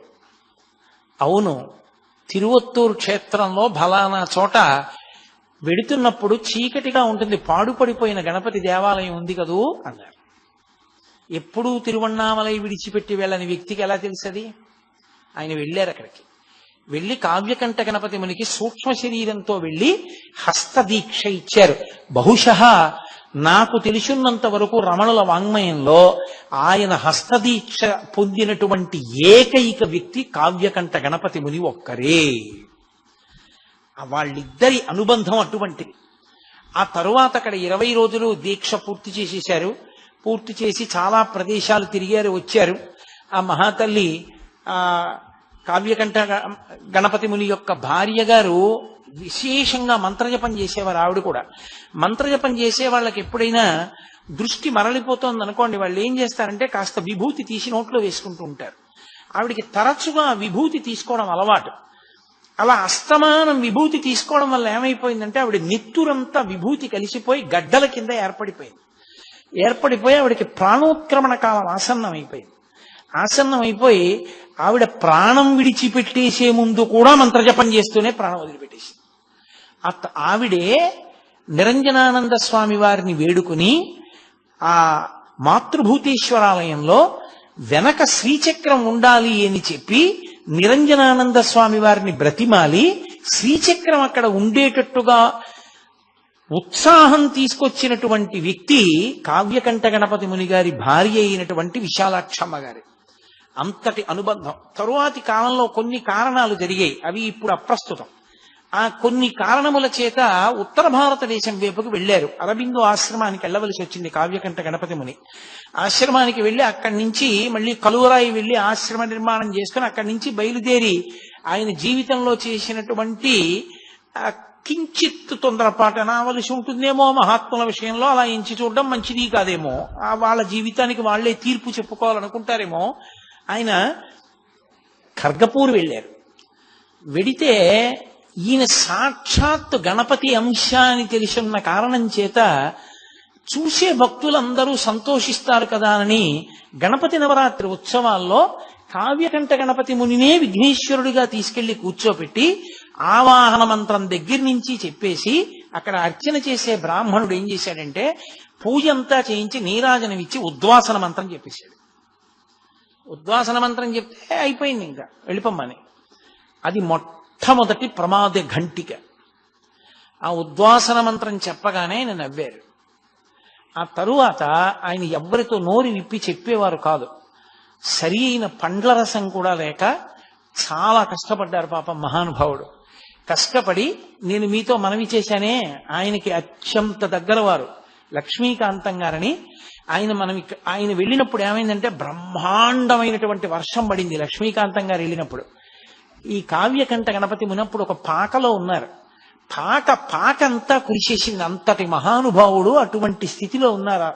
అవును, తిరువత్తూరు క్షేత్రంలో ఫలానా చోట వెడుతున్నప్పుడు చీకటిగా ఉంటుంది, పాడుపడిపోయిన గణపతి దేవాలయం ఉంది కదూ అన్నారు. ఎప్పుడూ తిరువణ్ణామలై విడిచిపెట్టి వెళ్ళని వ్యక్తికి ఎలా తెలుసది? ఆయన వెళ్ళారు. అక్కడికి వెళ్ళి కావ్యకంఠ గణపతి మునికి సూక్ష్మ శరీరంతో వెళ్ళి హస్తదీక్ష ఇచ్చారు. బహుశః నాకు తెలిసినంత వరకు రమణుల వాంగ్మయంలో ఆయన హస్తదీక్ష పొందినటువంటి ఏకైక వ్యక్తి కావ్యకంఠ గణపతి ముని ఒక్కరే. వాళ్ళిద్దరి అనుబంధం అటువంటిది. ఆ తరువాత అక్కడ 20 రోజులు దీక్ష పూర్తి చేసేశారు. పూర్తి చేసి చాలా ప్రదేశాలు తిరిగారు, వచ్చారు. ఆ మహాతల్లి ఆ కావ్యకంఠ గణపతి ముని యొక్క భార్య గారు విశేషంగా మంత్రజపం చేసేవారు. ఆవిడ కూడా మంత్రజపం చేసే వాళ్ళకి ఎప్పుడైనా దృష్టి మరలిపోతోంది అనుకోండి, వాళ్ళు ఏం చేస్తారంటే కాస్త విభూతి తీసి నోట్లో వేసుకుంటూ ఉంటారు. ఆవిడికి తరచుగా విభూతి తీసుకోవడం అలవాటు. అలా అస్తమానం విభూతి తీసుకోవడం వల్ల ఏమైపోయిందంటే ఆవిడ నెత్తురంతా విభూతి కలిసిపోయి గడ్డల కింద ఏర్పడిపోయి ఆవిడకి ప్రాణోత్క్రమణ కాలం ఆసన్నం అయిపోయి ఆవిడ ప్రాణం విడిచిపెట్టేసే ముందు కూడా మంత్రజపం చేస్తూనే ప్రాణం వదిలిపెట్టేసింది. ఆవిడే నిరంజనానంద స్వామి వారిని వేడుకుని ఆ మాతృభూతేశ్వరాలయంలో వెనక శ్రీచక్రం ఉండాలి అని చెప్పి నిరంజనానంద స్వామి వారిని బ్రతిమాలి శ్రీచక్రం అక్కడ ఉండేటట్టుగా ఉత్సాహం తీసుకొచ్చినటువంటి వ్యక్తి కావ్యకంఠ గణపతి ముని గారి భార్య అయినటువంటి విశాలాక్షమ్మ గారి. అంతటి అనుబంధం. తరువాతి కాలంలో కొన్ని కారణాలు జరిగాయి, అవి ఇప్పుడు అప్రస్తుతం. ఆ కొన్ని కారణముల చేత ఉత్తర భారతదేశం వైపుకు వెళ్లారు. అరబిందో ఆశ్రమానికి వెళ్ళవలసి వచ్చింది కావ్యకంఠ గణపతి ముని. ఆశ్రమానికి వెళ్లి అక్కడి నుంచి మళ్ళీ కలువరాయి వెళ్లి ఆశ్రమ నిర్మాణం చేసుకుని అక్కడి నుంచి బయలుదేరి ఆయన జీవితంలో చేసినటువంటి కించిత్ తొందరపాటు అనవలసి ఉంటుందేమో మహాత్ముల విషయంలో, అలా ఎంచి చూడడం మంచిది కాదేమో, వాళ్ళ జీవితానికి వాళ్లే తీర్పు చెప్పుకోవాలనుకుంటారేమో. ఆయన ఖర్గపూర్ వెళ్ళారు. వెడితే ఈయన సాక్షాత్ గణపతి అంశ అని తెలిసిన కారణం చేత చూసే భక్తులందరూ సంతోషిస్తారు కదా అని గణపతి నవరాత్రి ఉత్సవాల్లో కావ్యకంఠ గణపతి మునినే విఘ్నేశ్వరుడిగా తీసుకెళ్లి కూర్చోపెట్టి ఆవాహన మంత్రం దగ్గర నుంచి చెప్పేసి అక్కడ అర్చన చేసే బ్రాహ్మణుడు ఏం చేశాడంటే పూజ అంతా చేయించి నీరాజనమిచ్చి ఉద్వాసన మంత్రం చెప్పేశాడు. ఉద్వాసన మంత్రం చెప్తే అయిపోయింది, ఇంకా వెళ్ళిపోమ్మని. అది మొట్టమొదటి ప్రమాద ఘంటిక. ఆ ఉద్వాసన మంత్రం చెప్పగానే ఆయన నవ్వారు. ఆ తరువాత ఆయన ఎవ్వరితో నోరు విప్పి చెప్పేవారు కాదు. సరి అయిన పండ్ల రసం కూడా లేక చాలా కష్టపడ్డారు పాపం మహానుభావుడు. కష్టపడి నేను మీతో మనవి చేశానే, ఆయనకి అత్యంత దగ్గర వారు లక్ష్మీకాంతం గారని. ఆయన వెళ్ళినప్పుడు ఏమైందంటే బ్రహ్మాండమైనటువంటి వర్షం పడింది. లక్ష్మీకాంతం గారు వెళ్ళినప్పుడు ఈ కావ్యకంఠ గణపతి మునప్పుడు ఒక పాకలో ఉన్నారు. పాకంతా కురిసేసింది. అంతటి మహానుభావుడు అటువంటి స్థితిలో ఉన్నారు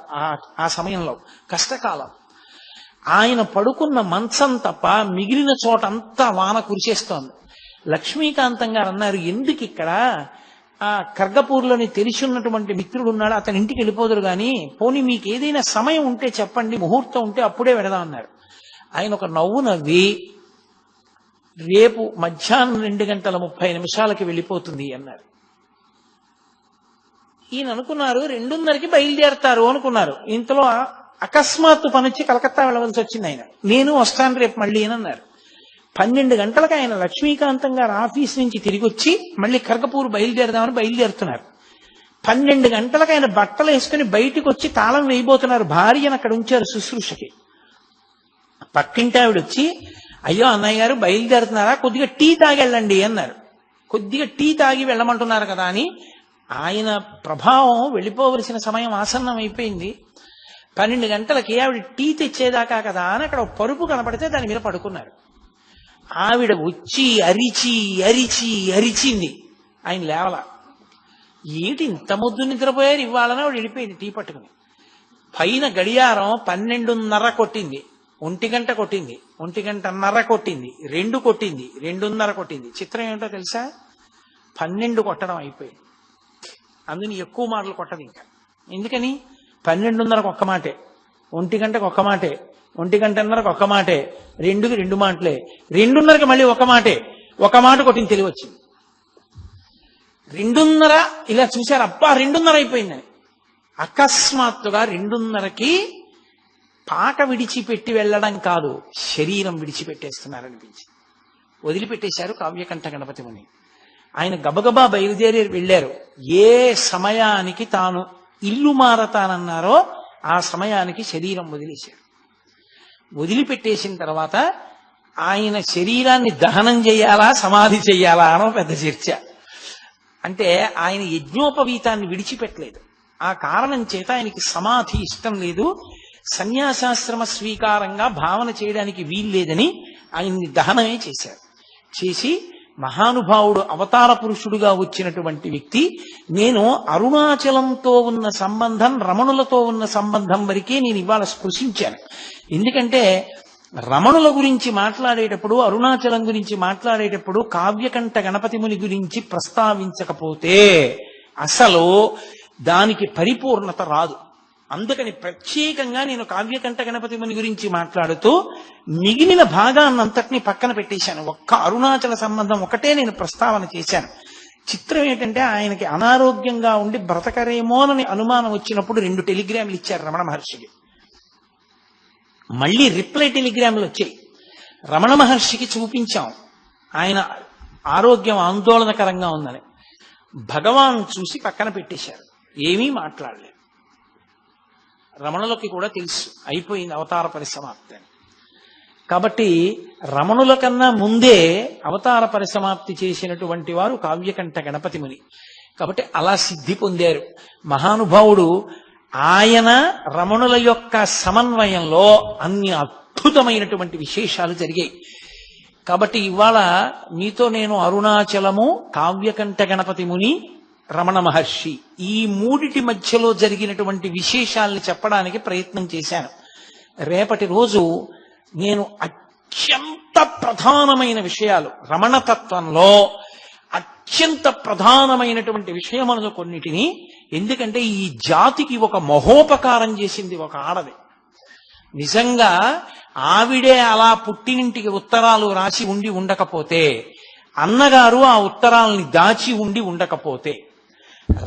ఆ సమయంలో, కష్టకాలం. ఆయన పడుకున్న మంచం తప్ప మిగిలిన చోటంతా వాన కురిసేస్తోంది. లక్ష్మీకాంతం గారు అన్నారు, ఎందుకు ఇక్కడ ఆ ఖర్గపూర్లోని తెలిసి ఉన్నటువంటి మిత్రుడు ఉన్నాడు, అతని ఇంటికి వెళ్ళిపోదురు కానీ పోనీ మీకు ఏదైనా సమయం ఉంటే చెప్పండి, ముహూర్తం ఉంటే అప్పుడే వెడదాం అన్నారు. ఆయన ఒక నవ్వు నవ్వి రేపు మధ్యాహ్నం 2:30 వెళ్ళిపోతుంది అన్నారు. ఈయన అనుకున్నారు 2:30కి బయలుదేరతారు అనుకున్నారు. ఇంతలో అకస్మాత్తు పనిచ్చి కలకత్తా వెళ్ళవలసి వచ్చింది. ఆయన నేను వస్తాను రేపు మళ్ళీ అని అన్నారు. 12 గంటలకు ఆయన లక్ష్మీకాంతం గారు ఆఫీస్ నుంచి తిరిగి వచ్చి మళ్ళీ ఖర్గపూర్ బయలుదేరదామని బయలుదేరుతున్నారు. 12 గంటలకు ఆయన బట్టలు వేసుకుని బయటికి వచ్చి తాళం వేయబోతున్నారు. భార్యను అక్కడ ఉంచారు శుశ్రూషకి. పక్కింటి ఆవిడ వచ్చి, అయ్యో అన్నయ్య గారు బయలుదేరుతున్నారా, కొద్దిగా టీ తాగి వెళ్ళండి అన్నారు. కొద్దిగా టీ తాగి వెళ్ళమంటున్నారు కదా అని ఆయన ప్రభావం వెళ్ళిపోవలసిన సమయం ఆసన్నం అయిపోయింది. 12 గంటలకి ఆవిడ టీ తెచ్చేదాకా కదా అని అక్కడ పరుపు కనపడితే దాని మీద పడుకున్నారు. ఆవిడ వచ్చి అరిచి అరిచి అరిచింది. ఆయన లేవల. ఏంటి ఇంత ముద్దు నిద్రపోయారు ఇవ్వాలని ఆవిడ వెళ్ళిపోయింది టీ పట్టుకుని. పైన గడియారం 12:30 కొట్టింది, 1 గంట కొట్టింది, 1 గంటన్నర కొట్టింది, 2 కొట్టింది, 2:30 కొట్టింది. చిత్రం ఏమిటో తెలుసా, 12 కొట్టడం అయిపోయింది. అందుని ఎక్కువ మాటలు కొట్టదు ఇంకా. ఎందుకని 12:30కు ఒక్క మాటే, 1 గంటకు ఒక్క మాటే, 1 గంటన్నరకు ఒక్క మాటే, 2కి 2 మాటలే, 2:30కి మళ్ళీ ఒక మాటే, ఒక మాట కొట్టింది తెలివి వచ్చింది. 2:30 ఇలా చూశారు, అబ్బా 2:30 అయిపోయిందని. అకస్మాత్తుగా 2:30కి పాక విడిచిపెట్టి వెళ్ళడం కాదు, శరీరం విడిచిపెట్టేస్తున్నారనిపించింది. వదిలిపెట్టేశారు కావ్యకంఠ గణపతి ముని. ఆయన గబగబా బయలుదేరి వెళ్ళారు. ఏ సమయానికి తాను ఇల్లు మారతానన్నారో ఆ సమయానికి శరీరం వదిలేశారు. వదిలిపెట్టేసిన తర్వాత ఆయన శరీరాన్ని దహనం చేయాలా సమాధి చెయ్యాలా అనో పెద్ద చర్చ. అంటే ఆయన యజ్ఞోపవీతాన్ని విడిచిపెట్టలేదు. ఆ కారణం చేత ఆయనకి సమాధి ఇష్టం లేదు. సన్యాసాశ్రమ స్వీకారంగా భావన చేయడానికి వీల్లేదని ఆయన్ని దహనమే చేశారు. చేసి మహానుభావుడు అవతార పురుషుడుగా వచ్చినటువంటి వ్యక్తి, నేను అరుణాచలంతో ఉన్న సంబంధం, రమణులతో ఉన్న సంబంధం వరకే నేను ఇవాళ స్పృశించాను. ఎందుకంటే రమణుల గురించి మాట్లాడేటప్పుడు, అరుణాచలం గురించి మాట్లాడేటప్పుడు కావ్యకంఠ గణపతి ముని గురించి ప్రస్తావించకపోతే అసలు దానికి పరిపూర్ణత రాదు. అందుకని ప్రత్యేకంగా నేను కావ్యకంఠ గణపతి ముని గురించి మాట్లాడుతూ మిగిలిన భాగాన్నంతటినీ పక్కన పెట్టేశాను. ఒక్క అరుణాచల సంబంధం ఒకటే నేను ప్రస్తావన చేశాను. చిత్రం ఏంటంటే ఆయనకి అనారోగ్యంగా ఉండి బ్రతకరేమోనని అనుమానం వచ్చినప్పుడు 2 టెలిగ్రాములు ఇచ్చారు రమణ మహర్షికి. మళ్ళీ రిప్లై టెలిగ్రాములు వచ్చాయి. రమణ మహర్షికి చూపించాం, ఆయన ఆరోగ్యం ఆందోళనకరంగా ఉందని. భగవాన్ చూసి పక్కన పెట్టేశారు, ఏమీ మాట్లాడలేదు. రమణులకి కూడా తెలుసు అయిపోయింది అవతార పరిసమాప్తి అని. కాబట్టి రమణుల కన్నా ముందే అవతార పరిసమాప్తి చేసినటువంటి వారు కావ్యకంఠ గణపతి ముని. కాబట్టి అలా సిద్ధి పొందారు మహానుభావుడు. ఆయన రమణుల యొక్క సమన్వయంలో అన్ని అద్భుతమైనటువంటి విశేషాలు జరిగాయి. కాబట్టి ఇవాళ మీతో నేను అరుణాచలము, కావ్యకంఠ గణపతి ముని, రమణ మహర్షి ఈ 3 మధ్యలో జరిగినటువంటి విశేషాల్ని చెప్పడానికి ప్రయత్నం చేశాను. రేపటి రోజు నేను అత్యంత ప్రధానమైన విషయాలు, రమణతత్వంలో అత్యంత ప్రధానమైనటువంటి విషయములను కొన్నిటిని, ఎందుకంటే ఈ జాతికి ఒక మహోపకారం చేసింది ఒక ఆడది. నిజంగా ఆవిడే అలా పుట్టినింటికి ఉత్తరాలు రాసి ఉండి ఉండకపోతే, అన్నగారు ఆ ఉత్తరాలని దాచి ఉండి ఉండకపోతే,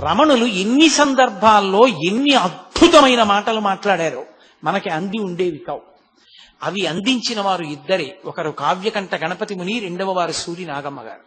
రమణులు ఎన్ని సందర్భాల్లో ఎన్ని అద్భుతమైన మాటలు మాట్లాడారో మనకి అంది ఉండేవి కావు. అవి అందించిన వారు ఇద్దరే. ఒకరు కావ్యకంఠ గణపతి ముని, రెండవ వారు సూరి నాగమ్మ గారు.